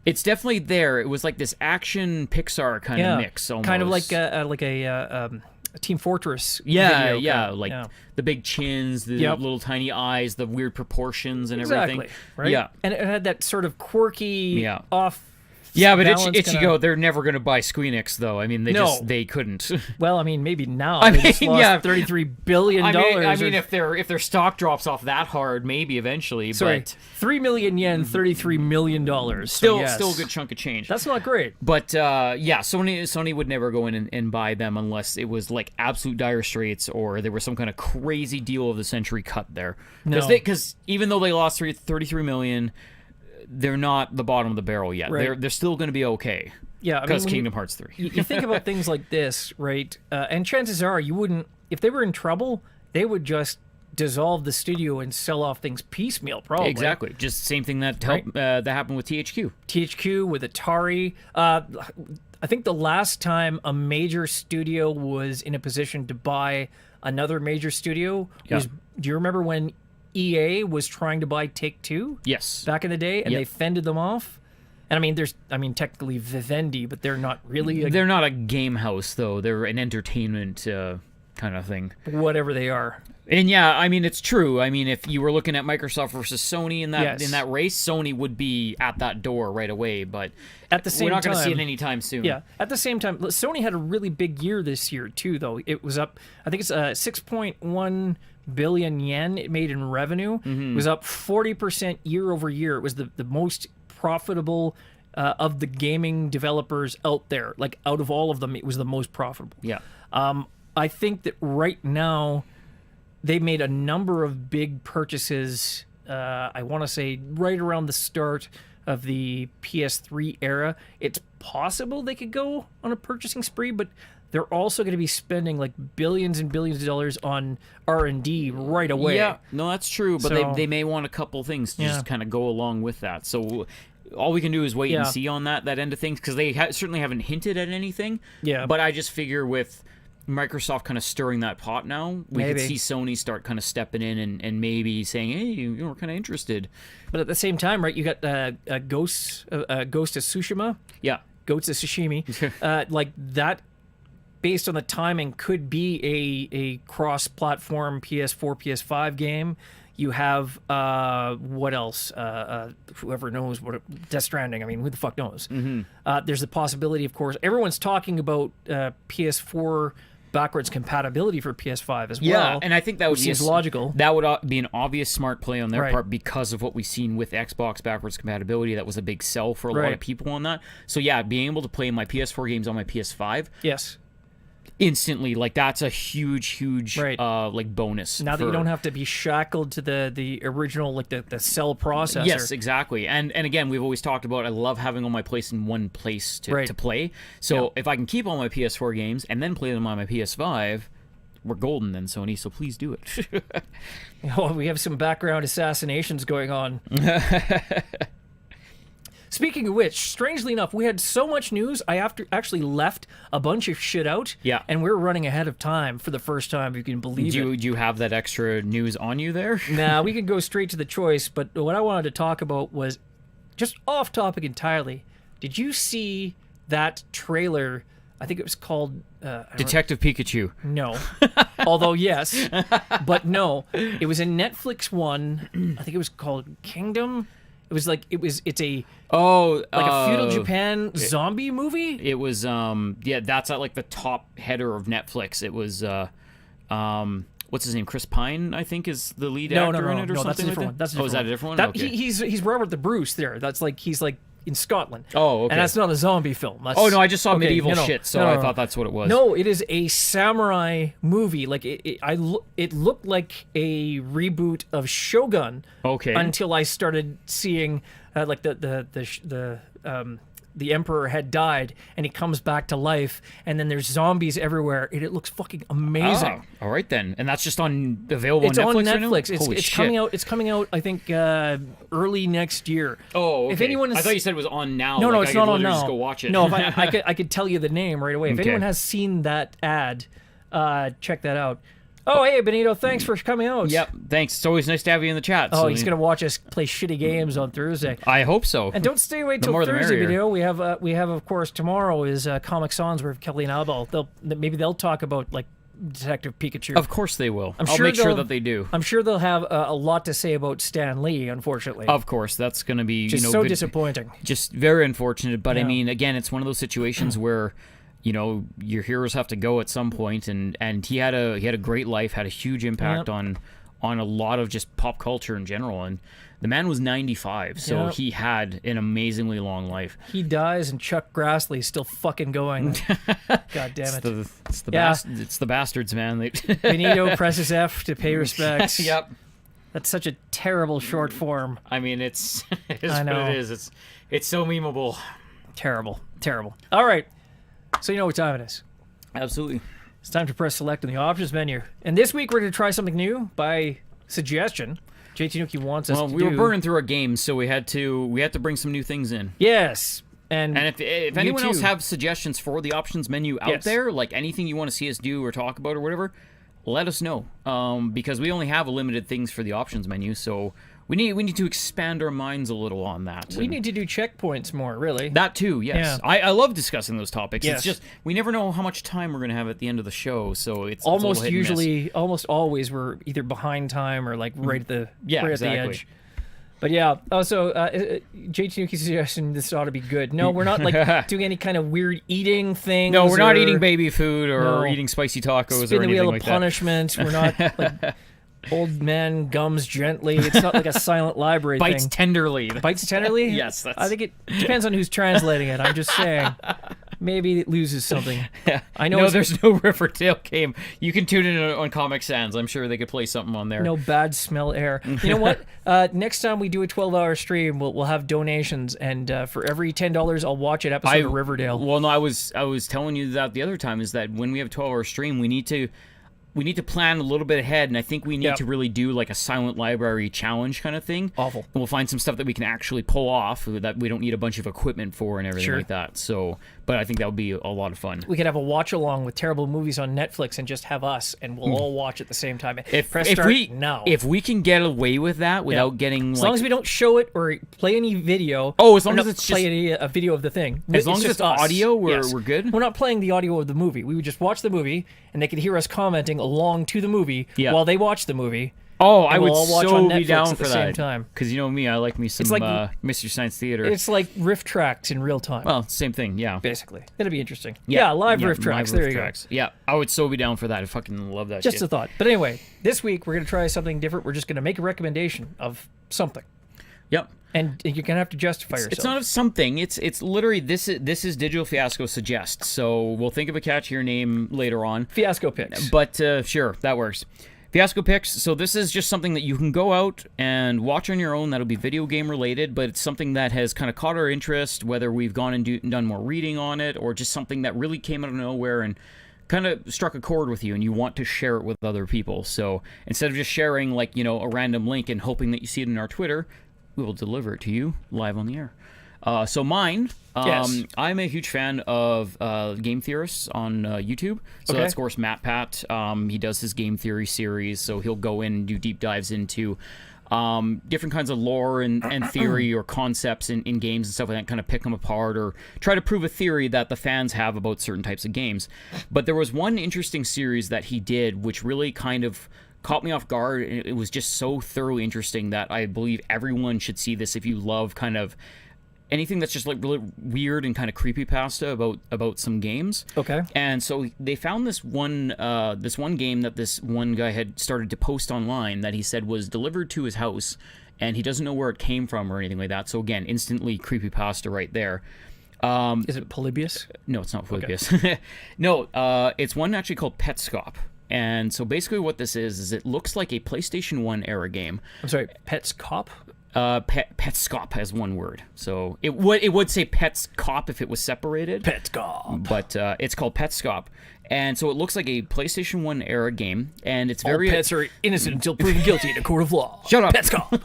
It's definitely there. It was like this action Pixar kind of mix, almost. Kind of like a Team Fortress. Video like the big chins, the little tiny eyes, the weird proportions, and everything. Right? Yeah, and it had that sort of quirky off. Yeah, but Ichigo, they're never going to buy Square-Enix, though. I mean, they couldn't. Well, I mean, maybe now. I they mean, just lost $33 billion. I mean, if their stock drops off that hard, maybe eventually. Sorry, but 3 million yen, $33 million. Still a good chunk of change. That's not great. But Sony would never go in and buy them unless it was like absolute dire straits or there was some kind of crazy deal of the century cut there. Because even though they lost 33 million. They're not the bottom of the barrel yet. Right. They're still going to be okay. Yeah, because Kingdom Hearts 3. You think about things like this, right? And chances are you wouldn't, if they were in trouble, they would just dissolve the studio and sell off things piecemeal, probably. Exactly. Just the same thing that happened with THQ. THQ with Atari. I think the last time a major studio was in a position to buy another major studio was. Do you remember when EA was trying to buy Take-Two? Yes. Back in the day, and they fended them off. And technically Vivendi, but they're not really. They're not a game house, though. They're an entertainment kind of thing. Whatever they are. And yeah, I mean, it's true. I mean, if you were looking at Microsoft versus Sony in that race, Sony would be at that door right away. But at the same time, we're not going to see it anytime soon. Yeah. At the same time, Sony had a really big year this year too, though. It was up. I think it's 6.1 billion yen it made in revenue. It was up 40% year over year. It was the most profitable of the gaming developers out there. Like, out of all of them, it was the most profitable. Yeah. I think that right now they made a number of big purchases. I want to say right around the start of the PS3 era. It's possible they could go on a purchasing spree, but they're also going to be spending like billions and billions of dollars on R&D right away. Yeah, no, that's true. But they may want a couple things to just kind of go along with that. So all we can do is wait and see on that end of things, because they certainly haven't hinted at anything. Yeah. But I just figure with Microsoft kind of stirring that pot now, we could see Sony start kind of stepping in and maybe saying, hey, we're kind of interested. But at the same time, right, you got Ghost of Tsushima. Yeah. Ghost of Tsushima. Like that, based on the timing, could be a cross-platform PS4, PS5 game. You have, what else? Whoever knows what Death Stranding. I mean, who the fuck knows? There's the possibility, of course. Everyone's talking about PS4 backwards compatibility for PS5 as well. Yeah, and I think that would seems logical. That would be an obvious smart play on their part because of what we've seen with Xbox backwards compatibility. That was a big sell for a lot of people on that. So yeah, being able to play my PS4 games on my PS5. Yes. Instantly, like that's a huge like bonus. Now that you don't have to be shackled to the original, like the cell processor. Yes, exactly. And again, we've always talked about I love having all my place in one place to play. So if I can keep all my PS4 games and then play them on my PS5, we're golden then, Sony, so please do it. Oh, we have some background assassinations going on. Speaking of which, strangely enough, we had so much news, I actually left a bunch of shit out. Yeah. And we're running ahead of time for the first time, if you can believe it. Do you have that extra news on you there? Nah, we can go straight to the choice, but what I wanted to talk about was just off topic entirely. Did you see that trailer? I think it was called... Detective Pikachu. No. Although, yes. But no. It was a Netflix one. I think it was called Kingdom. It's a feudal Japan zombie movie. It was that's at like the top header of Netflix. It was what's his name? Chris Pine, I think, is the lead actor in it or something. That's a different one. Is that a different one? Okay. He's Robert the Bruce there. He's like in Scotland. Oh, okay. And that's not a zombie film. I just saw medieval shit, so I thought that's what it was. No, it is a samurai movie. Like it looked like a reboot of Shogun. Okay. Until I started seeing like the emperor had died and he comes back to life and then there's zombies everywhere and it looks fucking amazing. All right then. And that's just available it's on Netflix. It's on Netflix. Right now? It's coming out. It's coming out I think early next year. Oh, okay. If anyone is, I thought you said it was on now. No, like it's not on now. Just go watch it. No, if I could tell you the name right away. If anyone has seen that ad, check that out. Oh, hey, Benito, thanks for coming out. Yep, thanks. It's always nice to have you in the chat. Oh, he's going to watch us play shitty games on Thursday. I hope so. And don't stay away till Thursday, Benito. We have, of course, tomorrow is Comic Sans with Kelly and Albal. Maybe they'll talk about, like, Detective Pikachu. Of course they will. I'll make sure that they do. I'm sure they'll have a lot to say about Stan Lee, unfortunately. Of course, that's going to be just so disappointing. Just very unfortunate. But, I mean, again, it's one of those situations where... your heroes have to go at some point, and he had a great life, had a huge impact on a lot of just pop culture in general, and the man was 95, so he had an amazingly long life. He dies, and Chuck Grassley's still fucking going. God damn it! It's the bastards, man. Benito presses F to pay respects. Yep. That's such a terrible short form. I mean, it is what it is. It's so memeable. Terrible. All right. So you know what time it is. Absolutely. It's time to press select in the options menu. And this week we're going to try something new by suggestion. JT Nuki wants us to do... Well, we were burning through our games, so we had to bring some new things in. Yes. And if anyone else have suggestions for the options menu out there, like anything you want to see us do or talk about or whatever, let us know. Because we only have limited things for the options menu, so... We need to expand our minds a little on that. We need to do checkpoints more, really. That too, yes. Yeah. I love discussing those topics. Yes. It's just we never know how much time we're going to have at the end of the show, so it's almost always we're either behind time or like right at the at the edge. But yeah, also JT Nuki's suggestion, this ought to be good. No, we're not like doing any kind of weird eating thing. No, we're not eating baby food or eating spicy tacos or anything like that. Spin the wheel of punishment. We're not like old man gums gently. It's not like a silent library thing. Bites tenderly. Bites tenderly? Yes. I think it depends on who's translating it. I'm just saying. Maybe it loses something. I know. No, there's no Riverdale game. You can tune in on Comic Sans. I'm sure they could play something on there. No bad smell air. You know what? Next time we do a 12-hour stream, we'll have donations, and for every $10, I'll watch an episode of Riverdale. Well, no, I was telling you that the other time is that when we have a 12-hour stream, we need to plan a little bit ahead, and I think we need to really do like a silent library challenge kind of thing. Awful. And we'll find some stuff that we can actually pull off that we don't need a bunch of equipment for and everything like that. So, but I think that would be a lot of fun. We could have a watch along with terrible movies on Netflix and just have us, and we'll all watch at the same time. If we can get away with that without getting as long as we don't show it or play any video. Oh, as long as it's play a video of the thing. As long as it's audio, we're good. We're not playing the audio of the movie. We would just watch the movie, and they could hear us commenting along to the movie while they watch the movie. Oh, I would so be down at for the that. Same time. Because you know me, I like me some Mystery Science Theater. It's like riff tracks in real time. Well, same thing, yeah. Basically. It'll be interesting. Yeah, live riff tracks. There you go. Yeah, I would so be down for that. I fucking love that Just a thought. But anyway, this week we're going to try something different. We're just going to make a recommendation of something. Yep. And you're going to have to justify yourself. It's not of something. It's literally, this is Digital Fiasco Suggests. So we'll think of a catchier name later on. Fiasco Picks. But sure, that works. Fiasco Picks, so this is just something that you can go out and watch on your own. That'll be video game related, but it's something that has kind of caught our interest, whether we've gone and done more reading on it, or just something that really came out of nowhere and kind of struck a chord with you, and you want to share it with other people. So instead of just sharing, like, a random link and hoping that you see it in our Twitter, we will deliver it to you live on the air. So mine, Yes. I'm a huge fan of game theorists on YouTube. So Okay. that's, of course, Matt Pat. He does his game theory series, so he'll go in and do deep dives into different kinds of lore and theory or concepts in games and stuff like that, kind of pick them apart or try to prove a theory that the fans have about certain types of games. But there was one interesting series that he did which really kind of caught me off guard. It was just so thoroughly interesting that I believe everyone should see this if you love kind of anything that's just like really weird and kind of creepypasta about some games. Okay. And so they found this one game that this one guy had started to post online that he said was delivered to his house, and he doesn't know where it came from or anything like that. So again, instantly creepypasta right there. Is it Polybius? No, it's not Polybius. No, it's one actually called Petscop. And so basically what this is it looks like a PlayStation 1 era game. I'm sorry, Pets Cop? Petscop as one word. So it would say Petscop if it was separated. Pets Cop. But it's called Petscop. And so it looks like a PlayStation 1 era game, and it's very... All pets are innocent until proven guilty in a court of law. Shut up. Pets Cop.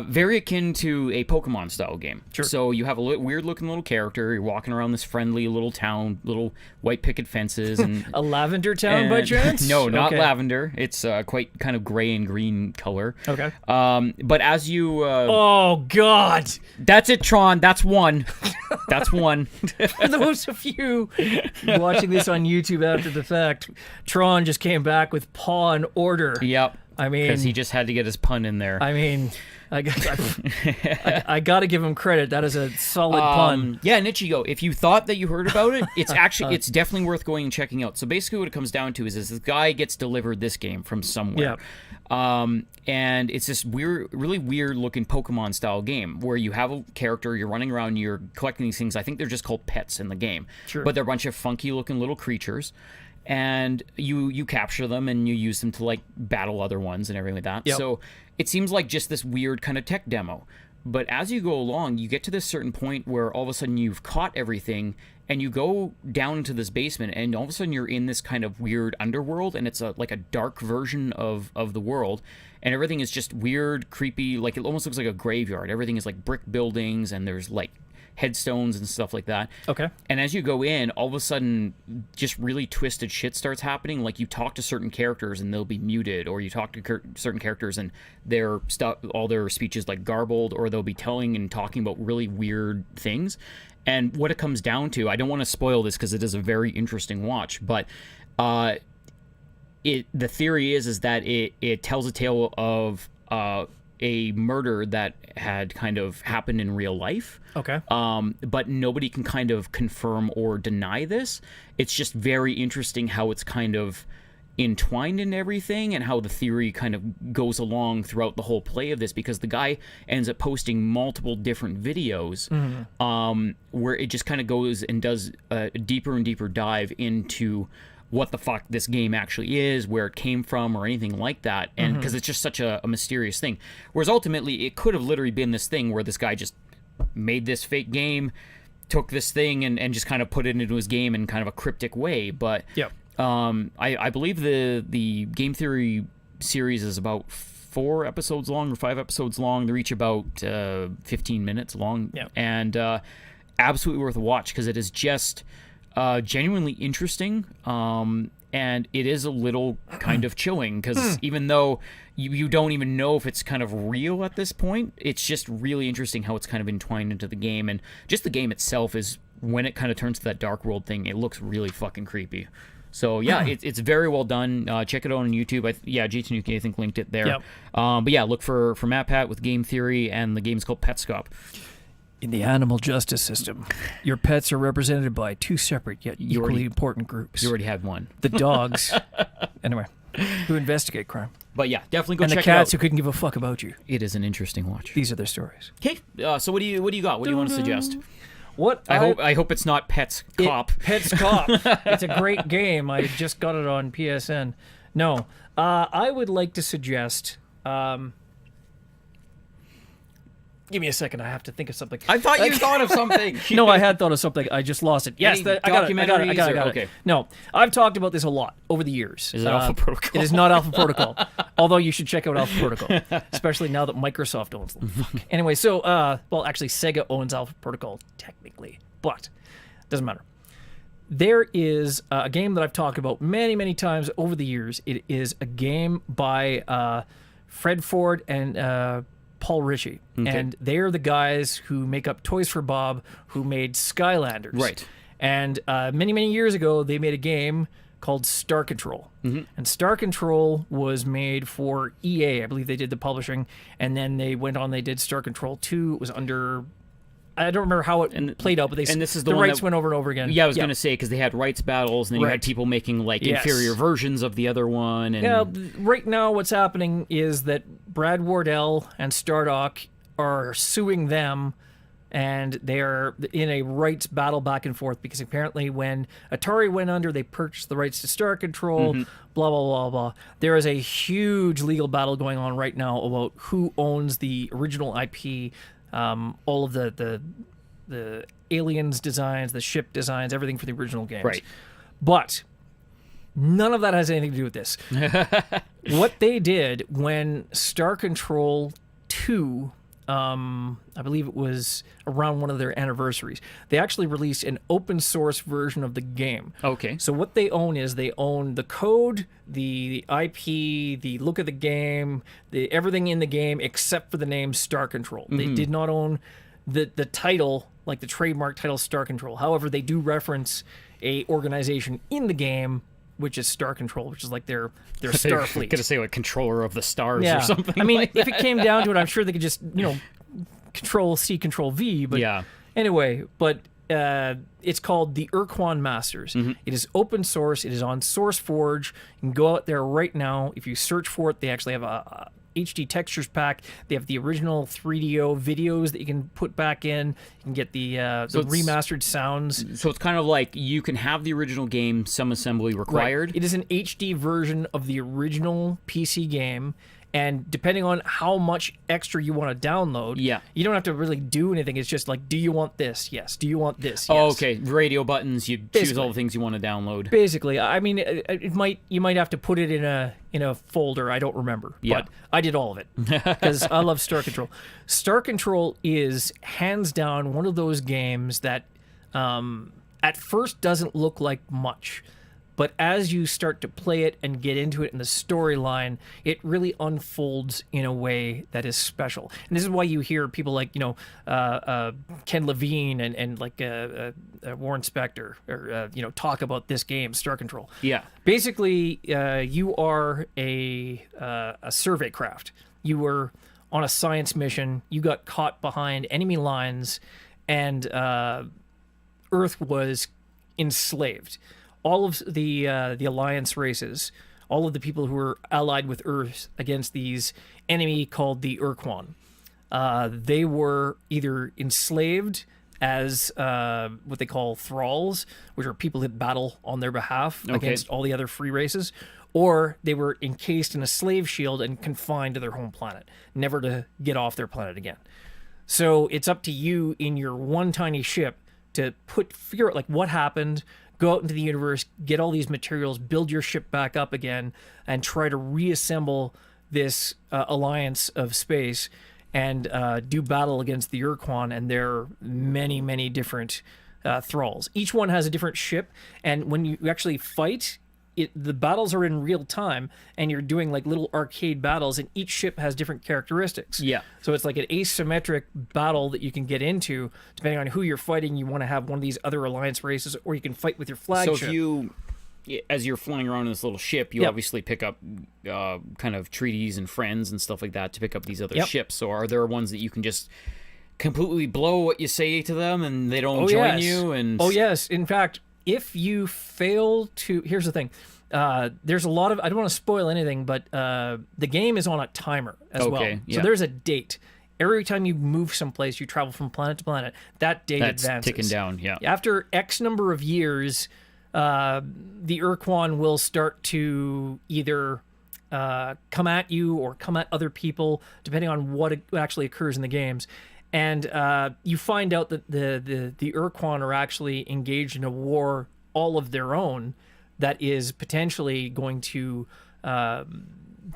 Very akin to a Pokemon style game. Sure. So you have a weird looking little character. You're walking around this friendly little town, little white picket fences, and A lavender town by chance? no, not Okay. lavender. It's quite kind of gray and green color. Okay. But as you, Oh, God. that's it, Tron. That's one. That's one. For those of you watching this on YouTube after the fact, Tron just came back with Paw and Order. Yep. I mean, Because he just had to get his pun in there. I got to give him credit. That is a solid pun. Yeah, Nichigo, if you thought that you heard about it, it's actually it's definitely worth going and checking out. So basically what it comes down to is this guy gets delivered this game from somewhere. And it's this really weird looking Pokemon style game where you have a character, you're running around, you're collecting these things. I think they're just called pets in the game. Sure. But they're a bunch of funky looking little creatures. And you capture them and you use them to like battle other ones and everything like that. Yep. So it seems like just this weird kind of tech demo. But as you go along, you get to this certain point where all of a sudden you've caught everything and you go down into this basement and all of a sudden you're in this kind of weird underworld, and it's like a dark version of the world, and everything is just weird, creepy, like it almost looks like a graveyard. Everything is like brick buildings and there's like headstones and stuff like that. Okay. And as you go in, all of a sudden, just really twisted shit starts happening. Like you talk to certain characters and they'll be muted, or you talk to certain characters and their stuff, all their speech is like garbled, or they'll be telling and talking about really weird things. And what it comes down to, I don't want to spoil this because it is a very interesting watch, but the theory is that it tells a tale of a murder that had kind of happened in real life. Okay. But nobody can kind of confirm or deny this. It's just very interesting how it's kind of entwined in everything and how the theory kind of goes along throughout the whole play of this, because the guy ends up posting multiple different videos where it just kind of goes and does a deeper and deeper dive into what the fuck this game actually is, where it came from, or anything like that. And because it's just such a mysterious thing. Whereas ultimately, it could have literally been this thing where this guy just made this fake game, took this thing and just kind of put it into his game in kind of a cryptic way. But Yep. I believe the game theory series is about 4 episodes long or 5 episodes long. They're each about 15 minutes long. Yep. And absolutely worth a watch because it is just genuinely interesting, and it is a little kind of chilling because even though you don't even know if it's kind of real at this point, it's just really interesting how it's kind of entwined into the game, and just the game itself is, when it kind of turns to that dark world thing, it looks really fucking creepy. So yeah, it's very well done. Check it out on YouTube. Jason UK I think linked it there. Yep. But yeah, look for Matt Pat with Game Theory, and the game's called Petscop. In the animal justice system, your pets are represented by 2 separate yet equally important groups. You already had one. The dogs, anyway, who investigate crime. But yeah, definitely go And the check it out. cats who couldn't give a fuck about you. It is an interesting watch. These are their stories. Okay, so what do you got? What do you want to suggest? What I hope it's not Pets Cop. Pets Cop. It's a great game. I just got it on PSN. No, I would like to suggest Give me a second. I have to think of something. I thought you thought of something. No, I had thought of something. I just lost it. Yes, Any I got it. I got documentaries or- it. okay. No, I've talked about this a lot over the years. Is it Alpha Protocol? It is not Alpha Protocol. Although you should check out Alpha Protocol, especially now that Microsoft owns them. Fuck. Anyway, so well, actually, Sega owns Alpha Protocol technically, but doesn't matter. There is a game that I've talked about many, many times over the years. It is a game by Fred Ford and Paul Ritchie. Okay. And they're the guys who make up Toys for Bob, who made Skylanders. Right. And many, many years ago, they made a game called Star Control. And Star Control was made for EA. I believe they did the publishing. And then they went on, they did Star Control 2. It was under... I don't remember how it played out, but this is the the one rights that- went over and over again. Yeah, I was going to say, because they had rights battles, and then you had Right. people making, like, Yes. inferior versions of the other one. And Yeah, right now what's happening is that Brad Wardell and Stardock are suing them, and they are in a rights battle back and forth, because apparently when Atari went under, they purchased the rights to Star Control, blah, blah, blah, blah. There is a huge legal battle going on right now about who owns the original IP, all of the aliens designs, the ship designs, everything for the original games. Right. But none of that has anything to do with this. What they did when Star Control 2, I believe it was around one of their anniversaries, they actually released an open source version of the game. Okay. So what they own is they own the code, the IP, the look of the game, everything in the game except for the name Star Control. They did not own the title, like the trademark title Star Control. However, they do reference a organization in the game, which is Star Control, which is like their Starfleet. Gonna say, like, controller of the stars Yeah. or something. I mean, like if it came down to it, I'm sure they could just, Control C, Control V. But Yeah. anyway, it's called the Urquan Masters. It is open source. It is on SourceForge. You can go out there right now. If you search for it, they actually have a HD textures pack. They have the original 3DO videos that you can put back in. You can get the it's- remastered sounds. So it's kind of like you can have the original game, some assembly required. Right. It is an HD version of the original PC game, and depending on how much extra you want to download, Yeah. you don't have to really do anything. It's just like, do you want this? Yes. Do you want this? Yes. Oh, okay. Radio buttons. You choose Basically. all the things you want to download. Basically, I mean, you might have to put it in a folder. I don't remember, Yeah. but I did all of it because I love Star Control. Star Control is hands down one of those games that at first doesn't look like much, but as you start to play it and get into it in the storyline, it really unfolds in a way that is special. And this is why you hear people like, Ken Levine and like Warren Spector, or, talk about this game, Star Control. Yeah. Basically, you are a survey craft. You were on a science mission. You got caught behind enemy lines, and Earth was enslaved. All of the Alliance races, all of the people who were allied with Earth against these enemy called the Urquan, they were either enslaved as what they call thralls, which are people that battle on their behalf against all the other free races, or they were encased in a slave shield and confined to their home planet, never to get off their planet again. So it's up to you in your one tiny ship to figure out like what happened, go out into the universe, get all these materials, build your ship back up again, and try to reassemble this alliance of space and do battle against the Urquan and their many, many different thralls. Each one has a different ship, and when you actually fight, the battles are in real time, and you're doing like little arcade battles, and each ship has different characteristics. Yeah. So it's like an asymmetric battle that you can get into depending on who you're fighting. You want to have one of these other alliance races, or you can fight with your flagship. So as you're flying around in this little ship, you obviously pick up kind of treaties and friends and stuff like that to pick up these other ships. So are there ones that you can just completely blow what you say to them and they don't join you? And oh yes, in fact, if you fail to, here's the thing. There's a lot of, I don't want to spoil anything, but the game is on a timer as well. Yeah. So there's a date. Every time you move someplace, you travel from planet to planet, that date that's advances. ticking down, yeah. After X number of years, the Urquan will start to either come at you or come at other people, depending on what actually occurs in the games. And you find out that the Urquan are actually engaged in a war all of their own that is potentially going to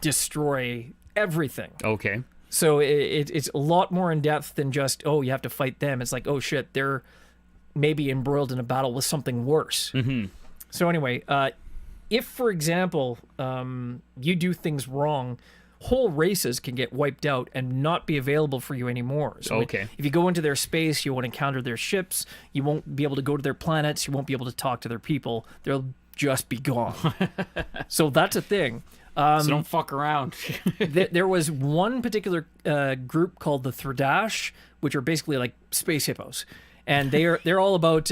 destroy everything. Okay. So it's a lot more in depth than just, oh, you have to fight them. It's like, oh shit, they're maybe embroiled in a battle with something worse. Mm-hmm. So anyway, if, for example, you do things wrong, whole races can get wiped out and not be available for you anymore. So Okay. if you go into their space, you won't encounter their ships, you won't be able to go to their planets, you won't be able to talk to their people. They'll just be gone. So that's a thing. So don't fuck around. There was one particular group called the Thradash, which are basically like space hippos. And they're all about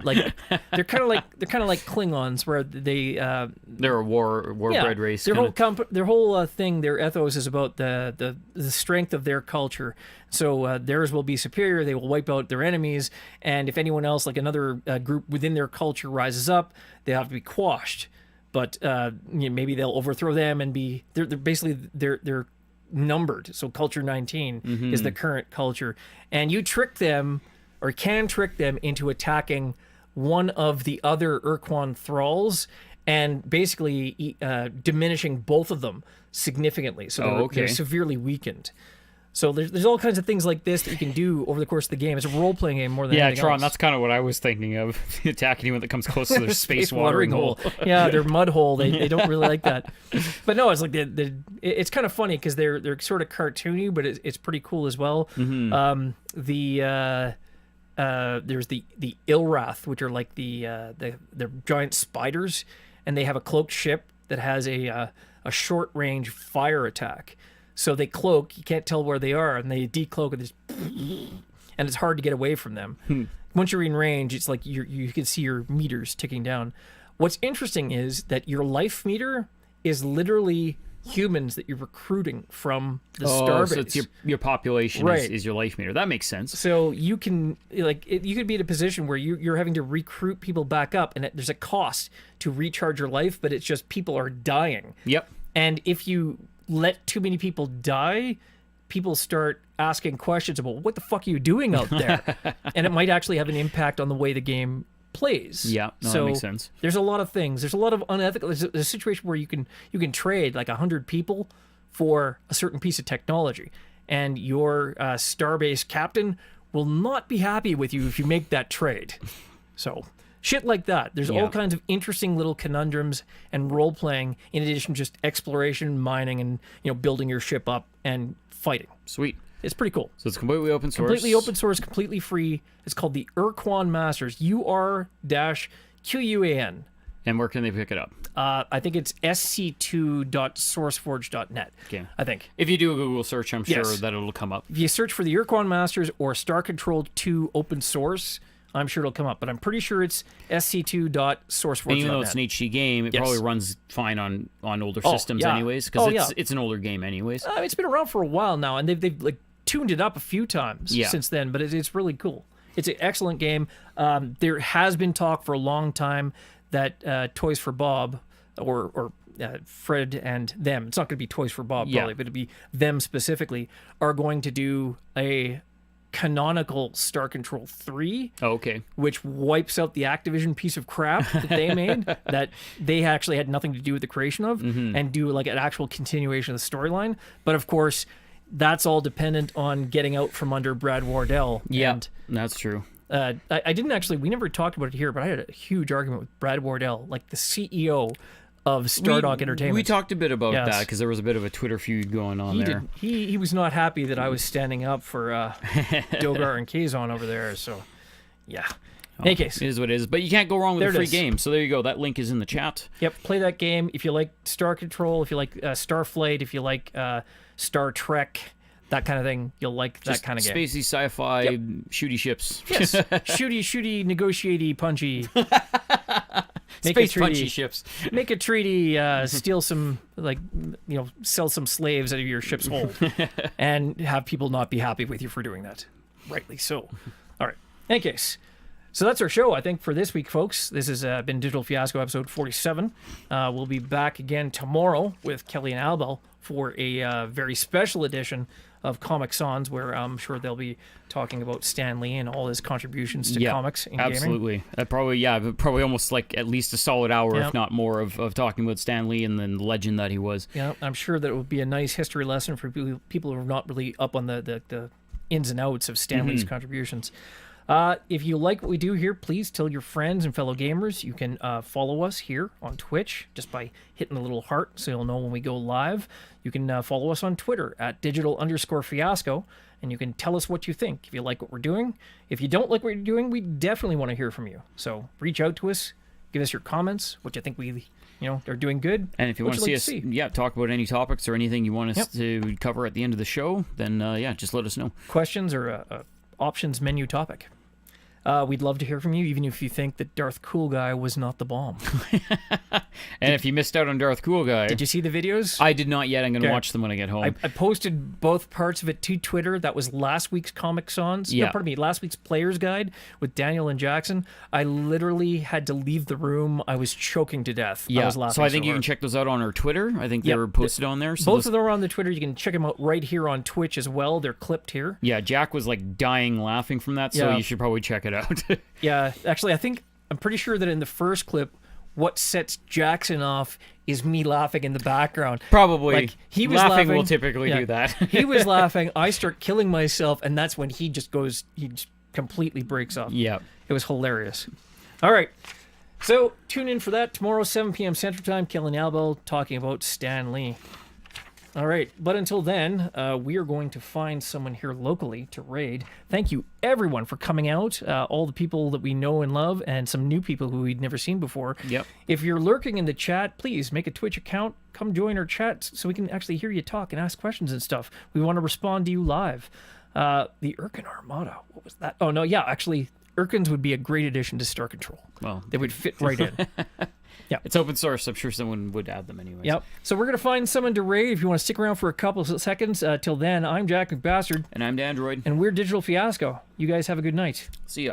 like they're kind of like Klingons, where They're a war-bred race. Their whole thing, their ethos is about the strength of their culture. So theirs will be superior. They will wipe out their enemies, and if anyone else, like another group within their culture, rises up, they have to be quashed. But maybe they'll overthrow them and they're basically they're numbered. So culture 19 is the current culture, and you trick them, or can trick them, into attacking one of the other Urquan thralls and basically diminishing both of them significantly. So they're severely weakened. So there's all kinds of things like this that you can do over the course of the game. It's a role-playing game more than anything Tron, else. that's kind of what I was thinking of. Attacking anyone that comes close to their space watering hole. Yeah, their mud hole. They don't really like that. But no, it's like it's kind of funny because they're sort of cartoony, but it's pretty cool as well. Mm-hmm. There's the Ilrath, which are like they're giant spiders, and they have a cloaked ship that has a short range fire attack. So they cloak, you can't tell where they are, and they decloak, and it's hard to get away from them. Once you're in range, it's like you can see your meters ticking down. What's interesting is that your life meter is literally humans that you're recruiting from the starbase. So it's your population Right. is your life meter. That makes sense. So you can you could be in a position where you're having to recruit people back up, and there's a cost to recharge your life, but it's just people are dying. Yep. And if you let too many people die, people start asking questions about what the fuck are you doing out there, and it might actually have an impact on the way the game plays. Yeah, no, that makes sense. There's a lot of things. There's a lot of unethical. There's a situation where you can trade like 100 people for a certain piece of technology, and your starbase captain will not be happy with you if you make that trade. So shit like that. There's all kinds of interesting little conundrums and role playing, in addition to just exploration, mining, and building your ship up and fighting. Sweet. It's pretty cool. So it's completely open source. Completely open source, completely free. It's called the Urquan Masters. UR-QUAN. And where can they pick it up? I think it's sc2.sourceforge.net. Okay. I think. If you do a Google search, I'm sure that it'll come up. If you search for the Urquan Masters or Star Control 2 open source, I'm sure it'll come up. But I'm pretty sure it's sc2.sourceforge.net. And even though it's an HD game, it probably runs fine on older systems anyways, because it's an older game anyways. It's been around for a while now, and they've like tuned it up a few times since then, but it's really cool. It's an excellent game. There has been talk for a long time that Toys for Bob or Fred and them, it's not going to be Toys for Bob probably, but it'll be them specifically, are going to do a canonical Star Control 3, which wipes out the Activision piece of crap that they made that they actually had nothing to do with the creation of, and do like an actual continuation of the storyline. But of course, that's all dependent on getting out from under Brad Wardell. Yeah, and that's true. I didn't actually, we never talked about it here, but I had a huge argument with Brad Wardell, like the CEO of Stardog Entertainment. We talked a bit about that because there was a bit of a Twitter feud going on there. He was not happy that I was standing up for Dogar and Kazon over there, so yeah. In any case. It is what it is, but you can't go wrong with a free game, so there you go. That link is in the chat. Yep, play that game. If you like Star Control, if you like Starflight, if you like Star Trek, that kind of thing, you'll like that kind of game. Spacey, sci-fi, shooty ships. Yes, shooty, negotiatey, punchy. Space punchy ships. Make a treaty, steal some, sell some slaves out of your ship's hold, and have people not be happy with you for doing that. Rightly so. All right. In any case, so that's our show, I think, for this week, folks. This has been Digital Fiasco episode 47. We'll be back again tomorrow with Kelly and Albel for a very special edition of Comic Sans, where I'm sure they'll be talking about Stan Lee and all his contributions to comics and gaming. Absolutely. Probably almost like at least a solid hour, if not more, of talking about Stan Lee and then the legend that he was. Yeah, I'm sure that it would be a nice history lesson for people who are not really up on the ins and outs of Stan Lee's contributions. If you like what we do here, please tell your friends and fellow gamers. You can follow us here on Twitch just by hitting the little heart so you'll know when we go live. You can follow us on Twitter at Digital_Fiasco, and you can tell us what you think. If you like what we're doing. If you don't like what you're doing, we definitely want to hear from you. So reach out to us, give us your comments, what you think we are doing good. And if you want to see us talk about any topics or anything you want us to cover at the end of the show, then just let us know. Questions or options menu topic. We'd love to hear from you, even if you think that Darth Cool Guy was not the bomb. And if you missed out on Darth Cool Guy... Did you see the videos? I did not yet. I'm going to watch them when I get home. I posted both parts of it to Twitter. That was last week's Comic Sans. Yeah. No, pardon me, last week's Player's Guide with Daniel and Jackson. I literally had to leave the room. I was choking to death. Yeah, I was laughing so I think you hard. can check those out on our Twitter. I think they were posted on there. So both of them are on the Twitter. You can check them out right here on Twitch as well. They're clipped here. Yeah, Jack was like dying laughing from that, so you should probably check it out. Yeah, actually, I'm pretty sure that in the first clip, what sets Jackson off is me laughing in the background. Probably. Like, he was laughing laughing. will typically do that. He was laughing. I start killing myself, and that's when he just completely breaks up. Yeah. It was hilarious. All right. So tune in for that tomorrow, 7 p.m. Central Time. Kellen Albel talking about Stan Lee. All right, but until then, we are going to find someone here locally to raid. Thank you, everyone, for coming out. All the people that we know and love, and some new people who we'd never seen before. Yep. If you're lurking in the chat, please make a Twitch account. Come join our chat so we can actually hear you talk and ask questions and stuff. We want to respond to you live. The Irkin Armada, what was that? Oh, no, yeah, actually, Irkins would be a great addition to Star Control. Well, they would fit right in. Yeah, it's open source. I'm sure someone would add them anyways. Yep. So we're going to find someone to raid if you want to stick around for a couple of seconds. Till then, I'm Jack McBastard. And I'm Dandr0id. And we're Digital Fiasco. You guys have a good night. See ya.